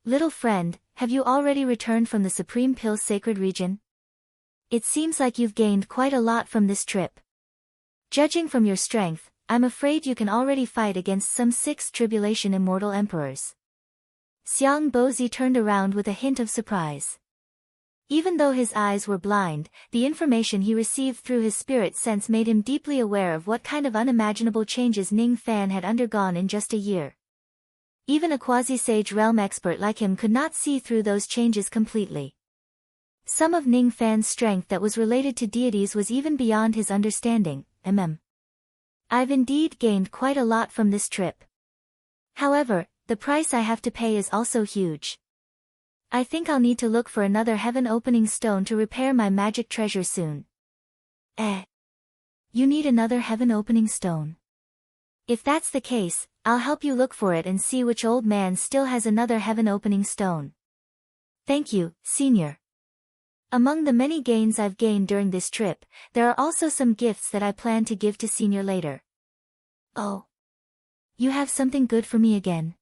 S1: Little friend, have you already returned from the Supreme Pill's sacred region? It seems like you've gained quite a lot from this trip. Judging from your strength, I'm afraid you can already fight against some 6 tribulation immortal emperors. Xiang Bozi turned around with a hint of surprise. Even though his eyes were blind, the information he received through his spirit sense made him deeply aware of what kind of unimaginable changes Ning Fan had undergone in just a year. Even a quasi-sage realm expert like him could not see through those changes completely. Some of Ning Fan's strength that was related to deities was even beyond his understanding. I've indeed gained quite a lot from this trip. However, the price I have to pay is also huge. I think I'll need to look for another heaven-opening stone to repair my magic treasure soon. You need another heaven-opening stone? If that's the case, I'll help you look for it and see which old man still has another heaven-opening stone. Thank you, Senior. Among the many gains I've gained during this trip, there are also some gifts that I plan to give to Senior later. Oh. You have something good for me again.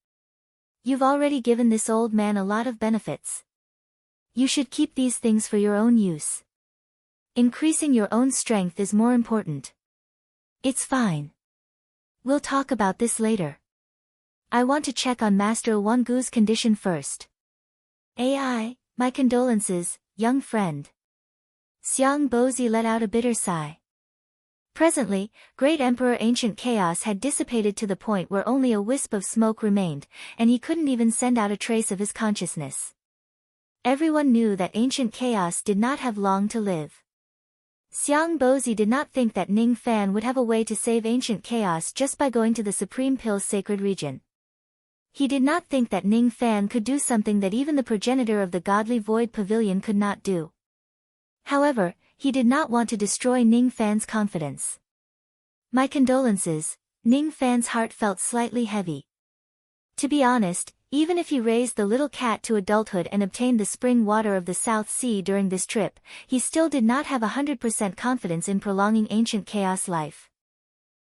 S1: You've already given this old man a lot of benefits. You should keep these things for your own use. Increasing your own strength is more important. It's fine. We'll talk about this later. I want to check on Master Wangu's condition first. My condolences, young friend. Xiang Bozi let out a bitter sigh. Presently, Great Emperor Ancient Chaos had dissipated to the point where only a wisp of smoke remained, and he couldn't even send out a trace of his consciousness. Everyone knew that Ancient Chaos did not have long to live. Xiang Bozi did not think that Ning Fan would have a way to save Ancient Chaos just by going to the Supreme Pill's sacred region. He did not think that Ning Fan could do something that even the progenitor of the Godly Void Pavilion could not do. However, he did not want to destroy Ning Fan's confidence. My condolences. Ning Fan's heart felt slightly heavy. To be honest, even if he raised the little cat to adulthood and obtained the spring water of the South Sea during this trip, he still did not have 100% confidence in prolonging Ancient Chaos life.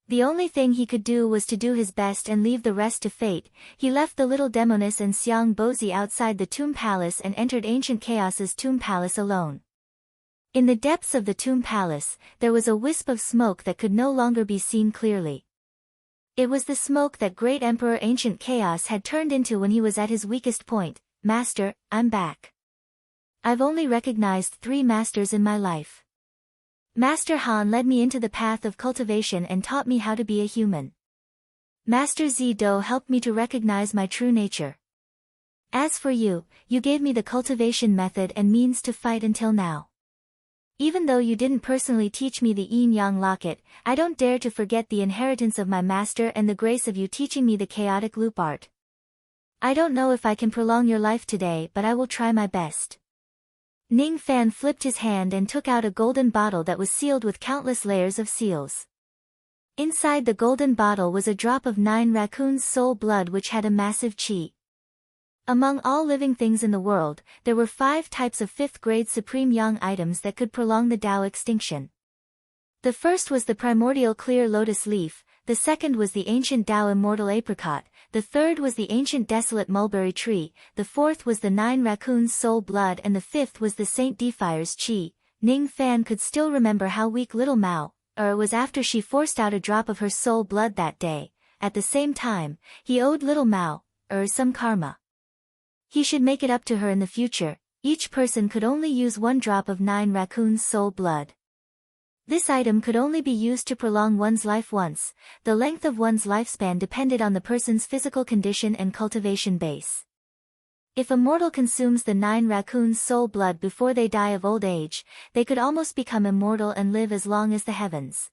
S1: The only thing he could do was to do his best and leave the rest to fate. He left the little demoness and Xiang Bozi outside the Tomb Palace and entered Ancient Chaos's Tomb Palace alone. In the depths of the Tomb Palace, there was a wisp of smoke that could no longer be seen clearly. It was the smoke that Great Emperor Ancient Chaos had turned into when he was at his weakest point. Master, I'm back. I've only recognized 3 masters in my life. Master Han led me into the path of cultivation and taught me how to be a human. Master Zido helped me to recognize my true nature. As for you, you gave me the cultivation method and means to fight until now. Even though you didn't personally teach me the yin-yang locket, I don't dare to forget the inheritance of my master and the grace of you teaching me the chaotic loop art. I don't know if I can prolong your life today, but I will try my best. Ning Fan flipped his hand and took out a golden bottle that was sealed with countless layers of seals. Inside the golden bottle was a drop of 9 raccoons' soul blood which had a massive chi. Among all living things in the world, there were 5 types of 5th-grade Supreme Yang items that could prolong the Tao extinction. The first was the primordial clear lotus leaf, the second was the ancient Tao immortal apricot, the third was the ancient desolate mulberry tree, the fourth was the 9 raccoons' soul blood and the 5th was the Saint Defire's chi. Ning Fan could still remember how weak little Mao, was after she forced out a drop of her soul blood that day. At the same time, he owed little Mao, some karma. He should make it up to her in the future. Each person could only use 1 drop of 9 raccoons' soul blood. This item could only be used to prolong one's life once. The length of one's lifespan depended on the person's physical condition and cultivation base. If a mortal consumes the 9 raccoons' soul blood before they die of old age, they could almost become immortal and live as long as the heavens.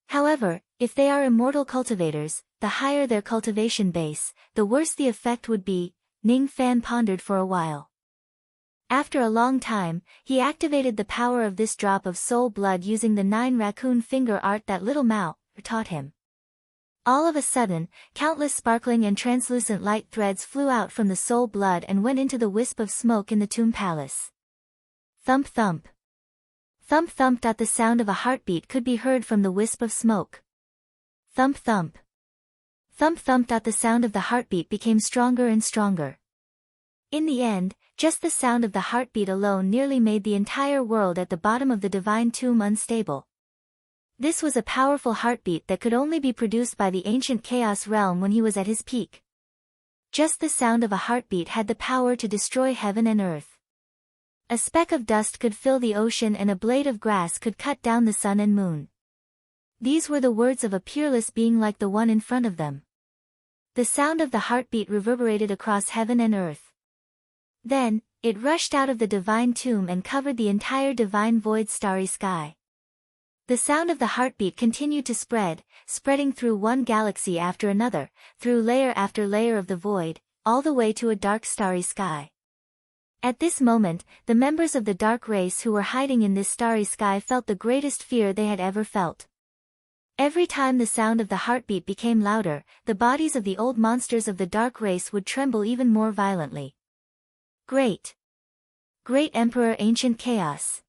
S1: However, if they are immortal cultivators, the higher their cultivation base, the worse the effect would be. Ning Fan pondered for a while. After a long time, he activated the power of this drop of soul blood using the 9 raccoon finger art that little Mao taught him. All of a sudden, countless sparkling and translucent light threads flew out from the soul blood and went into the wisp of smoke in the tomb palace. Thump thump. Thump thump. The sound of a heartbeat could be heard from the wisp of smoke. Thump thump. Thump thump. The sound of the heartbeat became stronger and stronger. In the end, just the sound of the heartbeat alone nearly made the entire world at the bottom of the divine tomb unstable. This was a powerful heartbeat that could only be produced by the ancient chaos realm when he was at his peak. Just the sound of a heartbeat had the power to destroy heaven and earth. A speck of dust could fill the ocean and a blade of grass could cut down the sun and moon. These were the words of a peerless being like the one in front of them. The sound of the heartbeat reverberated across heaven and earth. Then, it rushed out of the divine tomb and covered the entire divine void starry sky. The sound of the heartbeat continued to spread, spreading through one galaxy after another, through layer after layer of the void, all the way to a dark starry sky. At this moment, the members of the dark race who were hiding in this starry sky felt the greatest fear they had ever felt. Every time the sound of the heartbeat became louder, the bodies of the old monsters of the dark race would tremble even more violently. Great Emperor Ancient Chaos.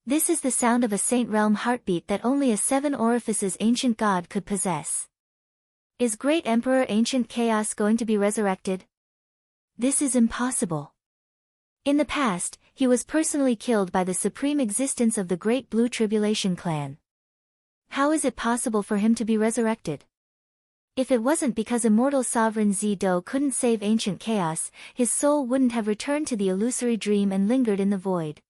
S1: This is the sound of a saint realm heartbeat that only a 7 orifices ancient god could possess. Is Great Emperor Ancient Chaos going to be resurrected? This is impossible. In the past, he was personally killed by the supreme existence of the Great Blue Tribulation clan. How is it possible for him to be resurrected? If it wasn't because immortal sovereign Zido couldn't save ancient chaos, his soul wouldn't have returned to the illusory dream and lingered in the void.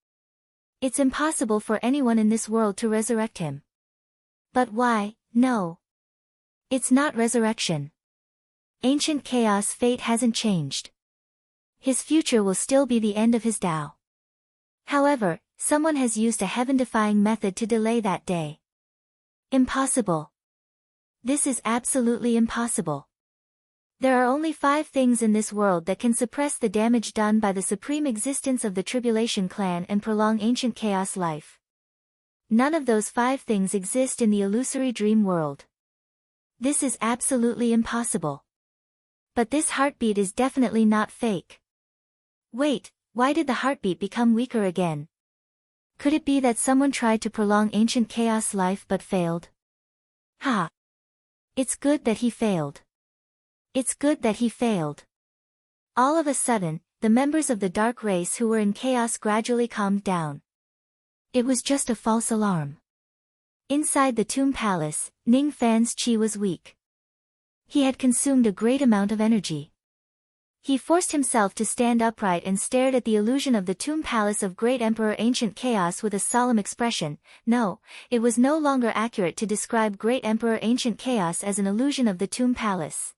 S1: It's impossible for anyone in this world to resurrect him. But why? No. It's not resurrection. Ancient chaos fate hasn't changed. His future will still be the end of his Tao. However, someone has used a heaven-defying method to delay that day. Impossible. This is absolutely impossible. There are only 5 things in this world that can suppress the damage done by the supreme existence of the Tribulation clan and prolong ancient chaos life. None of those 5 things exist in the illusory dream world. This is absolutely impossible. But this heartbeat is definitely not fake. Wait, why did the heartbeat become weaker again? Could it be that someone tried to prolong ancient chaos life but failed? Ha! It's good that he failed. It's good that he failed. All of a sudden, the members of the dark race who were in chaos gradually calmed down. It was just a false alarm. Inside the tomb palace, Ning Fan's chi was weak. He had consumed a great amount of energy. He forced himself to stand upright and stared at the illusion of the tomb palace of Great Emperor Ancient Chaos with a solemn expression. No, it was no longer accurate to describe Great Emperor Ancient Chaos as an illusion of the tomb palace.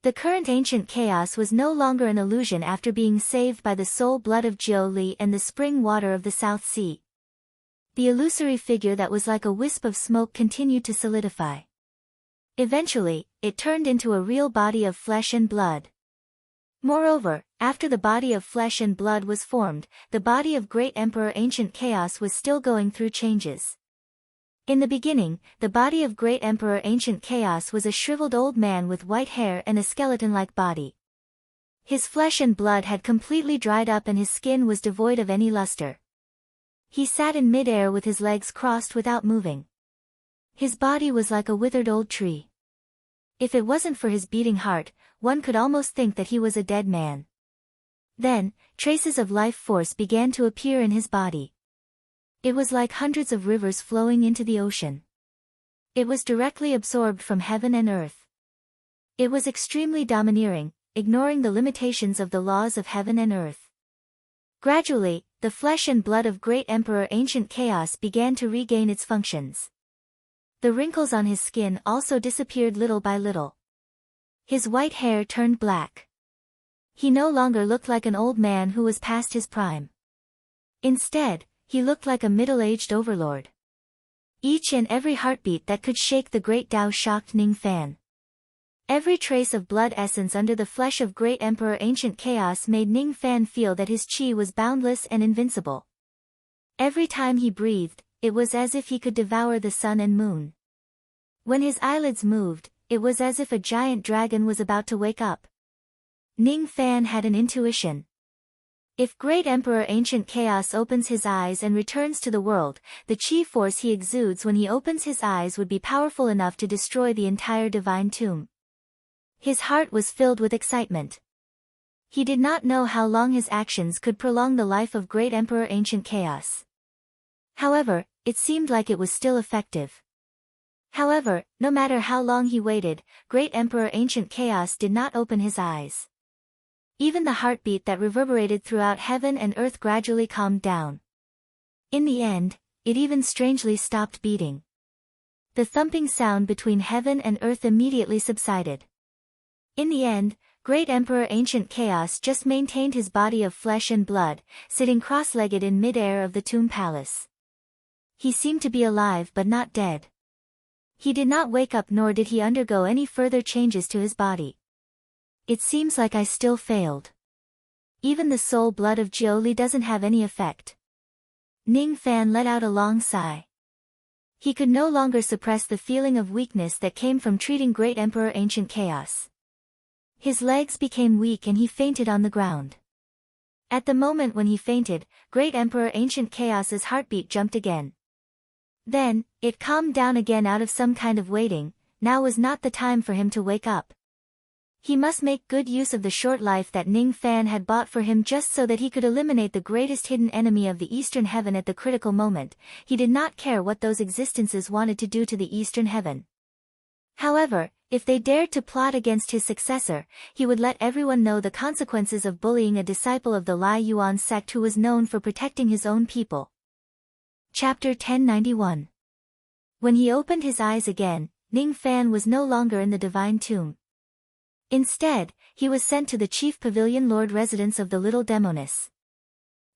S1: The current ancient chaos was no longer an illusion after being saved by the soul blood of Jiu Li and the spring water of the South Sea. The illusory figure that was like a wisp of smoke continued to solidify. Eventually, it turned into a real body of flesh and blood. Moreover, after the body of flesh and blood was formed, the body of Great Emperor Ancient Chaos was still going through changes. In the beginning, the body of Great Emperor Ancient Chaos was a shriveled old man with white hair and a skeleton-like body. His flesh and blood had completely dried up and his skin was devoid of any luster. He sat in mid-air with his legs crossed without moving. His body was like a withered old tree. If it wasn't for his beating heart, one could almost think that he was a dead man. Then, traces of life force began to appear in his body. It was like hundreds of rivers flowing into the ocean. It was directly absorbed from heaven and earth. It was extremely domineering, ignoring the limitations of the laws of heaven and earth. Gradually, the flesh and blood of Great Emperor Ancient Chaos began to regain its functions. The wrinkles on his skin also disappeared little by little. His white hair turned black. He no longer looked like an old man who was past his prime. Instead, he looked like a middle-aged overlord. Each and every heartbeat that could shake the great Tao shocked Ning Fan. Every trace of blood essence under the flesh of Great Emperor Ancient Chaos made Ning Fan feel that his chi was boundless and invincible. Every time he breathed, it was as if he could devour the sun and moon. When his eyelids moved, it was as if a giant dragon was about to wake up. Ning Fan had an intuition. If Great Emperor Ancient Chaos opens his eyes and returns to the world, the chi force he exudes when he opens his eyes would be powerful enough to destroy the entire divine tomb. His heart was filled with excitement. He did not know how long his actions could prolong the life of Great Emperor Ancient Chaos. However, it seemed like it was still effective. However, no matter how long he waited, Great Emperor Ancient Chaos did not open his eyes. Even the heartbeat that reverberated throughout heaven and earth gradually calmed down. In the end, it even strangely stopped beating. The thumping sound between heaven and earth immediately subsided. In the end, Great Emperor Ancient Chaos just maintained his body of flesh and blood, sitting cross-legged in mid-air of the tomb palace. He seemed to be alive but not dead. He did not wake up nor did he undergo any further changes to his body. It seems like I still failed. Even the soul blood of Jiuli doesn't have any effect. Ning Fan let out a long sigh. He could no longer suppress the feeling of weakness that came from treating Great Emperor Ancient Chaos. His legs became weak and he fainted on the ground. At the moment when he fainted, Great Emperor Ancient Chaos's heartbeat jumped again. Then, it calmed down again out of some kind of waiting. Now was not the time for him to wake up. He must make good use of the short life that Ning Fan had bought for him just so that he could eliminate the greatest hidden enemy of the Eastern Heaven at the critical moment. He did not care what those existences wanted to do to the Eastern Heaven. However, if they dared to plot against his successor, he would let everyone know the consequences of bullying a disciple of the Lai Yuan sect who was known for protecting his own people. Chapter 1091. When he opened his eyes again, Ning Fan was no longer in the divine tomb. Instead, he was sent to the chief pavilion lord residence of the little demoness.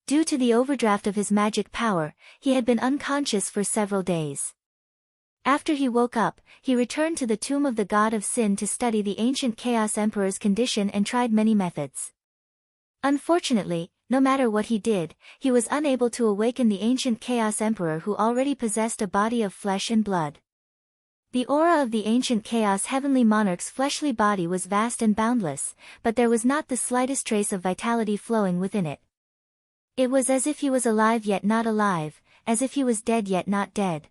S1: Due to the overdraft of his magic power, he had been unconscious for several days. After he woke up, he returned to the tomb of the god of sin to study the ancient Chaos Emperor's condition and tried many methods. Unfortunately, no matter what he did, he was unable to awaken the ancient Chaos Emperor who already possessed a body of flesh and blood. The aura of the ancient Chaos Heavenly Monarch's fleshly body was vast and boundless, but there was not the slightest trace of vitality flowing within it. It was as if he was alive yet not alive, as if he was dead yet not dead.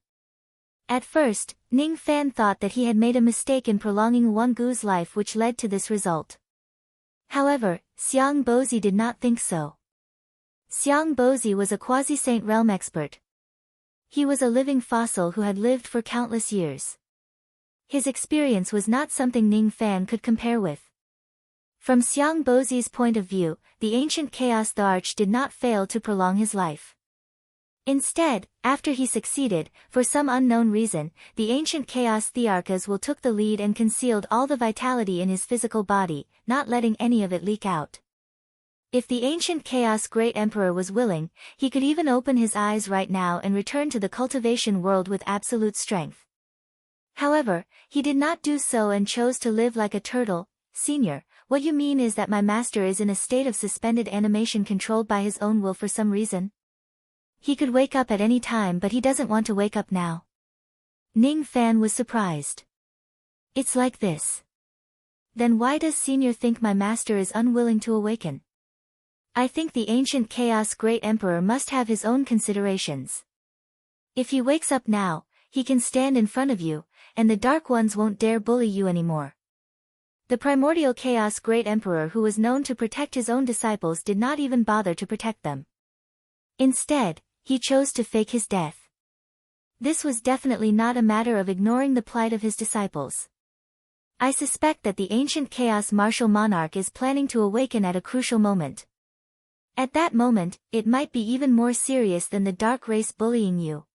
S1: At first, Ning Fan thought that he had made a mistake in prolonging Wang Gu's life which led to this result. However, Xiang Bozi did not think so. Xiang Bozi was a quasi-saint realm expert. He was a living fossil who had lived for countless years. His experience was not something Ning Fan could compare with. From Xiang Bozi's point of view, the ancient Chaos Thearch did not fail to prolong his life. Instead, after he succeeded, for some unknown reason, the ancient Chaos Thearchas will took the lead and concealed all the vitality in his physical body, not letting any of it leak out. If the ancient Chaos Great Emperor was willing, he could even open his eyes right now and return to the cultivation world with absolute strength. However, he did not do so and chose to live like a turtle. Senior, what you mean is that my master is in a state of suspended animation controlled by his own will for some reason? He could wake up at any time but he doesn't want to wake up now. Ning Fan was surprised. It's like this. Then why does Senior think my master is unwilling to awaken? I think the ancient Chaos Great Emperor must have his own considerations. If he wakes up now, he can stand in front of you, and the Dark Ones won't dare bully you anymore. The primordial Chaos Great Emperor who was known to protect his own disciples did not even bother to protect them. Instead, he chose to fake his death. This was definitely not a matter of ignoring the plight of his disciples. I suspect that the ancient Chaos Martial Monarch is planning to awaken at a crucial moment. At that moment, it might be even more serious than the dark race bullying you.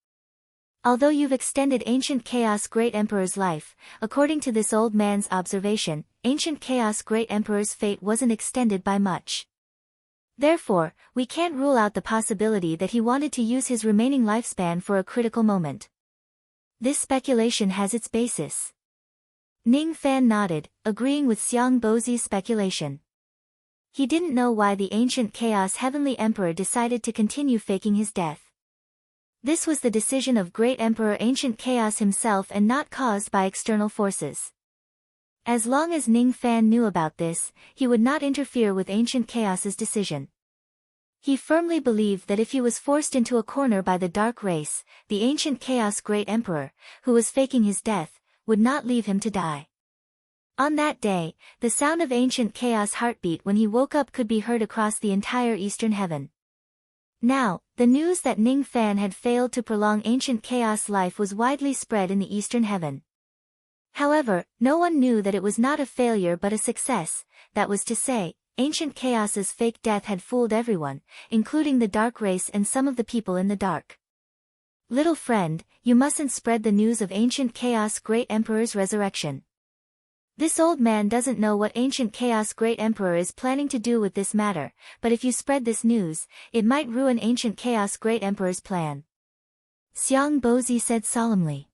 S1: Although you've extended ancient Chaos Great Emperor's life, according to this old man's observation, ancient Chaos Great Emperor's fate wasn't extended by much. Therefore, we can't rule out the possibility that he wanted to use his remaining lifespan for a critical moment. This speculation has its basis. Ning Fan nodded, agreeing with Xiang Bozi's speculation. He didn't know why the ancient Chaos Heavenly Emperor decided to continue faking his death. This was the decision of Great Emperor Ancient Chaos himself and not caused by external forces. As long as Ning Fan knew about this, he would not interfere with Ancient Chaos's decision. He firmly believed that if he was forced into a corner by the Dark Race, the Ancient Chaos Great Emperor, who was faking his death, would not leave him to die. On that day, the sound of Ancient Chaos' heartbeat when he woke up could be heard across the entire Eastern Heaven. Now, the news that Ning Fan had failed to prolong Ancient Chaos' life was widely spread in the Eastern Heaven. However, no one knew that it was not a failure but a success, that was to say, Ancient Chaos's fake death had fooled everyone, including the Dark Race and some of the people in the dark. Little friend, you mustn't spread the news of Ancient Chaos Great Emperor's resurrection. This old man doesn't know what Ancient Chaos Great Emperor is planning to do with this matter, but if you spread this news, it might ruin Ancient Chaos Great Emperor's plan. Xiang Bozi said solemnly.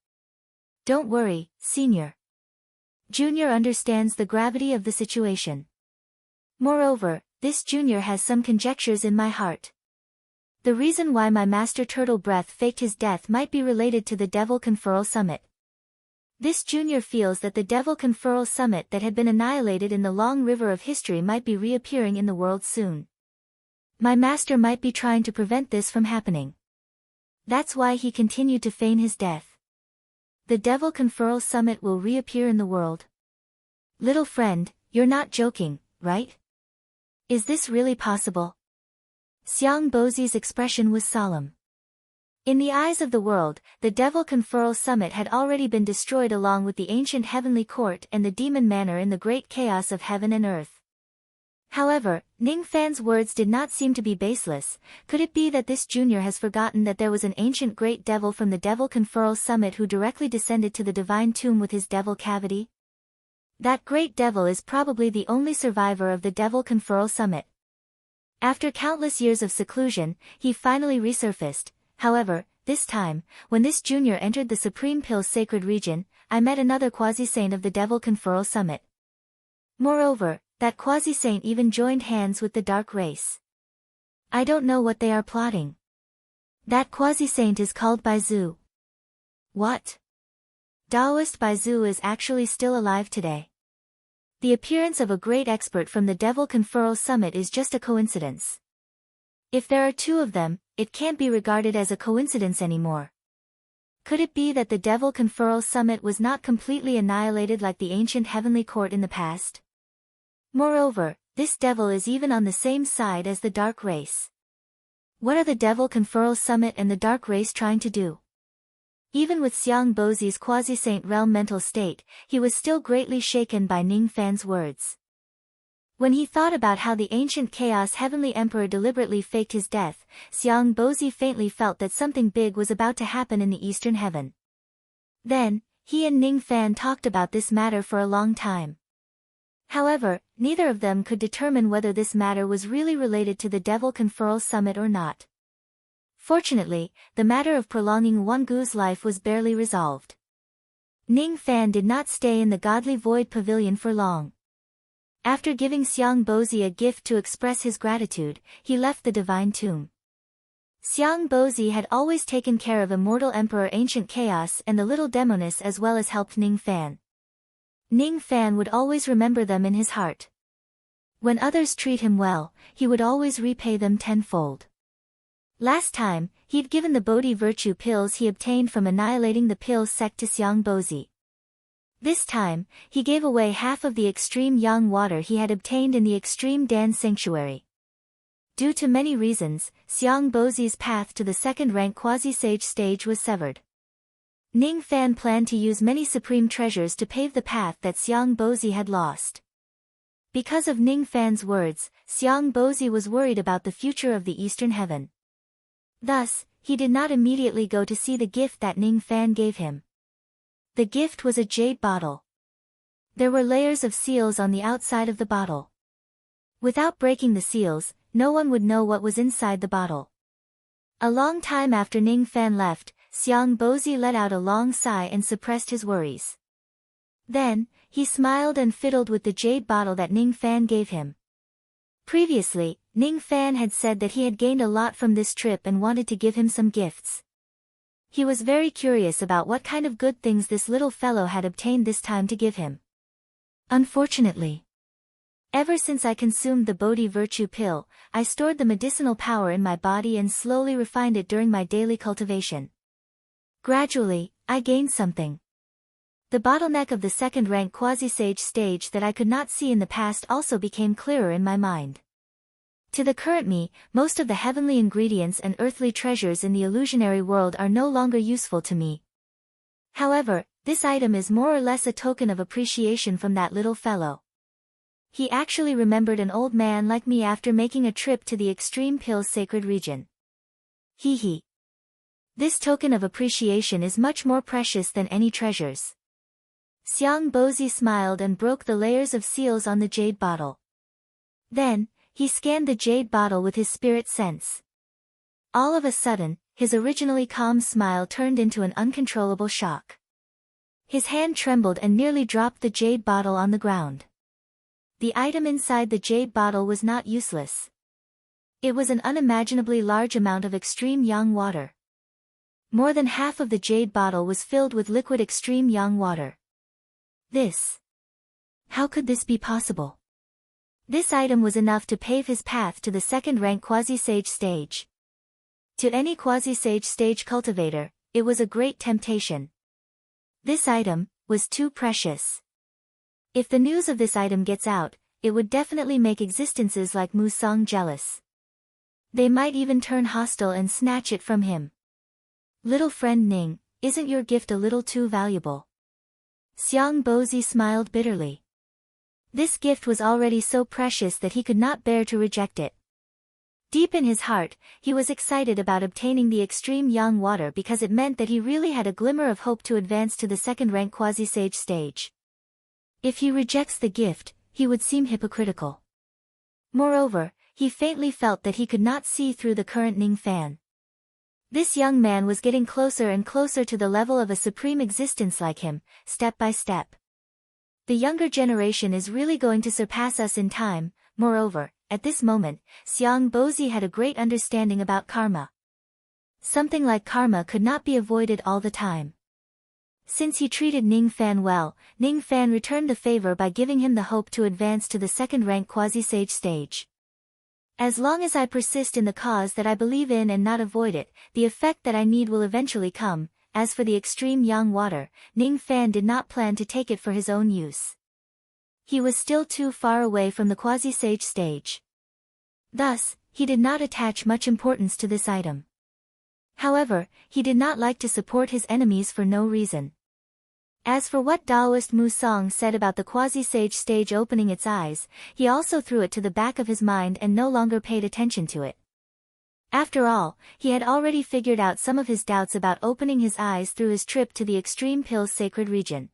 S1: Don't worry, Senior. Junior understands the gravity of the situation. Moreover, this junior has some conjectures in my heart. The reason why my Master Turtle Breath faked his death might be related to the Devil Conferral Summit. This junior feels that the Devil Conferral Summit that had been annihilated in the long river of history might be reappearing in the world soon. My master might be trying to prevent this from happening. That's why he continued to feign his death. The Devil Conferral Summit will reappear in the world. Little friend, you're not joking, right? Is this really possible? Xiang Bozi's expression was solemn. In the eyes of the world, the Devil Conferral Summit had already been destroyed along with the ancient heavenly court and the demon manor in the great chaos of heaven and earth. However, Ning Fan's words did not seem to be baseless. Could it be that this junior has forgotten that there was an ancient great devil from the Devil Conferral Summit who directly descended to the divine tomb with his devil cavity? That great devil is probably the only survivor of the Devil Conferral Summit. After countless years of seclusion, he finally resurfaced. However, this time, when this junior entered the Supreme Pill's sacred region, I met another quasi-saint of the Devil Conferral Summit. Moreover, that quasi-saint even joined hands with the Dark Race. I don't know what they are plotting. That quasi-saint is called Baizu. What? Taoist Baizu is actually still alive today. The appearance of a great expert from the Devil Conferral Summit is just a coincidence. If there are two of them, it can't be regarded as a coincidence anymore. Could it be that the Devil Conferral Summit was not completely annihilated like the ancient heavenly court in the past? Moreover, this devil is even on the same side as the Dark Race. What are the Devil Conferral Summit and the Dark Race trying to do? Even with Xiang Bozi's quasi-saint realm mental state, he was still greatly shaken by Ning Fan's words. When he thought about how the ancient Chaos Heavenly Emperor deliberately faked his death, Xiang Bozi faintly felt that something big was about to happen in the Eastern Heaven. Then, he and Ning Fan talked about this matter for a long time. However, neither of them could determine whether this matter was really related to the Devil Conferral Summit or not. Fortunately, the matter of prolonging Wangu's life was barely resolved. Ning Fan did not stay in the Godly Void Pavilion for long. After giving Xiang Bozi a gift to express his gratitude, he left the Divine Tomb. Xiang Bozi had always taken care of Immortal Emperor Ancient Chaos and the Little Demoness as well as helped Ning Fan. Ning Fan would always remember them in his heart. When others treat him well, he would always repay them tenfold. Last time, he'd given the Bodhi virtue pills he obtained from annihilating the pills sect to Xiang Bozi. This time, he gave away half of the extreme yang water he had obtained in the extreme Dan sanctuary. Due to many reasons, Xiang Bozi's path to the second-rank quasi-sage stage was severed. Ning Fan planned to use many supreme treasures to pave the path that Xiang Bozi had lost. Because of Ning Fan's words, Xiang Bozi was worried about the future of the Eastern Heaven. Thus, he did not immediately go to see the gift that Ning Fan gave him. The gift was a jade bottle. There were layers of seals on the outside of the bottle. Without breaking the seals, no one would know what was inside the bottle. A long time after Ning Fan left, Xiang Bozi let out a long sigh and suppressed his worries. Then, he smiled and fiddled with the jade bottle that Ning Fan gave him. Previously, Ning Fan had said that he had gained a lot from this trip and wanted to give him some gifts. He was very curious about what kind of good things this little fellow had obtained this time to give him. Unfortunately, ever since I consumed the Bodhi virtue pill, I stored the medicinal power in my body and slowly refined it during my daily cultivation. Gradually, I gained something. The bottleneck of the second-rank quasi-sage stage that I could not see in the past also became clearer in my mind. To the current me, most of the heavenly ingredients and earthly treasures in the illusionary world are no longer useful to me. However, this item is more or less a token of appreciation from that little fellow. He actually remembered an old man like me after making a trip to the Extreme Pill's sacred region. Hee hee. This token of appreciation is much more precious than any treasures. Xiang Bozi smiled and broke the layers of seals on the jade bottle. Then, he scanned the jade bottle with his spirit sense. All of a sudden, his originally calm smile turned into an uncontrollable shock. His hand trembled and nearly dropped the jade bottle on the ground. The item inside the jade bottle was not useless. It was an unimaginably large amount of extreme yang water. More than half of the jade bottle was filled with liquid extreme yang water. How could this be possible? This item was enough to pave his path to the second-rank quasi-sage stage. To any quasi-sage stage cultivator, it was a great temptation. This item was too precious. If the news of this item gets out, it would definitely make existences like Mu Song jealous. They might even turn hostile and snatch it from him. Little friend Ning, isn't your gift a little too valuable? Xiang Bozi smiled bitterly. This gift was already so precious that he could not bear to reject it. Deep in his heart, he was excited about obtaining the extreme yang water because it meant that he really had a glimmer of hope to advance to the second-rank quasi-sage stage. If he rejects the gift, he would seem hypocritical. Moreover, he faintly felt that he could not see through the current Ning Fan. This young man was getting closer and closer to the level of a supreme existence like him, step by step. The younger generation is really going to surpass us in time. Moreover, at this moment, Xiang Bozi had a great understanding about karma. Something like karma could not be avoided all the time. Since he treated Ning Fan well, Ning Fan returned the favor by giving him the hope to advance to the second-rank quasi-sage stage. As long as I persist in the cause that I believe in and not avoid it, the effect that I need will eventually come. As for the extreme yang water, Ning Fan did not plan to take it for his own use. He was still too far away from the quasi-sage stage. Thus, he did not attach much importance to this item. However, he did not like to support his enemies for no reason. As for what Taoist Mu Song said about the quasi-sage stage opening its eyes, he also threw it to the back of his mind and no longer paid attention to it. After all, he had already figured out some of his doubts about opening his eyes through his trip to the Extreme Pill's sacred region.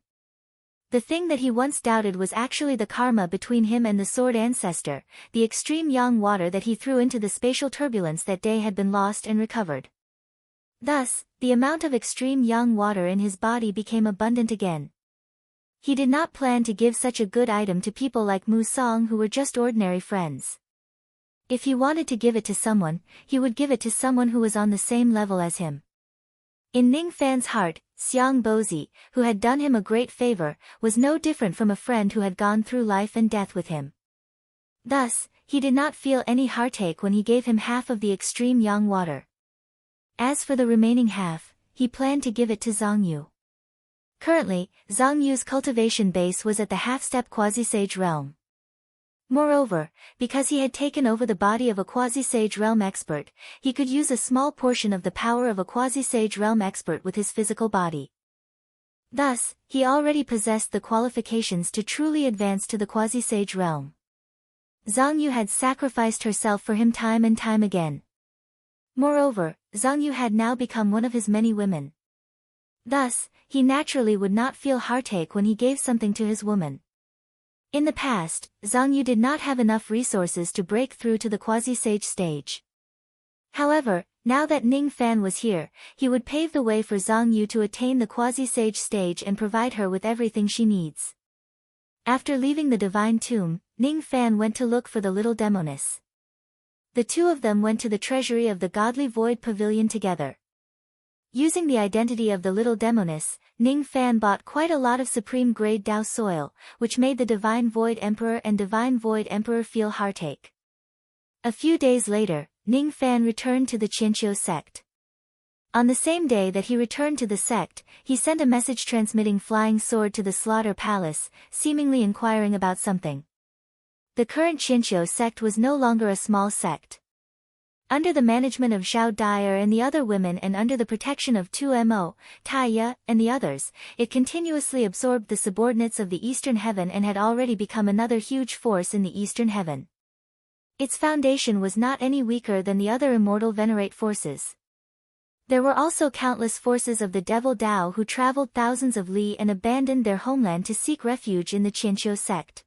S1: The thing that he once doubted was actually the karma between him and the sword ancestor. The extreme yang water that he threw into the spatial turbulence that day had been lost and recovered. Thus, the amount of extreme yang water in his body became abundant again. He did not plan to give such a good item to people like Mu Song who were just ordinary friends. If he wanted to give it to someone, he would give it to someone who was on the same level as him. In Ning Fan's heart, Xiang Bozi, who had done him a great favor, was no different from a friend who had gone through life and death with him. Thus, he did not feel any heartache when he gave him half of the extreme yang water. As for the remaining half, he planned to give it to Zhang Yu. Currently, Zhang Yu's cultivation base was at the half-step quasi-sage realm. Moreover, because he had taken over the body of a quasi-sage realm expert, he could use a small portion of the power of a quasi-sage realm expert with his physical body. Thus, he already possessed the qualifications to truly advance to the quasi-sage realm. Zhang Yu had sacrificed herself for him time and time again. Moreover, Zhang Yu had now become one of his many women. Thus, he naturally would not feel heartache when he gave something to his woman. In the past, Zhang Yu did not have enough resources to break through to the quasi-sage stage. However, Now that Ning Fan was here, he would pave the way for Zhang Yu to attain the quasi-sage stage and provide her with everything she needs. After leaving the divine tomb, Ning Fan went to look for the little demoness. The two of them went to the treasury of the Godly Void Pavilion together. Using the identity of the little demoness, Ning Fan bought quite a lot of supreme-grade Dao soil, which made the Divine Void Emperor and Divine Void Emperor feel heartache. A few days later, Ning Fan returned to the Qianqiu sect. On the same day that he returned to the sect, he sent a message transmitting Flying Sword to the Slaughter Palace, seemingly inquiring about something. The current Qianqiu sect was no longer a small sect. Under the management of Zhao Dyer and the other women and under the protection of Tu Mo, Taiya, and the others, it continuously absorbed the subordinates of the Eastern Heaven and had already become another huge force in the Eastern Heaven. Its foundation was not any weaker than the other immortal venerate forces. There were also countless forces of the Devil Dao who traveled thousands of li and abandoned their homeland to seek refuge in the Qianqiu sect.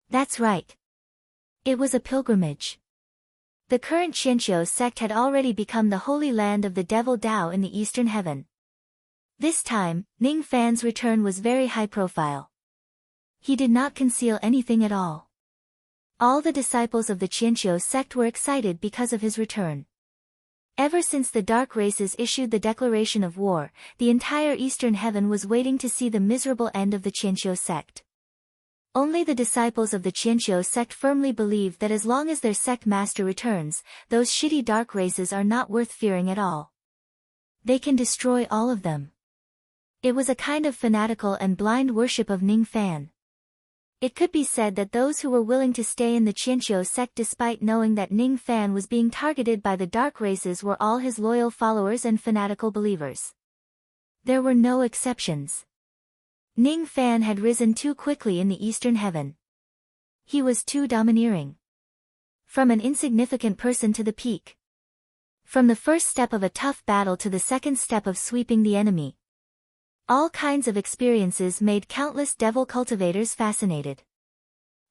S1: That's right. It was a pilgrimage. The current Qianqiu sect had already become the holy land of the Devil Dao in the Eastern Heaven. This time, Ning Fan's return was very high profile. He did not conceal anything at all. All the disciples of the Qianqiu sect were excited because of his return. Ever since the Dark Races issued the declaration of war, the entire Eastern Heaven was waiting to see the miserable end of the Qianqiu sect. Only the disciples of the Qianqiu sect firmly believe that as long as their sect master returns, those shitty dark races are not worth fearing at all. They can destroy all of them. It was a kind of fanatical and blind worship of Ning Fan. It could be said that those who were willing to stay in the Qianqiu sect despite knowing that Ning Fan was being targeted by the dark races were all his loyal followers and fanatical believers. There were no exceptions. Ning Fan had risen too quickly in the Eastern Heaven. He was too domineering. From an insignificant person to the peak. From the first step of a tough battle to the second step of sweeping the enemy. All kinds of experiences made countless devil cultivators fascinated.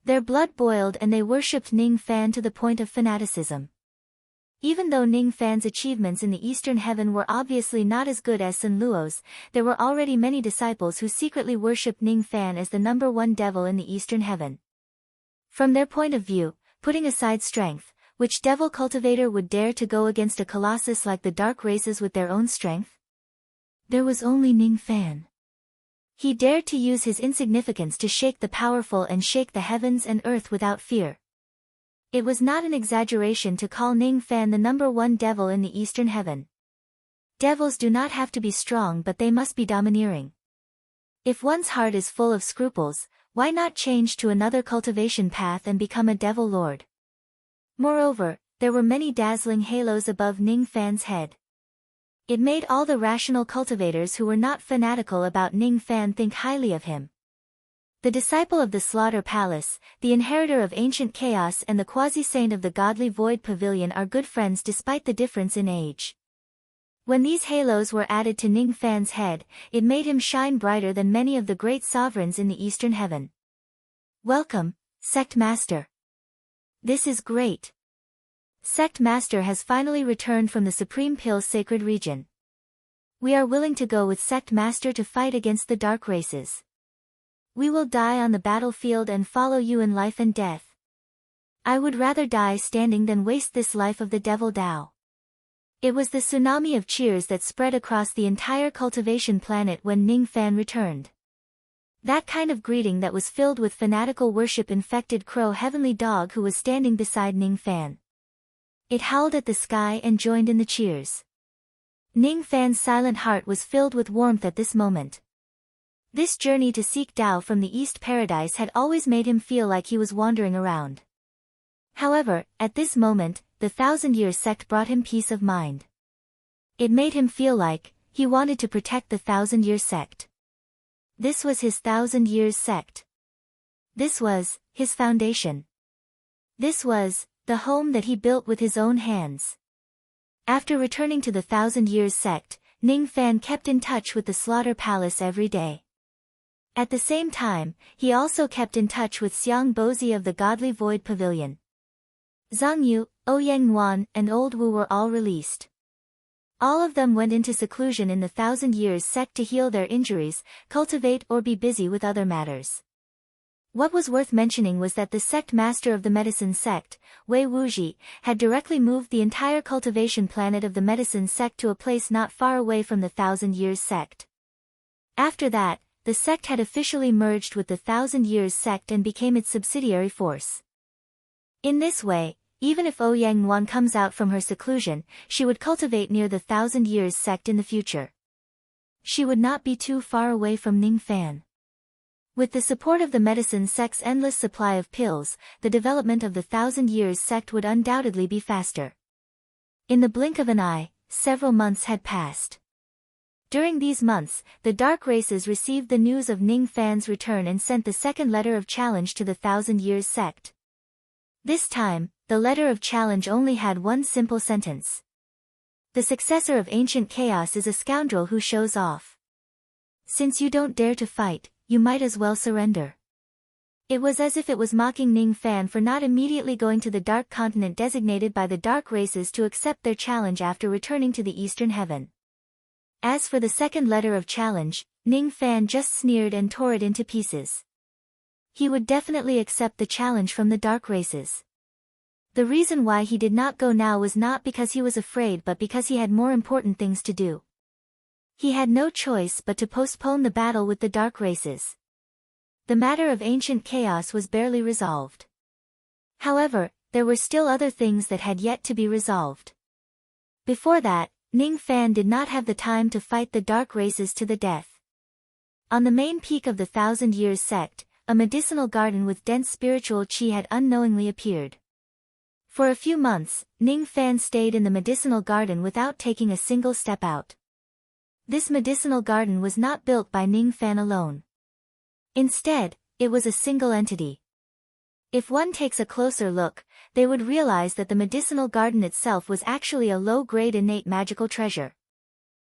S1: Their blood boiled and they worshipped Ning Fan to the point of fanaticism. Even though Ning Fan's achievements in the Eastern Heaven were obviously not as good as Sun Luo's, there were already many disciples who secretly worshipped Ning Fan as the number one devil in the Eastern Heaven. From their point of view, putting aside strength, which devil cultivator would dare to go against a colossus like the dark races with their own strength? There was only Ning Fan. He dared to use his insignificance to shake the powerful and shake the heavens and earth without fear. It was not an exaggeration to call Ning Fan the number one devil in the Eastern Heaven. Devils do not have to be strong, but they must be domineering. If one's heart is full of scruples, why not change to another cultivation path and become a devil lord? Moreover, there were many dazzling halos above Ning Fan's head. It made all the rational cultivators who were not fanatical about Ning Fan think highly of him. The disciple of the Slaughter Palace, the inheritor of ancient chaos and the quasi-saint of the Godly Void Pavilion are good friends despite the difference in age. When these halos were added to Ning Fan's head, it made him shine brighter than many of the great sovereigns in the Eastern Heaven. Welcome, Sect Master. This is great. Sect Master has finally returned from the Supreme Pill's sacred region. We are willing to go with Sect Master to fight against the dark races. We will die on the battlefield and follow you in life and death. I would rather die standing than waste this life of the Devil Dao. It was the tsunami of cheers that spread across the entire cultivation planet when Ning Fan returned. That kind of greeting that was filled with fanatical worship infected Crow Heavenly Dog who was standing beside Ning Fan. It howled at the sky and joined in the cheers. Ning Fan's silent heart was filled with warmth at this moment. This journey to seek Tao from the East Paradise had always made him feel like he was wandering around. However, at this moment, the 1,000-year sect brought him peace of mind. It made him feel like he wanted to protect the 1,000-year sect. This was his 1,000 years sect. This was his foundation. This was the home that he built with his own hands. After returning to the 1,000 years sect, Ning Fan kept in touch with the Slaughter Palace every day. At the same time, he also kept in touch with Xiang Bozi of the Godly Void Pavilion. Zhang Yu, Ouyang Nguan, and Old Wu were all released. All of them went into seclusion in the 1,000 Years sect to heal their injuries, cultivate or be busy with other matters. What was worth mentioning was that the sect master of the medicine sect, Wei Wuji, had directly moved the entire cultivation planet of the medicine sect to a place not far away from the 1,000 Years sect. After that, the sect had officially merged with the 1,000 Years sect and became its subsidiary force. In this way, even if Ouyang Yuan comes out from her seclusion, she would cultivate near the 1,000 Years sect in the future. She would not be too far away from Ningfan. With the support of the medicine sect's endless supply of pills, the development of the 1,000 Years sect would undoubtedly be faster. In the blink of an eye, several months had passed. During these months, the dark races received the news of Ningfan's return and sent the second letter of challenge to the 1,000 Years sect. This time, the letter of challenge only had one simple sentence. The successor of ancient chaos is a scoundrel who shows off. Since you don't dare to fight, you might as well surrender. It was as if it was mocking Ningfan for not immediately going to the dark continent designated by the dark races to accept their challenge after returning to the eastern heaven. As for the second letter of challenge, Ningfan just sneered and tore it into pieces. He would definitely accept the challenge from the dark races. The reason why he did not go now was not because he was afraid but because he had more important things to do. He had no choice but to postpone the battle with the dark races. The matter of ancient chaos was barely resolved. However, there were still other things that had yet to be resolved. Before that, Ningfan did not have the time to fight the dark races to the death. On the main peak of the 1,000 Years sect, a medicinal garden with dense spiritual qi had unknowingly appeared. For a few months, Ningfan stayed in the medicinal garden without taking a single step out. This medicinal garden was not built by Ningfan alone. Instead, it was a single entity. If one takes a closer look, they would realize that the medicinal garden itself was actually a low-grade innate magical treasure.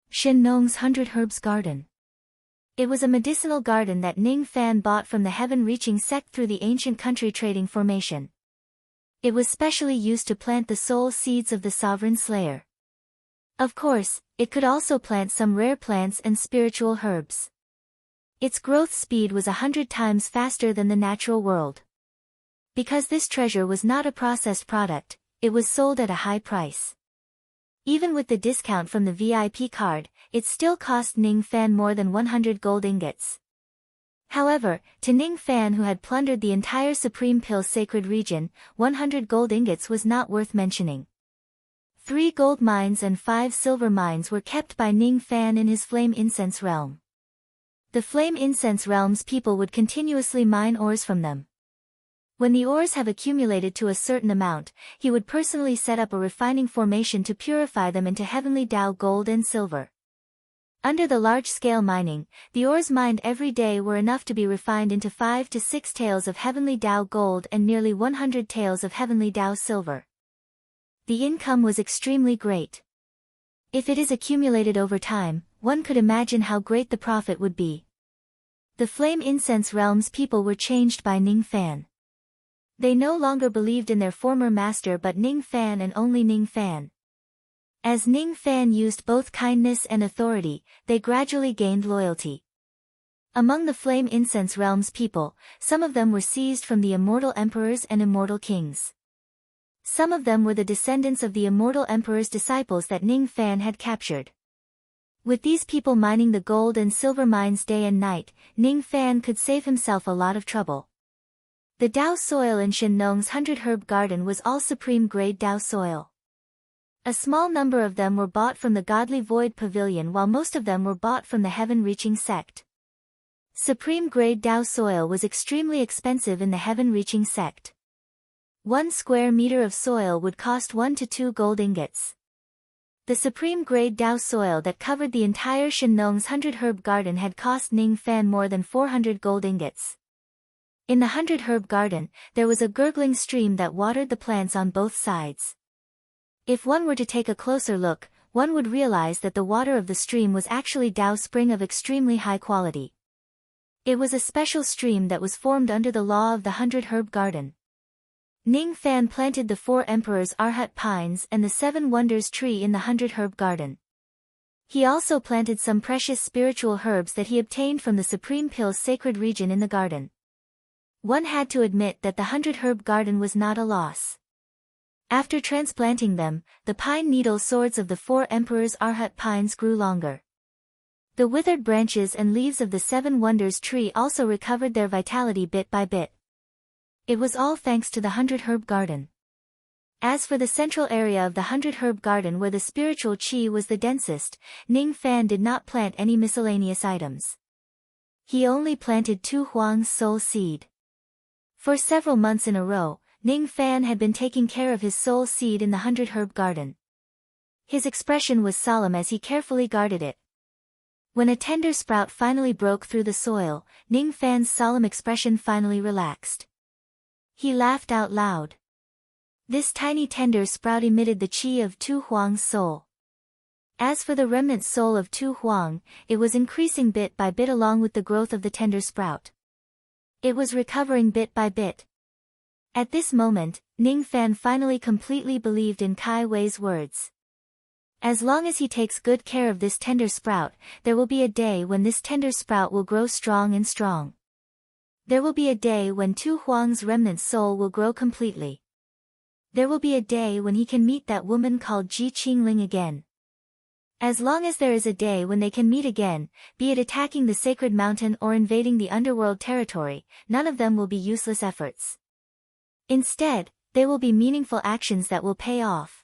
S1: Shen Nong's 100 Herbs Garden. It was a medicinal garden that Ningfan bought from the heaven-reaching sect through the ancient country trading formation. It was specially used to plant the soul seeds of the sovereign slayer. Of course, it could also plant some rare plants and spiritual herbs. Its growth speed was 100 times faster than the natural world. Because this treasure was not a processed product, it was sold at a high price. Even with the discount from the VIP card, it still cost Ningfan more than 100 gold ingots. However, to Ningfan who had plundered the entire Supreme Pill sacred region, 100 gold ingots was not worth mentioning. 3 gold mines and 5 silver mines were kept by Ningfan in his Flame Incense realm. The Flame Incense realm's people would continuously mine ores from them. When the ores have accumulated to a certain amount, he would personally set up a refining formation to purify them into heavenly Tao gold and silver. Under the large-scale mining, the ores mined every day were enough to be refined into 5 to 6 taels of heavenly Tao gold and nearly 100 taels of heavenly Tao silver. The income was extremely great. If it is accumulated over time, one could imagine how great the profit would be. The Flame Incense realm's people were changed by Ningfan. They no longer believed in their former master but Ningfan and only Ningfan. As Ningfan used both kindness and authority, they gradually gained loyalty. Among the Flame Incense realm's people, some of them were seized from the immortal emperors and immortal kings. Some of them were the descendants of the immortal emperor's disciples that Ningfan had captured. With these people mining the gold and silver mines day and night, Ningfan could save himself a lot of trouble. The Tao soil in Shen Nong's 100 Herb Garden was all supreme-grade Tao soil. A small number of them were bought from the Godly Void Pavilion while most of them were bought from the Heaven-reaching sect. Supreme-grade Tao soil was extremely expensive in the Heaven-reaching sect. 1 square meter of soil would cost 1 to 2 gold ingots. The supreme-grade Tao soil that covered the entire Shen Nong's 100 Herb Garden had cost Ningfan more than 400 gold ingots. In the 100 Herb Garden, there was a gurgling stream that watered the plants on both sides. If one were to take a closer look, one would realize that the water of the stream was actually Tao spring of extremely high quality. It was a special stream that was formed under the law of the 100 Herb Garden. Ningfan planted the 4 emperors' Arhat pines and the 7 wonders tree in the 100 Herb Garden. He also planted some precious spiritual herbs that he obtained from the Supreme Pill's sacred region in the garden. One had to admit that the 100-herb garden was not a loss. After transplanting them, the pine needle swords of the 4 emperors' Arhat pines grew longer. The withered branches and leaves of the 7 wonders tree also recovered their vitality bit by bit. It was all thanks to the 100-herb garden. As for the central area of the 100-herb garden where the spiritual qi was the densest, Ning Fan did not plant any miscellaneous items. He only planted Tu Huang's soul seed. For several months in a row, Ning Fan had been taking care of his soul seed in the 100-herb garden. His expression was solemn as he carefully guarded it. When a tender sprout finally broke through the soil, Ning Fan's solemn expression finally relaxed. He laughed out loud. This tiny tender sprout emitted the qi of Tu Huang's soul. As for the remnant soul of Tu Huang, it was increasing bit by bit along with the growth of the tender sprout. It was recovering bit by bit. At this moment, Ning Fan finally completely believed in Kai Wei's words. As long as he takes good care of this tender sprout, there will be a day when this tender sprout will grow strong and strong. There will be a day when Tu Huang's remnant soul will grow completely. There will be a day when he can meet that woman called Ji Qingling again. As long as there is a day when they can meet again, be it attacking the sacred mountain or invading the underworld territory, none of them will be useless efforts. Instead, they will be meaningful actions that will pay off.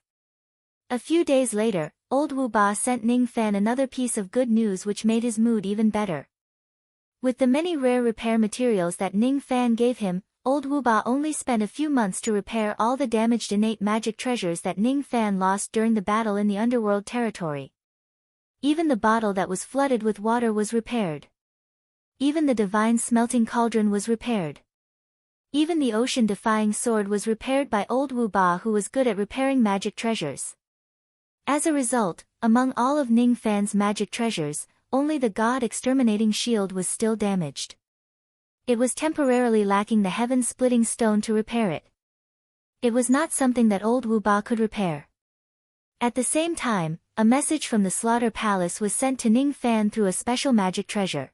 S1: A few days later, old Wu Ba sent Ning Fan another piece of good news which made his mood even better. With the many rare repair materials that Ning Fan gave him, old Wu Ba only spent a few months to repair all the damaged innate magic treasures that Ning Fan lost during the battle in the underworld territory. Even the bottle that was flooded with water was repaired. Even the divine smelting cauldron was repaired. Even the ocean-defying sword was repaired by old Wu Ba, who was good at repairing magic treasures. As a result, among all of Ning Fan's magic treasures, only the god-exterminating shield was still damaged. It was temporarily lacking the heaven-splitting stone to repair it. It was not something that old Wu Ba could repair. At the same time, a message from the Slaughter Palace was sent to Ning Fan through a special magic treasure.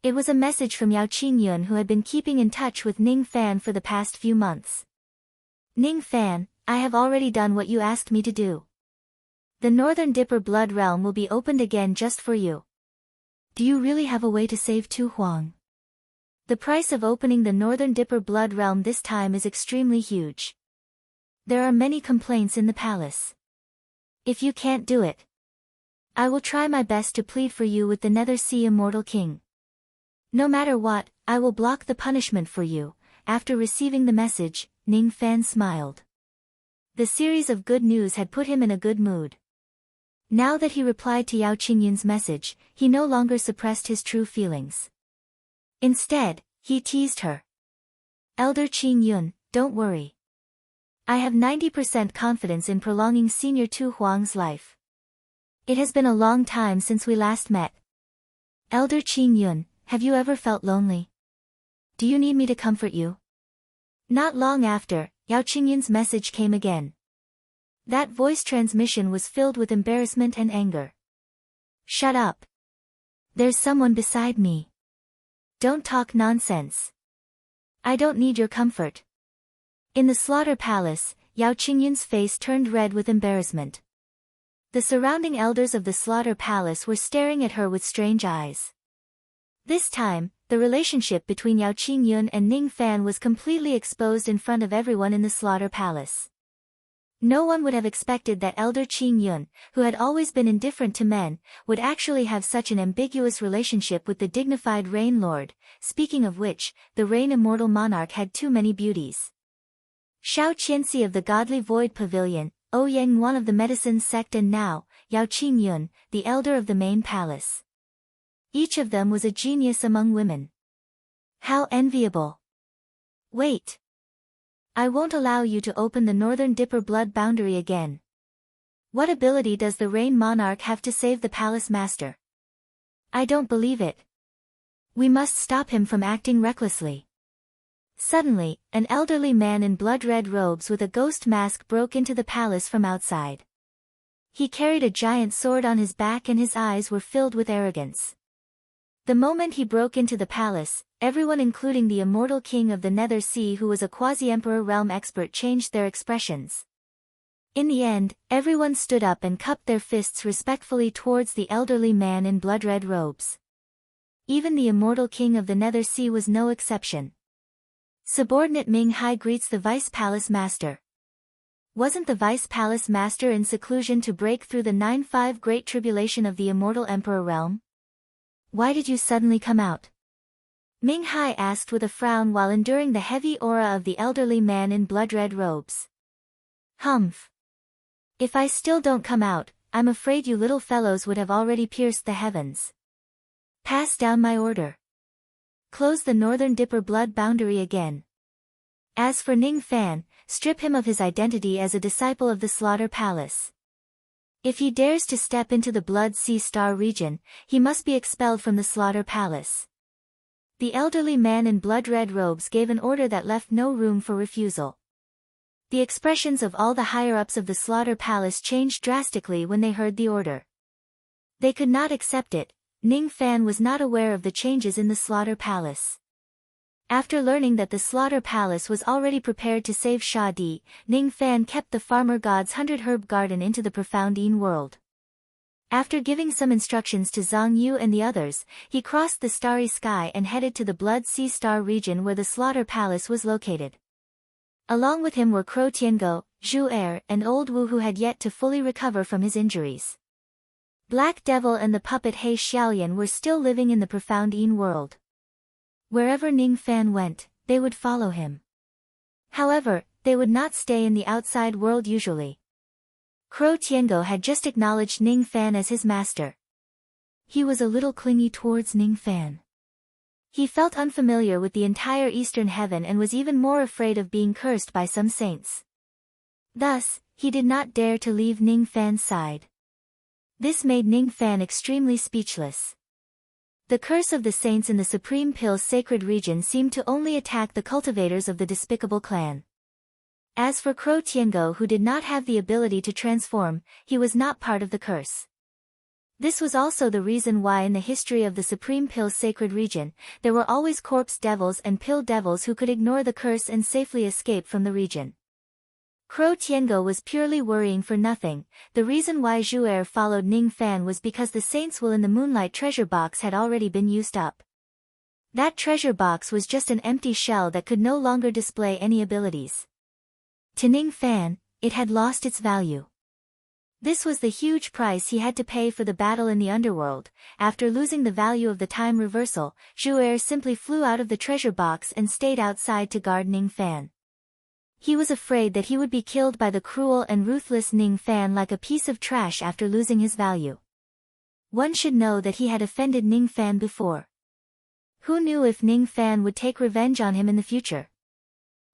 S1: It was a message from Yao Qingyun, who had been keeping in touch with Ning Fan for the past few months. Ning Fan, I have already done what you asked me to do. The Northern Dipper Blood Realm will be opened again just for you. Do you really have a way to save Tu Huang? The price of opening the Northern Dipper Blood Realm this time is extremely huge. There are many complaints in the palace. If you can't do it, I will try my best to plead for you with the Nether Sea Immortal King. No matter what, I will block the punishment for you. After receiving the message, Ning Fan smiled. The series of good news had put him in a good mood. Now that he replied to Yao Qingyun's message, he no longer suppressed his true feelings. Instead, he teased her. Elder Qingyun, don't worry. I have 90% confidence in prolonging Senior Tu Huang's life. It has been a long time since we last met. Elder Qingyun, have you ever felt lonely? Do you need me to comfort you? Not long after, Yao Qingyun's message came again. That voice transmission was filled with embarrassment and anger. Shut up. There's someone beside me. Don't talk nonsense. I don't need your comfort. In the Slaughter Palace, Yao Qingyun's face turned red with embarrassment. The surrounding elders of the Slaughter Palace were staring at her with strange eyes. This time, the relationship between Yao Qingyun and Ning Fan was completely exposed in front of everyone in the Slaughter Palace. No one would have expected that Elder Qingyun, who had always been indifferent to men, would actually have such an ambiguous relationship with the dignified Rain Lord. Speaking of which, the Rain Immortal Monarch had too many beauties. Shao Qianxi of the Godly Void Pavilion, Ouyang Yuan of the Medicine Sect, and now, Yao Qingyun, the elder of the main palace. Each of them was a genius among women. How enviable! Wait! I won't allow you to open the Northern Dipper Blood Boundary again. What ability does the Rain Monarch have to save the Palace Master? I don't believe it. We must stop him from acting recklessly. Suddenly, an elderly man in blood-red robes with a ghost mask broke into the palace from outside. He carried a giant sword on his back and his eyes were filled with arrogance. The moment he broke into the palace, everyone including the immortal king of the Nether Sea who was a quasi-emperor realm expert changed their expressions. In the end, everyone stood up and cupped their fists respectfully towards the elderly man in blood-red robes. Even the immortal king of the Nether Sea was no exception. Subordinate Ming Hai greets the Vice Palace Master. Wasn't the Vice Palace Master in seclusion to break through the 9-5 Great Tribulation of the Immortal Emperor realm? Why did you suddenly come out? Ming Hai asked with a frown while enduring the heavy aura of the elderly man in blood-red robes. Humph. If I still don't come out, I'm afraid you little fellows would have already pierced the heavens. Pass down my order. Close the Northern Dipper blood boundary again. As for Ning Fan, strip him of his identity as a disciple of the Slaughter Palace. If he dares to step into the Blood Sea Star region, he must be expelled from the Slaughter Palace. The elderly man in blood-red robes gave an order that left no room for refusal. The expressions of all the higher-ups of the Slaughter Palace changed drastically when they heard the order. They could not accept it. Ning Fan was not aware of the changes in the Slaughter Palace. After learning that the Slaughter Palace was already prepared to save Sha Di, Ning Fan kept the farmer god's 100-herb garden into the profound Yin world. After giving some instructions to Zhang Yu and the others, he crossed the starry sky and headed to the Blood Sea Star region where the Slaughter Palace was located. Along with him were Crow Tiango, Zhu Er, and Old Wu who had yet to fully recover from his injuries. Black Devil and the puppet He Xiaoyan were still living in the profound Yin world. Wherever Ning Fan went, they would follow him. However, they would not stay in the outside world usually. Crow Tiango had just acknowledged Ning Fan as his master. He was a little clingy towards Ning Fan. He felt unfamiliar with the entire Eastern Heaven and was even more afraid of being cursed by some saints. Thus, he did not dare to leave Ning Fan's side. This made Ning Fan extremely speechless. The curse of the saints in the Supreme Pill's sacred region seemed to only attack the cultivators of the despicable clan. As for Crow Tiango who did not have the ability to transform, he was not part of the curse. This was also the reason why in the history of the Supreme Pill's sacred region, there were always corpse devils and pill devils who could ignore the curse and safely escape from the region. Crow Tiango was purely worrying for nothing. The reason why Zhu Er followed Ning Fan was because the Saints' Will in the Moonlight treasure box had already been used up. That treasure box was just an empty shell that could no longer display any abilities. To Ning Fan, it had lost its value. This was the huge price he had to pay for the battle in the underworld. After losing the value of the time reversal, Zhu Er simply flew out of the treasure box and stayed outside to guard Ning Fan. He was afraid that he would be killed by the cruel and ruthless Ning Fan like a piece of trash after losing his value. One should know that he had offended Ning Fan before. Who knew if Ning Fan would take revenge on him in the future?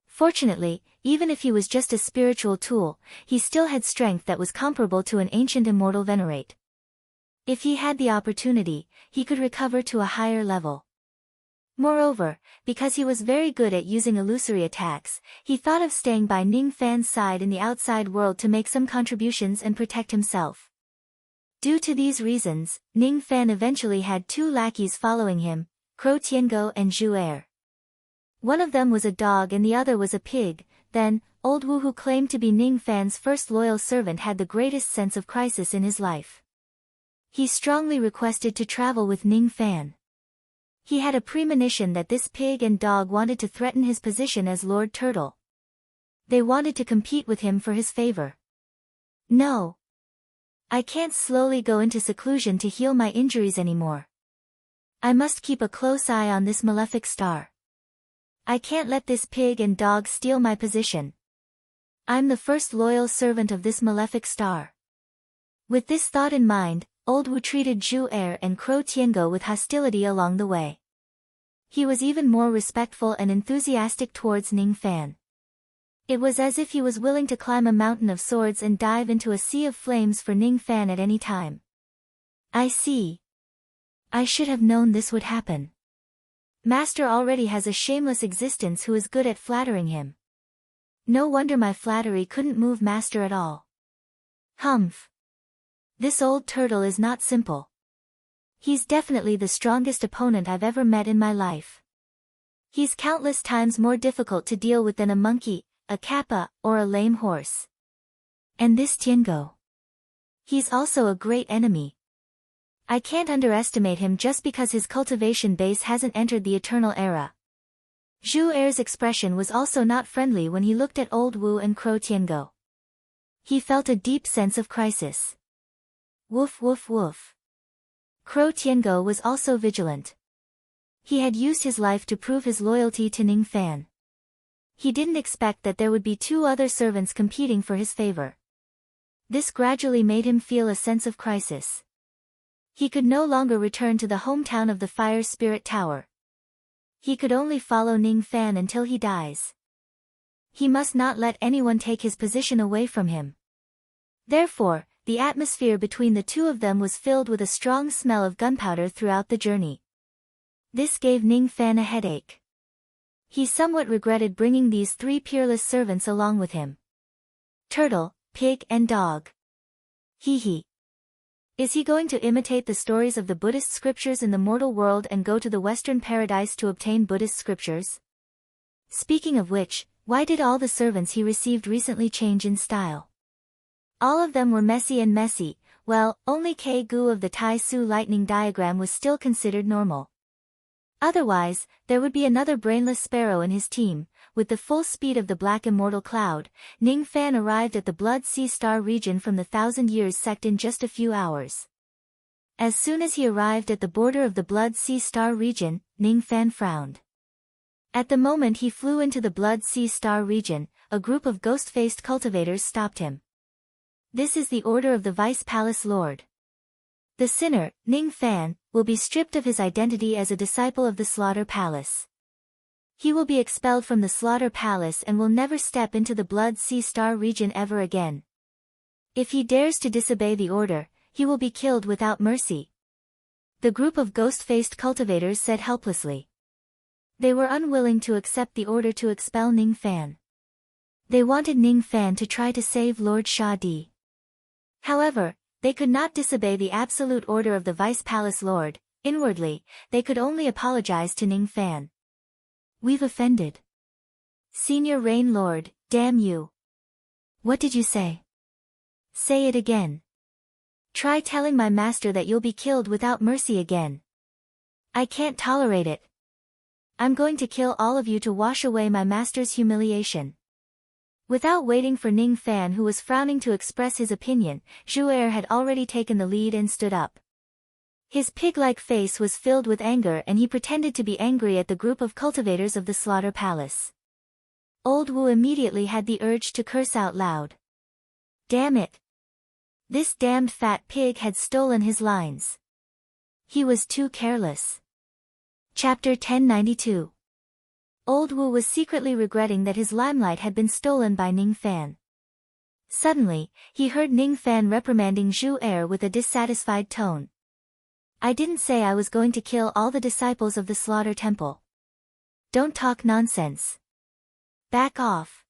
S1: Fortunately, even if he was just a spiritual tool, he still had strength that was comparable to an ancient immortal venerate. If he had the opportunity, he could recover to a higher level. Moreover, because he was very good at using illusory attacks, he thought of staying by Ning Fan's side in the outside world to make some contributions and protect himself. Due to these reasons, Ning Fan eventually had two lackeys following him, Crow Tiango and Zhu Er. One of them was a dog and the other was a pig. Then, Old Wu who claimed to be Ning Fan's first loyal servant had the greatest sense of crisis in his life. He strongly requested to travel with Ning Fan. He had a premonition that this pig and dog wanted to threaten his position as Lord Turtle. They wanted to compete with him for his favor. No. I can't slowly go into seclusion to heal my injuries anymore. I must keep a close eye on this malefic star. I can't let this pig and dog steal my position. I'm the first loyal servant of this malefic star. With this thought in mind, Old Wu treated Zhu Er and Crow Tiango with hostility along the way. He was even more respectful and enthusiastic towards Ning Fan. It was as if he was willing to climb a mountain of swords and dive into a sea of flames for Ning Fan at any time. I see. I should have known this would happen. Master already has a shameless existence who is good at flattering him. No wonder my flattery couldn't move Master at all. Humph. This old turtle is not simple. He's definitely the strongest opponent I've ever met in my life. He's countless times more difficult to deal with than a monkey, a kappa, or a lame horse. And this Tiango. He's also a great enemy. I can't underestimate him just because his cultivation base hasn't entered the eternal era. Zhu Er's expression was also not friendly when he looked at Old Wu and Crow Tiango. He felt a deep sense of crisis. Woof woof woof. Crow Tiango was also vigilant. He had used his life to prove his loyalty to Ning Fan. He didn't expect that there would be two other servants competing for his favor. This gradually made him feel a sense of crisis. He could no longer return to the hometown of the Fire Spirit Tower. He could only follow Ning Fan until he dies. He must not let anyone take his position away from him. Therefore, the atmosphere between the two of them was filled with a strong smell of gunpowder throughout the journey. This gave Ning Fan a headache. He somewhat regretted bringing these three peerless servants along with him. Turtle, pig and dog. Hee hee. Is he going to imitate the stories of the Buddhist scriptures in the mortal world and go to the Western paradise to obtain Buddhist scriptures? Speaking of which, why did all the servants he received recently change in style? All of them were messy, well, only K Gu of the Tai Su lightning diagram was still considered normal. Otherwise, there would be another brainless sparrow in his team. With the full speed of the black immortal cloud, Ning Fan arrived at the Blood Sea Star region from the Thousand Years sect in just a few hours. As soon as he arrived at the border of the Blood Sea Star region, Ning Fan frowned. At the moment he flew into the Blood Sea Star region, a group of ghost-faced cultivators stopped him. This is the order of the Vice Palace Lord. The sinner, Ning Fan, will be stripped of his identity as a disciple of the Slaughter Palace. He will be expelled from the Slaughter Palace and will never step into the Blood Sea Star region ever again. If he dares to disobey the order, he will be killed without mercy. The group of ghost-faced cultivators said helplessly. They were unwilling to accept the order to expel Ning Fan. They wanted Ning Fan to try to save Lord Sha Di. However, they could not disobey the absolute order of the Vice Palace Lord. Inwardly, they could only apologize to Ning Fan. We've offended. Senior Rain Lord, damn you. What did you say? Say it again. Try telling my master that you'll be killed without mercy again. I can't tolerate it. I'm going to kill all of you to wash away my master's humiliation. Without waiting for Ning Fan, who was frowning to express his opinion, Zhu Er had already taken the lead and stood up. His pig-like face was filled with anger and he pretended to be angry at the group of cultivators of the Slaughter Palace. Old Wu immediately had the urge to curse out loud. Damn it! This damned fat pig had stolen his lines. He was too careless. Chapter 1092. Old Wu was secretly regretting that his limelight had been stolen by Ning Fan. Suddenly, he heard Ning Fan reprimanding Zhu Er with a dissatisfied tone. I didn't say I was going to kill all the disciples of the Slaughter Temple. Don't talk nonsense. Back off.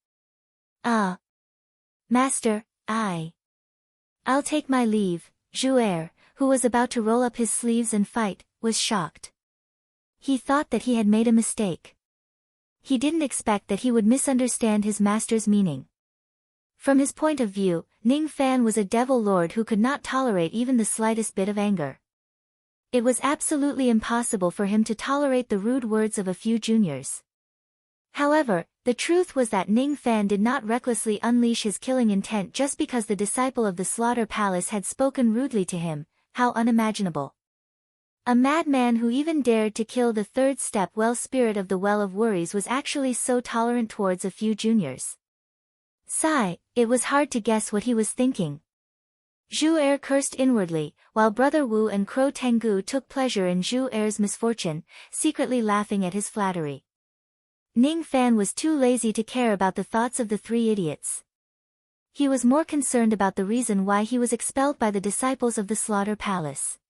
S1: Master, I'll take my leave. Zhu Er, who was about to roll up his sleeves and fight, was shocked. He thought that he had made a mistake. He didn't expect that he would misunderstand his master's meaning. From his point of view, Ning Fan was a devil lord who could not tolerate even the slightest bit of anger. It was absolutely impossible for him to tolerate the rude words of a few juniors. However, the truth was that Ning Fan did not recklessly unleash his killing intent just because the disciple of the Slaughter Palace had spoken rudely to him. How unimaginable. A madman who even dared to kill the third step well spirit of the Well of Worries was actually so tolerant towards a few juniors. Sigh, it was hard to guess what he was thinking. Zhu Er cursed inwardly, while Brother Wu and Crow Tengu took pleasure in Zhu Er's misfortune, secretly laughing at his flattery. Ning Fan was too lazy to care about the thoughts of the three idiots. He was more concerned about the reason why he was expelled by the disciples of the Slaughter Palace.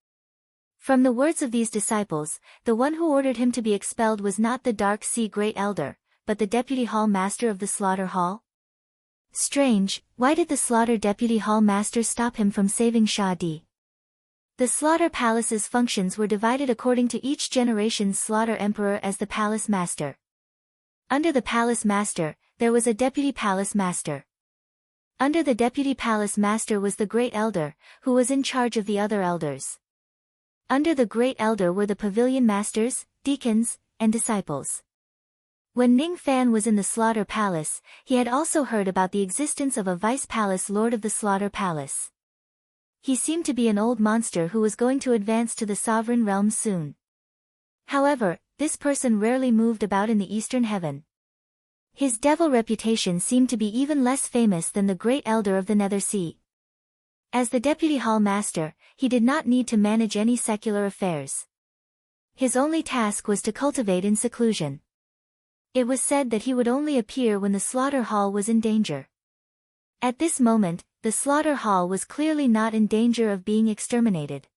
S1: From the words of these disciples, the one who ordered him to be expelled was not the Dark Sea Great Elder, but the Deputy Hall Master of the Slaughter Hall. Strange, why did the Slaughter Deputy Hall Master stop him from saving Shah Di? The Slaughter Palace's functions were divided according to each generation's Slaughter Emperor as the Palace Master. Under the Palace Master, there was a Deputy Palace Master. Under the Deputy Palace Master was the Great Elder, who was in charge of the other elders. Under the Great Elder were the Pavilion Masters, Deacons, and Disciples. When Ning Fan was in the Slaughter Palace, he had also heard about the existence of a Vice Palace Lord of the Slaughter Palace. He seemed to be an old monster who was going to advance to the sovereign realm soon. However, this person rarely moved about in the Eastern Heaven. His devil reputation seemed to be even less famous than the Great Elder of the Nether Sea. As the Deputy Hall Master, he did not need to manage any secular affairs. His only task was to cultivate in seclusion. It was said that he would only appear when the slaughter hall was in danger. At this moment, the slaughter hall was clearly not in danger of being exterminated.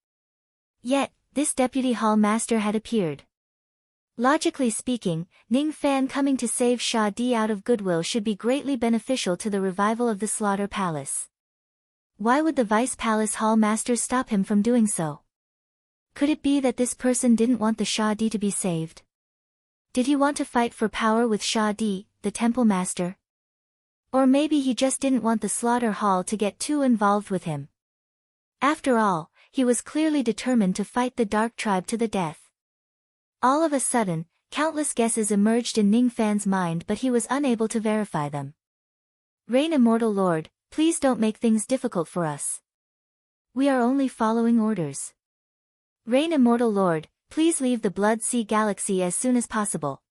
S1: Yet, this Deputy Hall Master had appeared. Logically speaking, Ning Fan coming to save Shah Di out of goodwill should be greatly beneficial to the revival of the Slaughter Palace. Why would the Vice Palace Hall Master stop him from doing so? Could it be that this person didn't want the Shah Di to be saved? Did he want to fight for power with Shah Di, the Temple Master? Or maybe he just didn't want the Slaughter Hall to get too involved with him. After all, he was clearly determined to fight the Dark Tribe to the death. All of a sudden, countless guesses emerged in Ning Fan's mind, but he was unable to verify them. Reign Immortal Lord, please don't make things difficult for us. We are only following orders. Reign Immortal Lord, please leave the Blood Sea Galaxy as soon as possible.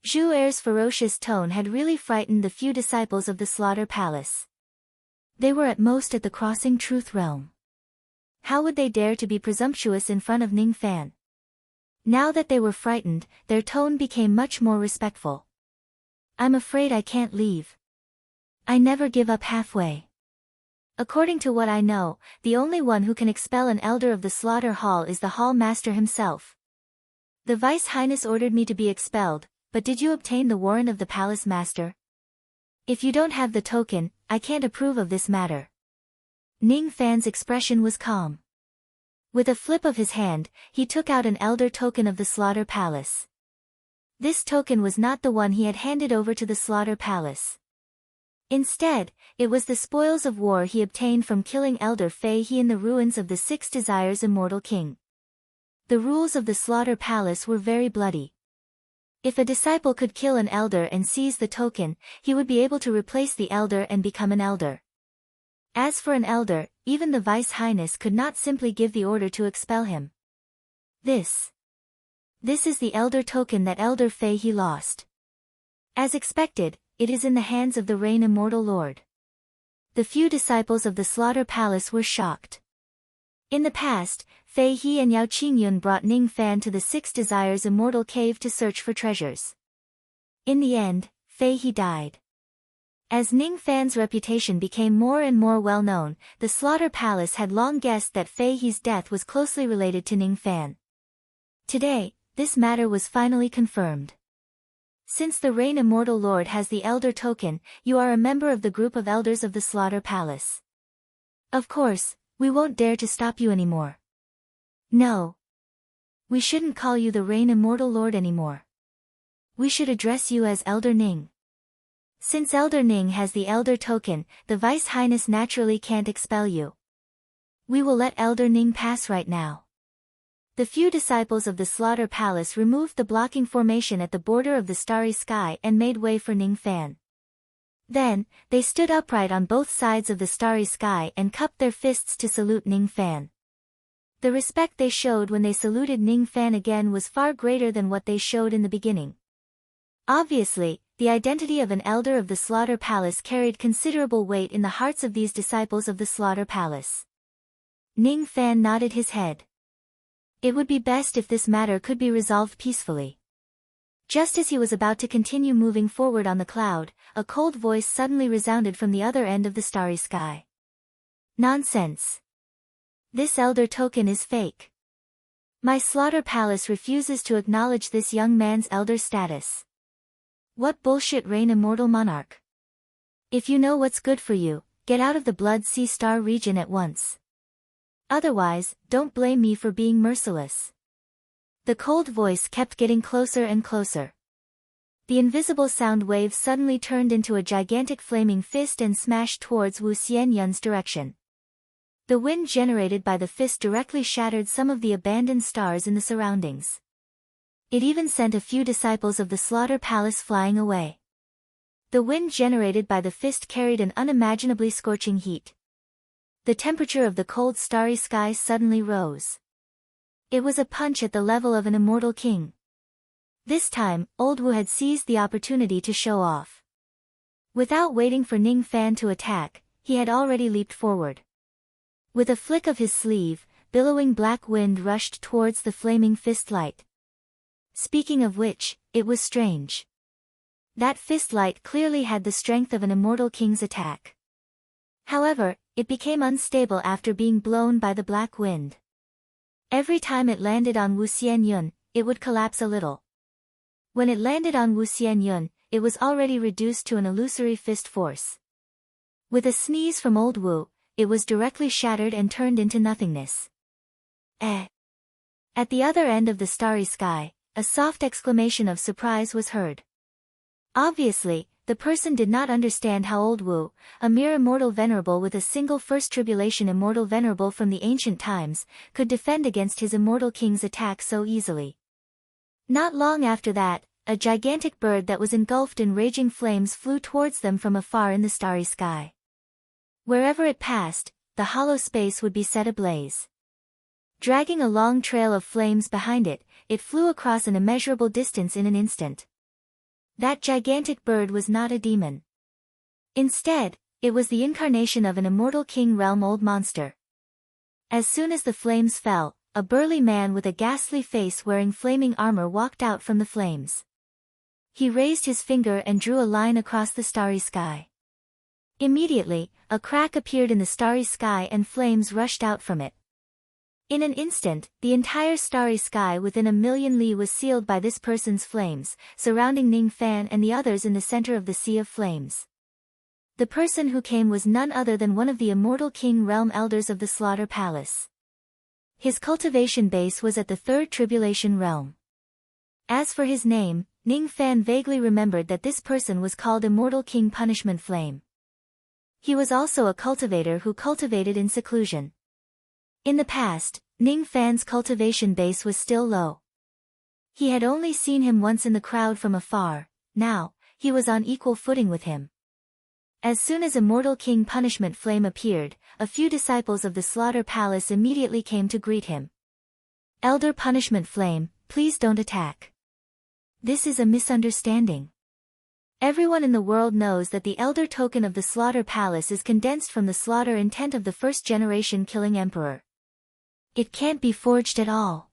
S1: Zhu Er's ferocious tone had really frightened the few disciples of the Slaughter Palace. They were at most at the Crossing Truth Realm. How would they dare to be presumptuous in front of Ning Fan? Now that they were frightened, their tone became much more respectful. I'm afraid I can't leave. I never give up halfway. According to what I know, the only one who can expel an elder of the Slaughter Hall is the Hall Master himself. The Vice Highness ordered me to be expelled, but did you obtain the warrant of the Palace Master? If you don't have the token, I can't approve of this matter. Ning Fan's expression was calm. With a flip of his hand, he took out an elder token of the Slaughter Palace. This token was not the one he had handed over to the Slaughter Palace. Instead, it was the spoils of war he obtained from killing Elder Fei He in the ruins of the Six Desires Immortal King. The rules of the Slaughter Palace were very bloody. If a disciple could kill an elder and seize the token, he would be able to replace the elder and become an elder. As for an elder, even the Vice Highness could not simply give the order to expel him. This is the elder token that Elder Fei He lost. As expected, it is in the hands of the Reign Immortal Lord. The few disciples of the Slaughter Palace were shocked. In the past, Fei He and Yao Qingyun brought Ning Fan to the Six Desires Immortal Cave to search for treasures. In the end, Fei He died. As Ning Fan's reputation became more and more well known, the Slaughter Palace had long guessed that Fei He's death was closely related to Ning Fan. Today, this matter was finally confirmed. Since the Reign Immortal Lord has the Elder Token, you are a member of the group of elders of the Slaughter Palace. Of course, we won't dare to stop you anymore. No. We shouldn't call you the Reign Immortal Lord anymore. We should address you as Elder Ning. Since Elder Ning has the Elder Token, the Vice Highness naturally can't expel you. We will let Elder Ning pass right now. The few disciples of the Slaughter Palace removed the blocking formation at the border of the starry sky and made way for Ning Fan. Then, they stood upright on both sides of the starry sky and cupped their fists to salute Ning Fan. The respect they showed when they saluted Ning Fan again was far greater than what they showed in the beginning. Obviously, the identity of an elder of the Slaughter Palace carried considerable weight in the hearts of these disciples of the Slaughter Palace. Ning Fan nodded his head. It would be best if this matter could be resolved peacefully. Just as he was about to continue moving forward on the cloud, a cold voice suddenly resounded from the other end of the starry sky. Nonsense. This Elder Token is fake. My Slaughter Palace refuses to acknowledge this young man's elder status. What bullshit, Reign Immortal Monarch. If you know what's good for you, get out of the Blood Sea Star region at once. Otherwise, don't blame me for being merciless. The cold voice kept getting closer and closer. The invisible sound wave suddenly turned into a gigantic flaming fist and smashed towards Wu Xianyun's direction. The wind generated by the fist directly shattered some of the abandoned stars in the surroundings. It even sent a few disciples of the Slaughter Palace flying away. The wind generated by the fist carried an unimaginably scorching heat. The temperature of the cold starry sky suddenly rose. It was a punch at the level of an immortal king. This time, Old Wu had seized the opportunity to show off. Without waiting for Ning Fan to attack, he had already leaped forward. With a flick of his sleeve, billowing black wind rushed towards the flaming fist light. Speaking of which, it was strange. That fist light clearly had the strength of an immortal king's attack. However, it became unstable after being blown by the black wind. Every time it landed on Wu Xianyun, it would collapse a little. When it landed on Wu Xianyun, it was already reduced to an illusory fist force. With a sneeze from Old Wu, it was directly shattered and turned into nothingness. Eh! At the other end of the starry sky, a soft exclamation of surprise was heard. Obviously, the person did not understand how Old Wu, a mere immortal venerable with a single first tribulation immortal venerable from the ancient times, could defend against his immortal king's attack so easily. Not long after that, a gigantic bird that was engulfed in raging flames flew towards them from afar in the starry sky. Wherever it passed, the hollow space would be set ablaze. Dragging a long trail of flames behind it, it flew across an immeasurable distance in an instant. That gigantic bird was not a demon. Instead, it was the incarnation of an immortal king realm old monster. As soon as the flames fell, a burly man with a ghastly face wearing flaming armor walked out from the flames. He raised his finger and drew a line across the starry sky. Immediately, a crack appeared in the starry sky and flames rushed out from it. In an instant, the entire starry sky within a million li was sealed by this person's flames, surrounding Ning Fan and the others in the center of the sea of flames. The person who came was none other than one of the immortal king realm elders of the Slaughter Palace. His cultivation base was at the third tribulation realm. As for his name, Ning Fan vaguely remembered that this person was called Immortal King Punishment Flame. He was also a cultivator who cultivated in seclusion. In the past, Ning Fan's cultivation base was still low. He had only seen him once in the crowd from afar. Now, he was on equal footing with him. As soon as Immortal King Punishment Flame appeared, a few disciples of the Slaughter Palace immediately came to greet him. Elder Punishment Flame, please don't attack. This is a misunderstanding. Everyone in the world knows that the Elder Token of the Slaughter Palace is condensed from the slaughter intent of the first-generation killing emperor. It can't be forged at all.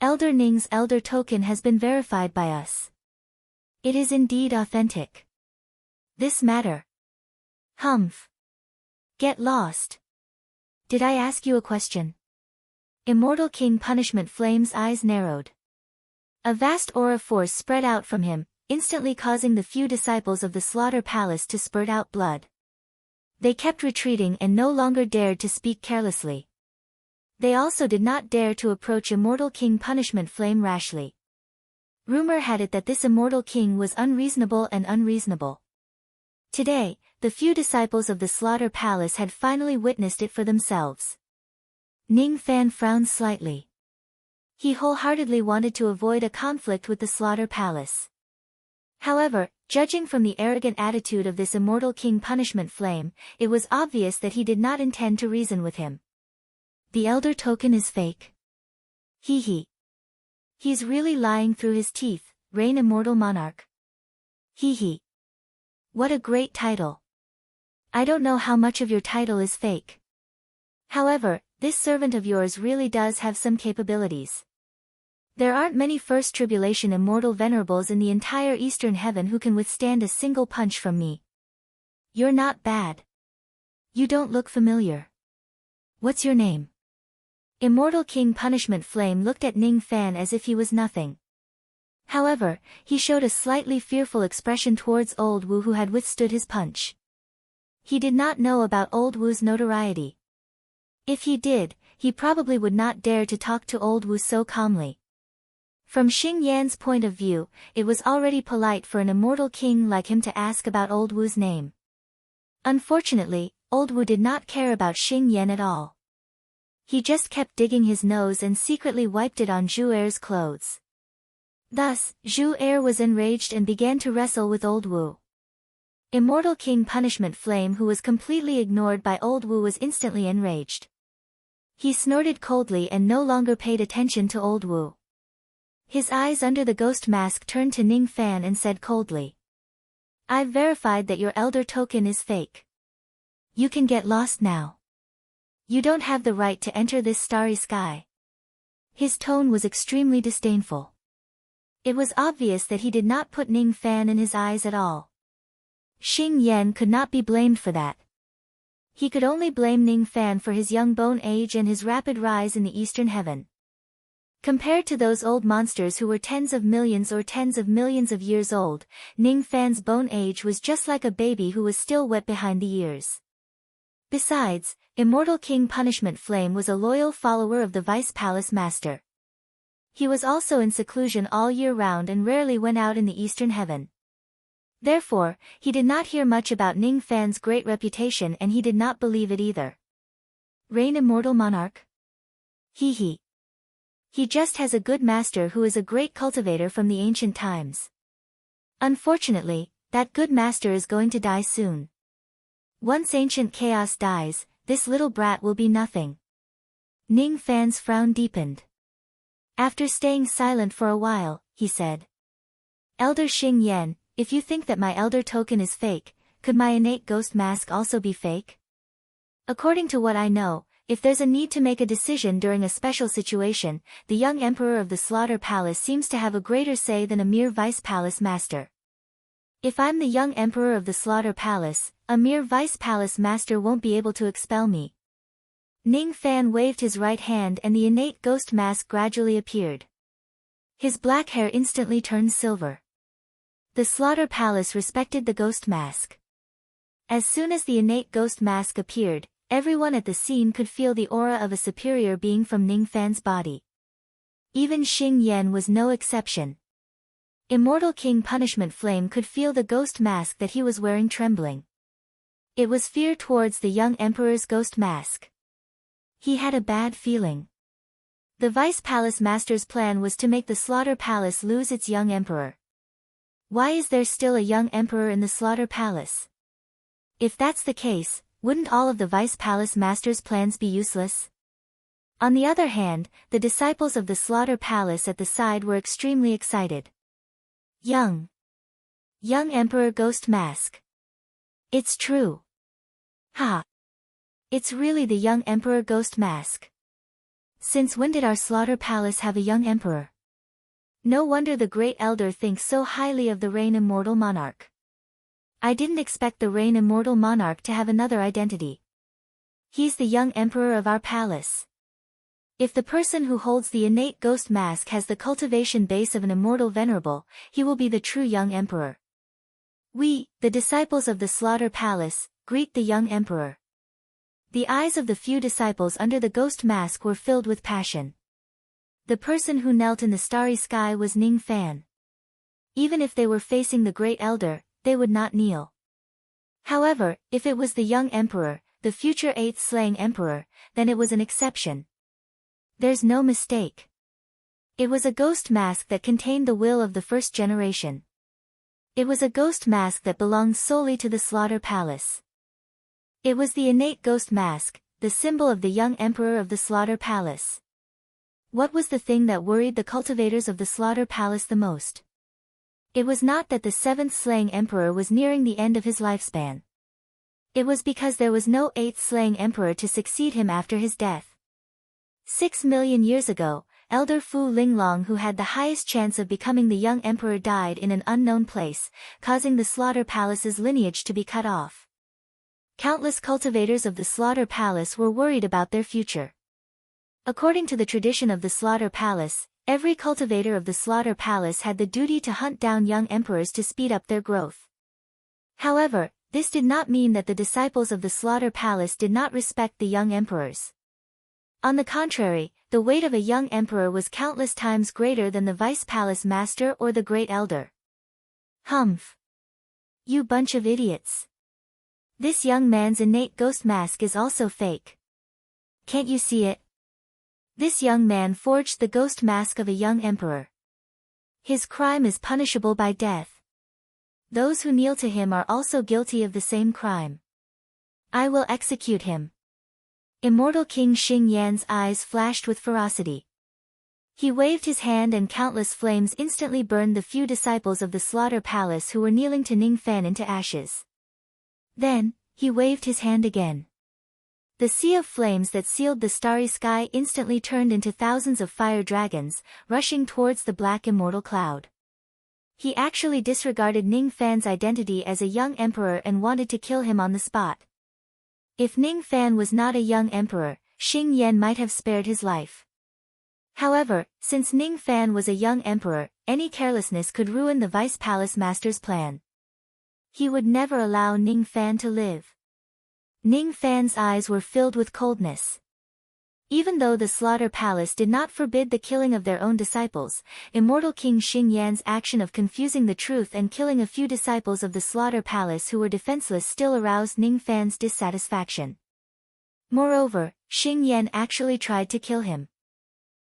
S1: Elder Ning's Elder Token has been verified by us. It is indeed authentic. This matter. Humph. Get lost. Did I ask you a question? Immortal King Punishment Flame's eyes narrowed. A vast aura force spread out from him, instantly causing the few disciples of the Slaughter Palace to spurt out blood. They kept retreating and no longer dared to speak carelessly. They also did not dare to approach Immortal King Punishment Flame rashly. Rumor had it that this Immortal King was unreasonable and unreasonable. Today, the few disciples of the Slaughter Palace had finally witnessed it for themselves. Ning Fan frowned slightly. He wholeheartedly wanted to avoid a conflict with the Slaughter Palace. However, judging from the arrogant attitude of this Immortal King Punishment Flame, it was obvious that he did not intend to reason with him. The Elder Token is fake. Hee. He's really lying through his teeth, Reign Immortal Monarch. Hee. What a great title. I don't know how much of your title is fake. However, this servant of yours really does have some capabilities. There aren't many First Tribulation Immortal Venerables in the entire Eastern Heaven who can withstand a single punch from me. You're not bad. You don't look familiar. What's your name? Immortal King Punishment Flame looked at Ning Fan as if he was nothing. However, he showed a slightly fearful expression towards Old Wu who had withstood his punch. He did not know about Old Wu's notoriety. If he did, he probably would not dare to talk to Old Wu so calmly. From Xing Yan's point of view, it was already polite for an immortal king like him to ask about Old Wu's name. Unfortunately, Old Wu did not care about Xing Yan at all. He just kept digging his nose and secretly wiped it on Zhu Er's clothes. Thus, Zhu Er was enraged and began to wrestle with Old Wu. Immortal King Punishment Flame, who was completely ignored by Old Wu, was instantly enraged. He snorted coldly and no longer paid attention to Old Wu. His eyes under the ghost mask turned to Ning Fan and said coldly, "I've verified that your elder token is fake. You can get lost now. You don't have the right to enter this starry sky." His tone was extremely disdainful. It was obvious that he did not put Ning Fan in his eyes at all. Xing Yan could not be blamed for that. He could only blame Ning Fan for his young bone age and his rapid rise in the eastern heaven. Compared to those old monsters who were tens of millions or tens of millions of years old, Ning Fan's bone age was just like a baby who was still wet behind the ears. Besides, Immortal King Punishment Flame was a loyal follower of the Vice Palace Master. He was also in seclusion all year round and rarely went out in the eastern heaven. Therefore, he did not hear much about Ning Fan's great reputation and he did not believe it either. Reign Immortal Monarch? He just has a good master who is a great cultivator from the ancient times. Unfortunately, that good master is going to die soon. Once ancient chaos dies, this little brat will be nothing. Ning Fan's frown deepened. After staying silent for a while, he said, "Elder Xing Yan, if you think that my elder token is fake, could my innate ghost mask also be fake? According to what I know, if there's a need to make a decision during a special situation, the young emperor of the Slaughter Palace seems to have a greater say than a mere Vice Palace Master. If I'm the young emperor of the Slaughter Palace, a mere Vice Palace Master won't be able to expel me." Ning Fan waved his right hand and the innate ghost mask gradually appeared. His black hair instantly turned silver. The Slaughter Palace respected the ghost mask. As soon as the innate ghost mask appeared, everyone at the scene could feel the aura of a superior being from Ning Fan's body. Even Xing Yan was no exception. Immortal King Punishment Flame could feel the ghost mask that he was wearing trembling. It was fear towards the young emperor's ghost mask. He had a bad feeling. The Vice Palace Master's plan was to make the Slaughter Palace lose its young emperor. Why is there still a young emperor in the Slaughter Palace? If that's the case, wouldn't all of the Vice Palace Master's plans be useless? On the other hand, the disciples of the Slaughter Palace at the side were extremely excited. Young Emperor Ghost Mask. It's true. Ha! It's really the young Emperor Ghost Mask. Since when did our Slaughter Palace have a young emperor? No wonder the Great Elder thinks so highly of the Reign Immortal Monarch. I didn't expect the Reign Immortal Monarch to have another identity. He's the young emperor of our palace. If the person who holds the innate ghost mask has the cultivation base of an immortal venerable, he will be the true young emperor. We, the disciples of the Slaughter Palace, greet the young emperor. The eyes of the few disciples under the ghost mask were filled with passion. The person who knelt in the starry sky was Ning Fan. Even if they were facing the Great Elder, they would not kneel. However, if it was the young emperor, the future 8th slaying emperor, then it was an exception. There's no mistake. It was a ghost mask that contained the will of the first generation. It was a ghost mask that belonged solely to the Slaughter Palace. It was the innate ghost mask, the symbol of the young emperor of the Slaughter Palace. What was the thing that worried the cultivators of the Slaughter Palace the most? It was not that the 7th slaying emperor was nearing the end of his lifespan. It was because there was no 8th slaying emperor to succeed him after his death. 6 million years ago, Elder Fu Linglong, who had the highest chance of becoming the young emperor, died in an unknown place, causing the Slaughter Palace's lineage to be cut off. Countless cultivators of the Slaughter Palace were worried about their future. According to the tradition of the Slaughter Palace, every cultivator of the Slaughter Palace had the duty to hunt down young emperors to speed up their growth. However, This did not mean that the disciples of the Slaughter Palace did not respect the young emperors. On the contrary, the weight of a young emperor was countless times greater than the vice palace master or the great elder. Humph! You bunch of idiots! This young man's innate ghost mask is also fake. Can't you see it? This young man forged the ghost mask of a young emperor. His crime is punishable by death. Those who kneel to him are also guilty of the same crime. I will execute him. Immortal King Xing Yan's eyes flashed with ferocity. He waved his hand and countless flames instantly burned the few disciples of the Slaughter Palace who were kneeling to Ning Fan into ashes. Then, he waved his hand again. The sea of flames that sealed the starry sky instantly turned into thousands of fire dragons, rushing towards the black immortal cloud. He actually disregarded Ning Fan's identity as a young emperor and wanted to kill him on the spot. If Ning Fan was not a young emperor, Xing Yan might have spared his life. However, since Ning Fan was a young emperor, any carelessness could ruin the vice palace master's plan. He would never allow Ning Fan to live. Ning Fan's eyes were filled with coldness. Even though the Slaughter Palace did not forbid the killing of their own disciples, immortal King Xing Yan's action of confusing the truth and killing a few disciples of the Slaughter Palace who were defenseless still aroused Ning Fan's dissatisfaction. Moreover, Xing Yan actually tried to kill him.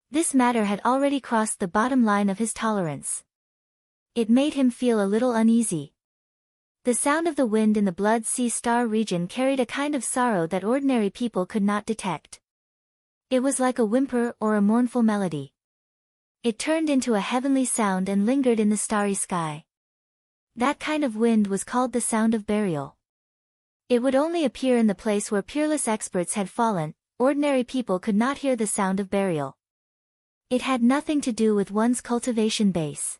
S1: This matter had already crossed the bottom line of his tolerance. It made him feel a little uneasy. The sound of the wind in the Blood Sea Star region carried a kind of sorrow that ordinary people could not detect. It was like a whimper or a mournful melody. It turned into a heavenly sound and lingered in the starry sky. That kind of wind was called the sound of burial. It would only appear in the place where peerless experts had fallen. Ordinary people could not hear the sound of burial. It had nothing to do with one's cultivation base.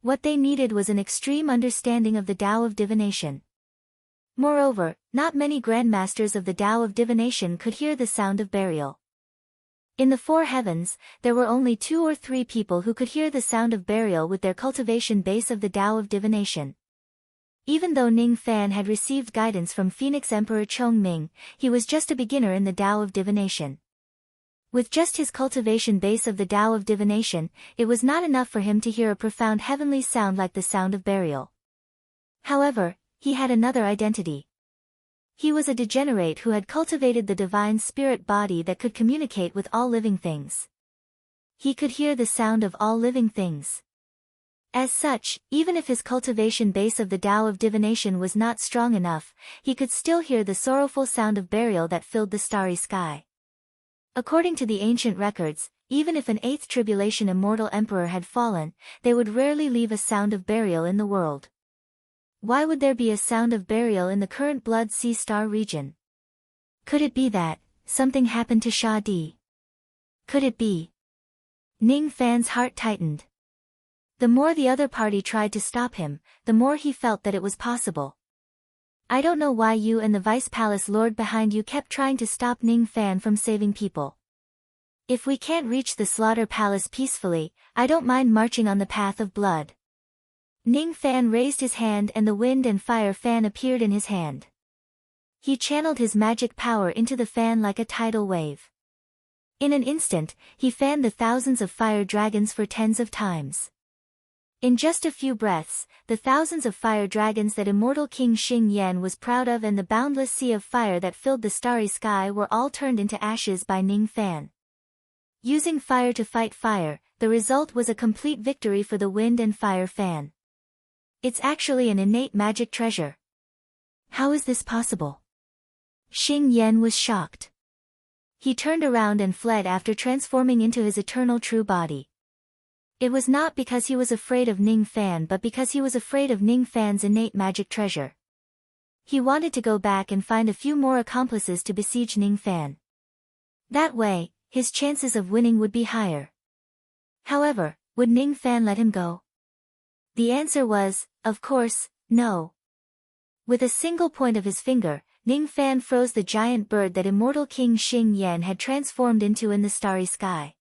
S1: What they needed was an extreme understanding of the Tao of divination. Moreover, not many grandmasters of the Tao of divination could hear the sound of burial. In the four heavens, there were only 2 or 3 people who could hear the sound of burial with their cultivation base of the Tao of divination. Even though Ning Fan had received guidance from Phoenix Emperor Chongming, he was just a beginner in the Tao of divination. With just his cultivation base of the Tao of divination, it was not enough for him to hear a profound heavenly sound like the sound of burial. However, he had another identity. He was a degenerate who had cultivated the divine spirit body that could communicate with all living things. He could hear the sound of all living things. As such, even if his cultivation base of the Tao of divination was not strong enough, he could still hear the sorrowful sound of burial that filled the starry sky. According to the ancient records, even if an 8th tribulation immortal emperor had fallen, they would rarely leave a sound of burial in the world. Why would there be a sound of burial in the current Blood Sea Star region? Could it be that something happened to Sha Di? Could it be? Ning Fan's heart tightened. The more the other party tried to stop him, the more he felt that it was possible. I don't know why you and the Vice Palace Lord behind you kept trying to stop Ning Fan from saving people. If we can't reach the Slaughter Palace peacefully, I don't mind marching on the path of blood. Ning Fan raised his hand and the wind and fire fan appeared in his hand. He channeled his magic power into the fan like a tidal wave. In an instant, he fanned the thousands of fire dragons for tens of times. In just a few breaths, the thousands of fire dragons that immortal King Xing Yan was proud of and the boundless sea of fire that filled the starry sky were all turned into ashes by Ning Fan. Using fire to fight fire, the result was a complete victory for the wind and fire fan. It's actually an innate magic treasure. How is this possible? Xing Yan was shocked. He turned around and fled after transforming into his eternal true body. It was not because he was afraid of Ning Fan but because he was afraid of Ning Fan's innate magic treasure. He wanted to go back and find a few more accomplices to besiege Ning Fan. That way, his chances of winning would be higher. However, would Ning Fan let him go? The answer was, of course, no. With a single point of his finger, Ning Fan froze the giant bird that immortal King Xing Yan had transformed into in the starry sky.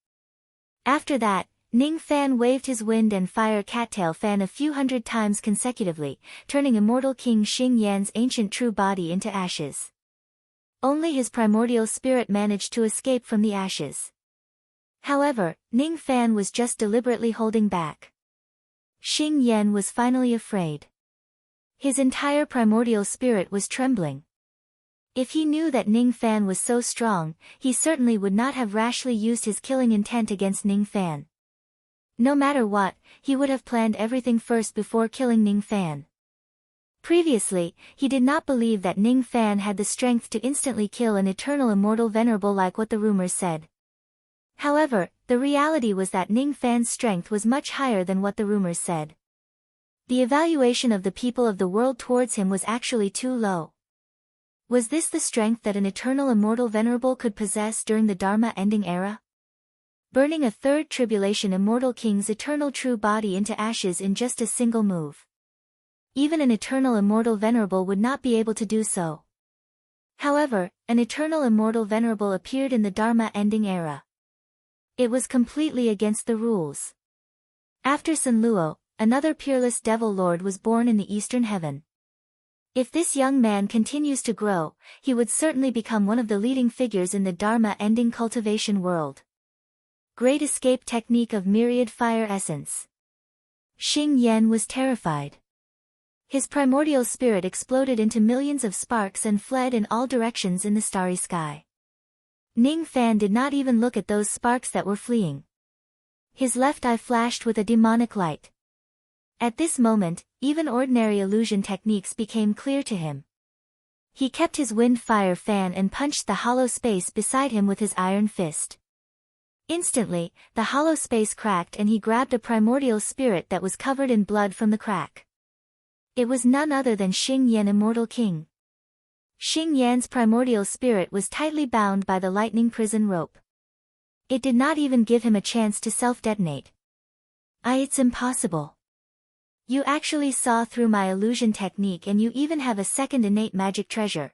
S1: After that, Ning Fan waved his wind and fire cattail fan a few hundred times consecutively, turning immortal King Xing Yan's ancient true body into ashes. Only his primordial spirit managed to escape from the ashes. However, Ning Fan was just deliberately holding back. Xing Yan was finally afraid. His entire primordial spirit was trembling. If he knew that Ning Fan was so strong, he certainly would not have rashly used his killing intent against Ning Fan. No matter what, he would have planned everything first before killing Ning Fan. Previously, he did not believe that Ning Fan had the strength to instantly kill an eternal immortal venerable like what the rumors said. However, the reality was that Ning Fan's strength was much higher than what the rumors said. The evaluation of the people of the world towards him was actually too low. Was this the strength that an eternal immortal venerable could possess during the Dharma ending era? Burning a third tribulation immortal king's eternal true body into ashes in just a single move. Even an eternal immortal venerable would not be able to do so. However, an eternal immortal venerable appeared in the Dharma ending era. It was completely against the rules. After Sun Luo, another peerless devil lord was born in the eastern heaven. If this young man continues to grow, he would certainly become one of the leading figures in the Dharma ending cultivation world. Great escape technique of myriad fire essence. Xing Yan was terrified. His primordial spirit exploded into millions of sparks and fled in all directions in the starry sky. Ning Fan did not even look at those sparks that were fleeing. His left eye flashed with a demonic light. At this moment, even ordinary illusion techniques became clear to him. He kept his wind-fire fan and punched the hollow space beside him with his iron fist. Instantly, the hollow space cracked and he grabbed a primordial spirit that was covered in blood from the crack. It was none other than Xing Yan, Immortal King. Xing Yan's primordial spirit was tightly bound by the lightning prison rope. It did not even give him a chance to self-detonate. It's impossible. You actually saw through my illusion technique and you even have a second innate magic treasure.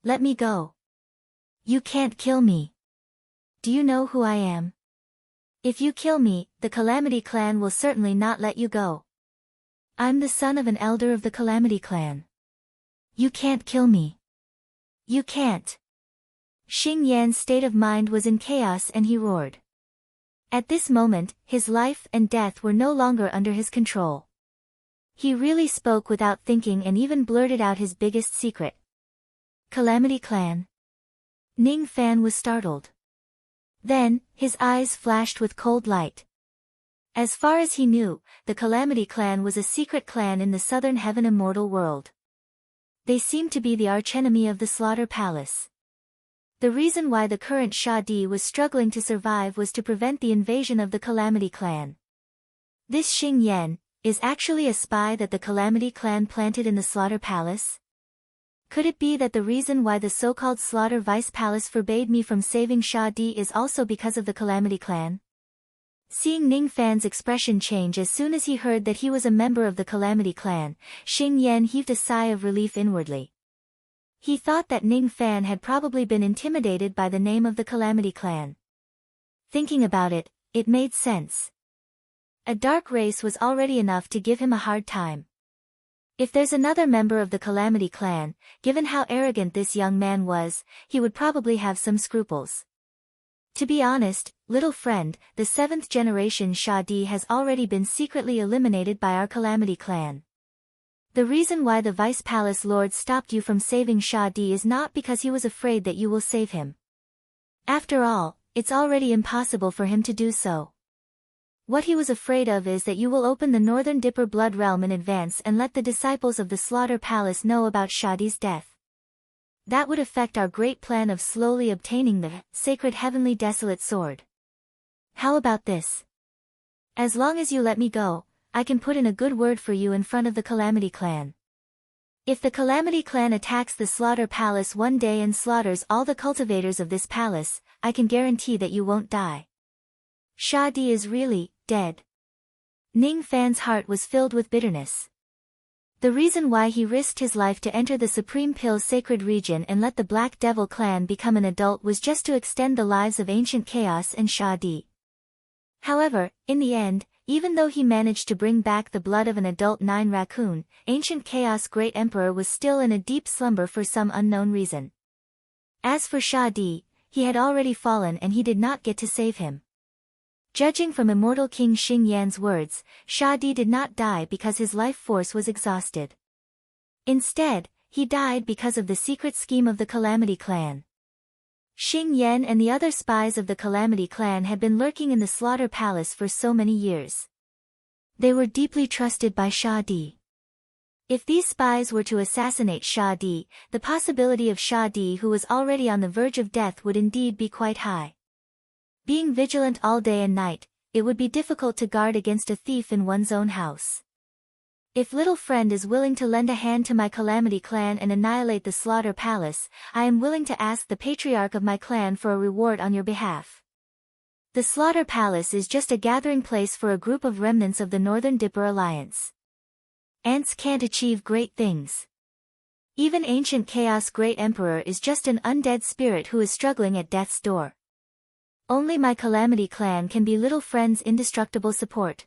S1: Let me go. You can't kill me. Do you know who I am? If you kill me, the Calamity Clan will certainly not let you go. I'm the son of an elder of the Calamity Clan. You can't kill me. You can't. Xing Yan's state of mind was in chaos and he roared. At this moment, his life and death were no longer under his control. He really spoke without thinking and even blurted out his biggest secret. Calamity Clan. Ning Fan was startled. Then, his eyes flashed with cold light. As far as he knew, the Calamity Clan was a secret clan in the southern heaven immortal world. They seemed to be the archenemy of the Slaughter Palace. The reason why the current Sha Di was struggling to survive was to prevent the invasion of the Calamity Clan. This Xing Yan is actually a spy that the Calamity Clan planted in the Slaughter Palace? Could it be that the reason why the so-called Slaughter Vice Palace forbade me from saving Sha Di is also because of the Calamity Clan? Seeing Ning Fan's expression change as soon as he heard that he was a member of the Calamity Clan, Xing Yan heaved a sigh of relief inwardly. He thought that Ning Fan had probably been intimidated by the name of the Calamity Clan. Thinking about it, it made sense. A dark race was already enough to give him a hard time. If there's another member of the Calamity Clan, given how arrogant this young man was, he would probably have some scruples. To be honest, little friend, the 7th generation Sha Di has already been secretly eliminated by our Calamity Clan. The reason why the Vice Palace Lord stopped you from saving Sha Di is not because he was afraid that you will save him. After all, it's already impossible for him to do so. What he was afraid of is that you will open the Northern Dipper Blood Realm in advance and let the disciples of the Slaughter Palace know about Sha Di's death. That would affect our great plan of slowly obtaining the sacred heavenly desolate sword. How about this? As long as you let me go, I can put in a good word for you in front of the Calamity Clan. If the Calamity Clan attacks the Slaughter Palace one day and slaughters all the cultivators of this palace, I can guarantee that you won't die. Sha Di is really dead. Ning Fan's heart was filled with bitterness. The reason why he risked his life to enter the Supreme Pill's sacred region and let the Black Devil clan become an adult was just to extend the lives of ancient chaos and Sha Di. However, in the end, even though he managed to bring back the blood of an adult 9 raccoon, ancient Chaos Great Emperor was still in a deep slumber for some unknown reason. As for Sha Di, he had already fallen and he did not get to save him. Judging from Immortal King Xing Yan's words, Sha Di did not die because his life force was exhausted. Instead, he died because of the secret scheme of the Calamity Clan. Xing Yan and the other spies of the Calamity Clan had been lurking in the Slaughter Palace for so many years. They were deeply trusted by Sha Di. If these spies were to assassinate Sha Di, the possibility of Sha Di, who was already on the verge of death, would indeed be quite high. Being vigilant all day and night, it would be difficult to guard against a thief in one's own house. If little friend is willing to lend a hand to my Calamity Clan and annihilate the Slaughter Palace, I am willing to ask the patriarch of my clan for a reward on your behalf. The Slaughter Palace is just a gathering place for a group of remnants of the Northern Dipper Alliance. Ants can't achieve great things. Even ancient Chaos Great Emperor is just an undead spirit who is struggling at death's door. Only my Calamity Clan can be little friend's indestructible support.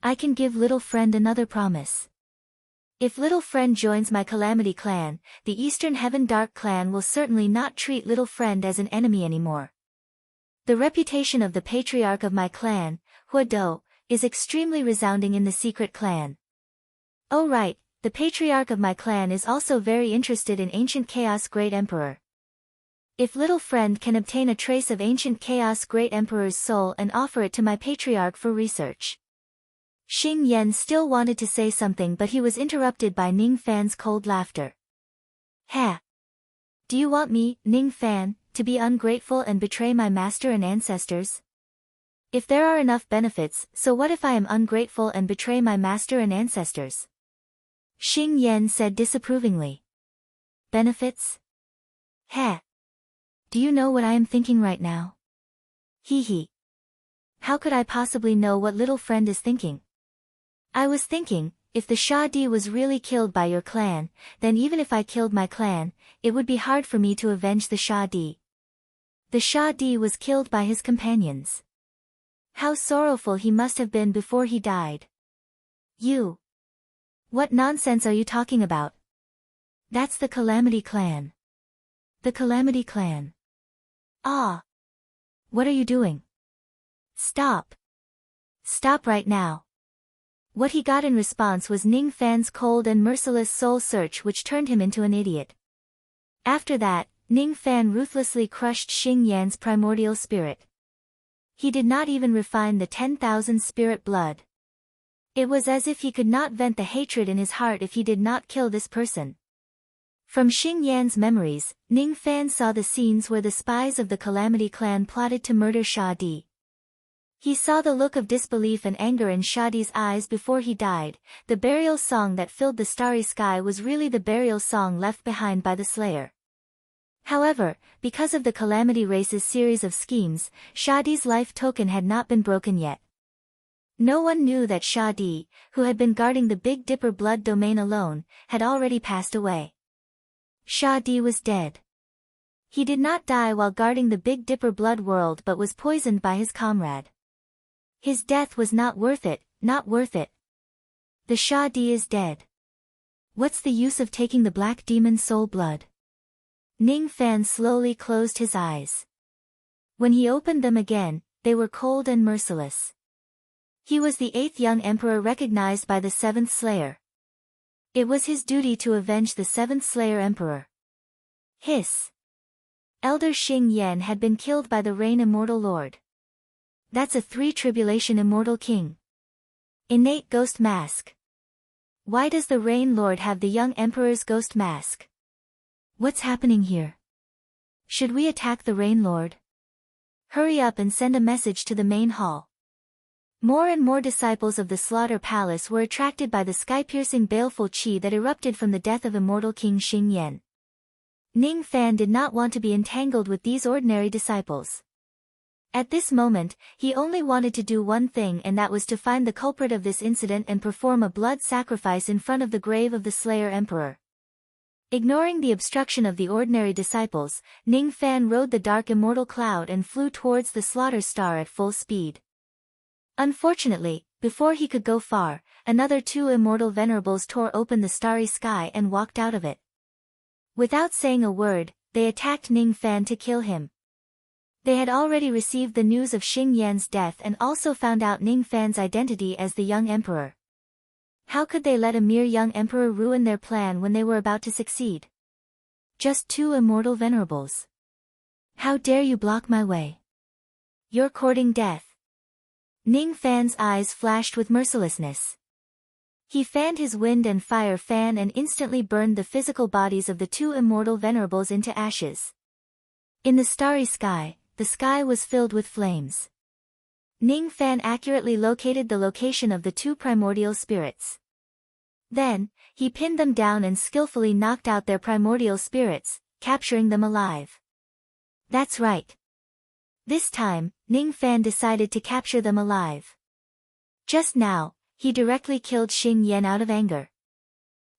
S1: I can give little friend another promise. If little friend joins my Calamity Clan, the Eastern Heaven Dark Clan will certainly not treat little friend as an enemy anymore. The reputation of the patriarch of my clan, Hua Do, is extremely resounding in the secret clan. Oh right, the patriarch of my clan is also very interested in ancient Chaos Great Emperor. If little friend can obtain a trace of ancient Chaos Great Emperor's soul and offer it to my patriarch for research. Xing Yan still wanted to say something, but he was interrupted by Ning Fan's cold laughter. Ha! Do you want me, Ning Fan, to be ungrateful and betray my master and ancestors? If there are enough benefits, so what if I am ungrateful and betray my master and ancestors? Xing Yan said disapprovingly. Benefits? Ha! Do you know what I am thinking right now? Hee hee. How could I possibly know what little friend is thinking? I was thinking, if the Sha Di was really killed by your clan, then even if I killed my clan, it would be hard for me to avenge the Sha Di. The Sha Di was killed by his companions. How sorrowful he must have been before he died. You. What nonsense are you talking about? That's the Calamity Clan. The Calamity Clan. Ah. What are you doing? Stop. Stop right now. What he got in response was Ning Fan's cold and merciless soul search, which turned him into an idiot. After that, Ning Fan ruthlessly crushed Xing Yan's primordial spirit. He did not even refine the 10,000 spirit blood. It was as if he could not vent the hatred in his heart if he did not kill this person. From Xing Yan's memories, Ning Fan saw the scenes where the spies of the Calamity Clan plotted to murder Sha Di. He saw the look of disbelief and anger in Sha Di's eyes before he died. The burial song that filled the starry sky was really the burial song left behind by the Slayer. However, because of the Calamity Race's series of schemes, Sha Di's life token had not been broken yet. No one knew that Sha Di, who had been guarding the Big Dipper blood domain alone, had already passed away. Sha Di was dead. He did not die while guarding the Big Dipper blood world but was poisoned by his comrade. His death was not worth it, not worth it. The Sha Di is dead. What's the use of taking the Black Demon soul blood? Ning Fan slowly closed his eyes. When he opened them again, they were cold and merciless. He was the 8th young emperor recognized by the 7th Slayer. It was his duty to avenge the 7th Slayer Emperor. Hiss. Elder Xing Yan had been killed by the Rain Immortal Lord. That's a 3 Tribulation Immortal King. Innate Ghost Mask. Why does the Rain Lord have the young Emperor's ghost mask? What's happening here? Should we attack the Rain Lord? Hurry up and send a message to the main hall. More and more disciples of the Slaughter Palace were attracted by the sky-piercing baleful chi that erupted from the death of Immortal King Xing Yan. Ning Fan did not want to be entangled with these ordinary disciples. At this moment, he only wanted to do one thing, and that was to find the culprit of this incident and perform a blood sacrifice in front of the grave of the Slayer Emperor. Ignoring the obstruction of the ordinary disciples, Ning Fan rode the dark immortal cloud and flew towards the Slaughter Star at full speed. Unfortunately, before he could go far, another two immortal venerables tore open the starry sky and walked out of it. Without saying a word, they attacked Ning Fan to kill him. They had already received the news of Xing Yan's death and also found out Ning Fan's identity as the young emperor. How could they let a mere young emperor ruin their plan when they were about to succeed? Just two immortal venerables. How dare you block my way? You're courting death. Ning Fan's eyes flashed with mercilessness. He fanned his wind and fire fan and instantly burned the physical bodies of the two immortal venerables into ashes. In the starry sky, the sky was filled with flames. Ning Fan accurately located the location of the two primordial spirits. Then, he pinned them down and skillfully knocked out their primordial spirits, capturing them alive. That's right. This time, Ning Fan decided to capture them alive. Just now, he directly killed Xing Yan out of anger.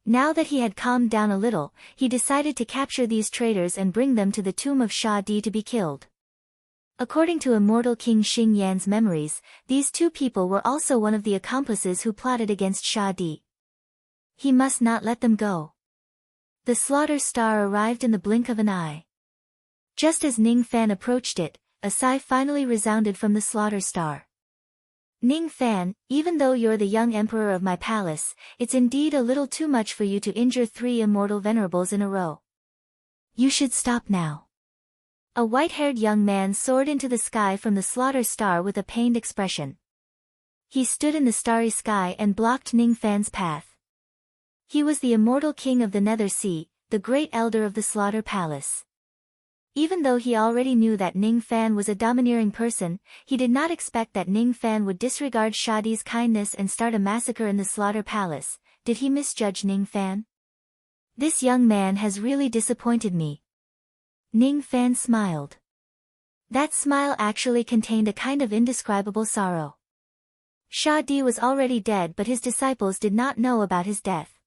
S1: Now that he had calmed down a little, he decided to capture these traitors and bring them to the tomb of Sha Di to be killed. According to immortal King Xing Yan's memories, these two people were also one of the accomplices who plotted against Sha Di. He must not let them go. The slaughter star arrived in the blink of an eye. Just as Ning Fan approached it, a sigh finally resounded from the slaughter star. Ning Fan, even though you're the young emperor of my palace, it's indeed a little too much for you to injure three immortal venerables in a row. You should stop now. A white-haired young man soared into the sky from the slaughter star with a pained expression. He stood in the starry sky and blocked Ning Fan's path. He was the immortal king of the Nether Sea, the great elder of the slaughter palace. Even though he already knew that Ning Fan was a domineering person, he did not expect that Ning Fan would disregard Sha Di's kindness and start a massacre in the slaughter palace. Did he misjudge Ning Fan? This young man has really disappointed me. Ning Fan smiled. That smile actually contained a kind of indescribable sorrow. Sha Di was already dead, but his disciples did not know about his death.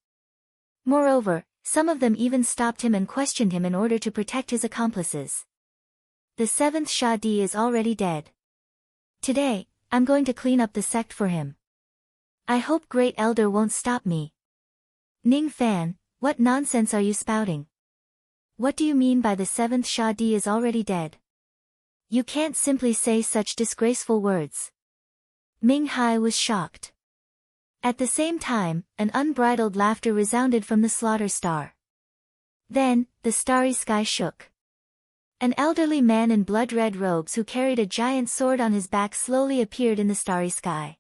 S1: Moreover, some of them even stopped him and questioned him in order to protect his accomplices. The seventh Sha Di is already dead. Today, I'm going to clean up the sect for him. I hope Great Elder won't stop me. Ning Fan, what nonsense are you spouting? What do you mean by the seventh Sha Di is already dead? You can't simply say such disgraceful words. Ming Hai was shocked. At the same time, an unbridled laughter resounded from the slaughter star. Then, the starry sky shook. An elderly man in blood-red robes who carried a giant sword on his back slowly appeared in the starry sky.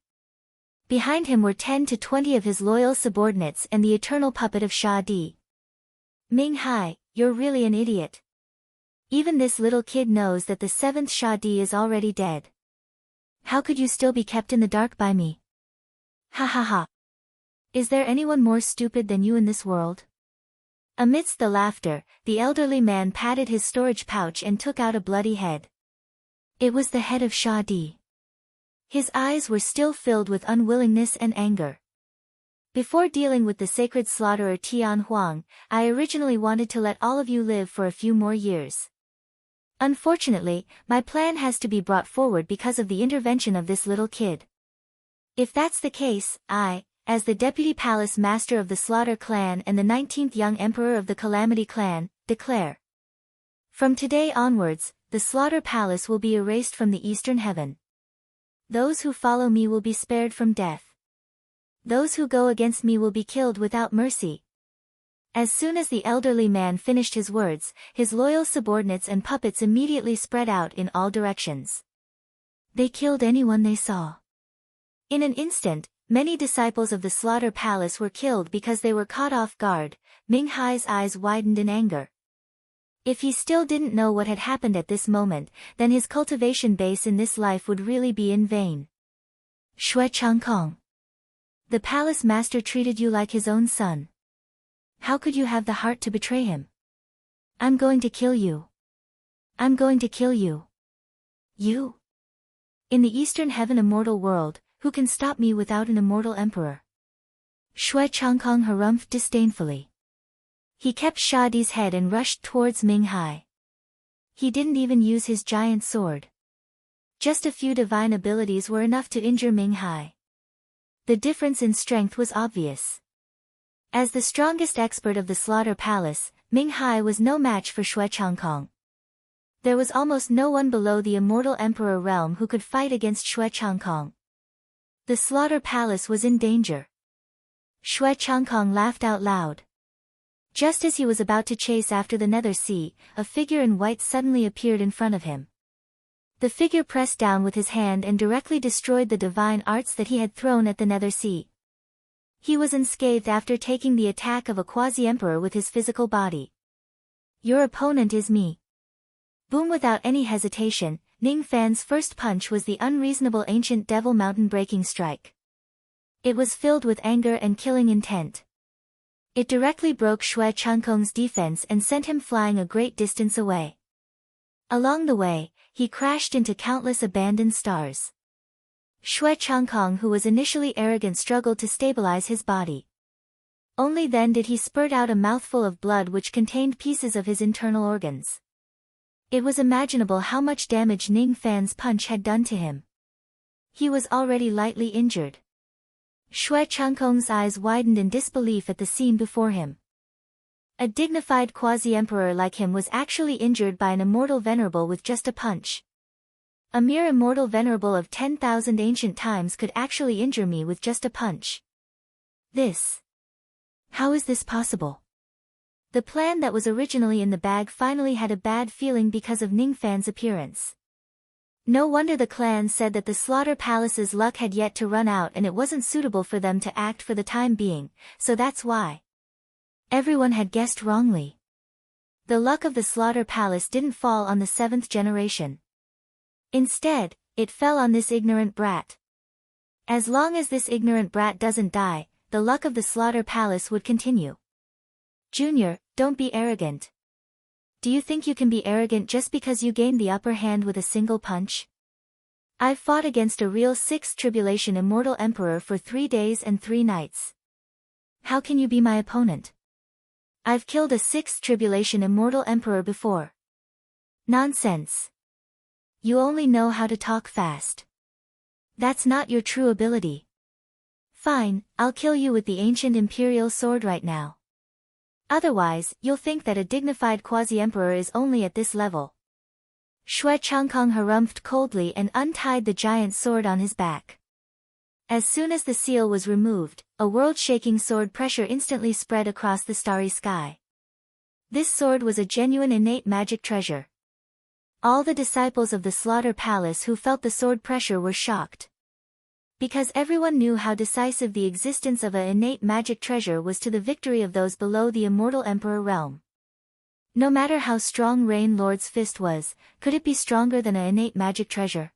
S1: Behind him were 10 to 20 of his loyal subordinates and the eternal puppet of Sha Di. Ming Hai, you're really an idiot. Even this little kid knows that the seventh Sha Di is already dead. How could you still be kept in the dark by me? Ha ha ha. Is there anyone more stupid than you in this world? Amidst the laughter, the elderly man patted his storage pouch and took out a bloody head. It was the head of Sha Di. His eyes were still filled with unwillingness and anger. Before dealing with the sacred slaughterer Tian Huang, I originally wanted to let all of you live for a few more years. Unfortunately, my plan has to be brought forward because of the intervention of this little kid. If that's the case, I, as the deputy palace master of the Slaughter clan and the 19th young emperor of the Calamity clan, declare. From today onwards, the Slaughter palace will be erased from the eastern heaven. Those who follow me will be spared from death. Those who go against me will be killed without mercy. As soon as the elderly man finished his words, his loyal subordinates and puppets immediately spread out in all directions. They killed anyone they saw. In an instant, many disciples of the Slaughter Palace were killed because they were caught off guard. Ming Hai's eyes widened in anger. If he still didn't know what had happened at this moment, then his cultivation base in this life would really be in vain. Shui Changkong. The palace master treated you like his own son. How could you have the heart to betray him? I'm going to kill you. I'm going to kill you. You? In the Eastern Heaven immortal world, who can stop me without an immortal emperor? Shui Changkong harumphed disdainfully. He kept Sha Di's head and rushed towards Ming Hai. He didn't even use his giant sword. Just a few divine abilities were enough to injure Ming Hai. The difference in strength was obvious. As the strongest expert of the Slaughter Palace, Ming Hai was no match for Xue Changkong. There was almost no one below the Immortal Emperor realm who could fight against Xue Changkong. The Slaughter Palace was in danger. Xue Changkong laughed out loud. Just as he was about to chase after the Nether Sea, a figure in white suddenly appeared in front of him. The figure pressed down with his hand and directly destroyed the divine arts that he had thrown at the Nether Sea. He was unscathed after taking the attack of a quasi-emperor with his physical body. Your opponent is me. Boom! Without any hesitation, Ning Fan's first punch was the unreasonable ancient devil mountain breaking strike. It was filled with anger and killing intent. It directly broke Xue Changkong's defense and sent him flying a great distance away. Along the way, he crashed into countless abandoned stars. Xue Changkong, who was initially arrogant, struggled to stabilize his body. Only then did he spurt out a mouthful of blood which contained pieces of his internal organs. It was imaginable how much damage Ning Fan's punch had done to him. He was already lightly injured. Xue Changkong's eyes widened in disbelief at the scene before him. A dignified quasi-emperor like him was actually injured by an immortal venerable with just a punch. A mere immortal venerable of 10,000 ancient times could actually injure me with just a punch. How is this possible? The plan that was originally in the bag finally had a bad feeling because of Ning Fan's appearance. No wonder the clan said that the Slaughter Palace's luck had yet to run out and it wasn't suitable for them to act for the time being, so that's why. Everyone had guessed wrongly. The luck of the Slaughter Palace didn't fall on the 7th generation. Instead, it fell on this ignorant brat. As long as this ignorant brat doesn't die, the luck of the Slaughter Palace would continue. Junior, don't be arrogant. Do you think you can be arrogant just because you gained the upper hand with a single punch? I've fought against a real 6th Tribulation Immortal Emperor for 3 days and 3 nights. How can you be my opponent? I've killed a 6th Tribulation Immortal Emperor before. Nonsense. You only know how to talk fast. That's not your true ability. Fine, I'll kill you with the ancient imperial sword right now. Otherwise, you'll think that a dignified quasi-emperor is only at this level. Xue Changkong harumphed coldly and untied the giant sword on his back. As soon as the seal was removed, a world-shaking sword pressure instantly spread across the starry sky. This sword was a genuine innate magic treasure. All the disciples of the Slaughter Palace who felt the sword pressure were shocked. Because everyone knew how decisive the existence of an innate magic treasure was to the victory of those below the Immortal Emperor realm. No matter how strong Rain Lord's fist was, could it be stronger than an innate magic treasure?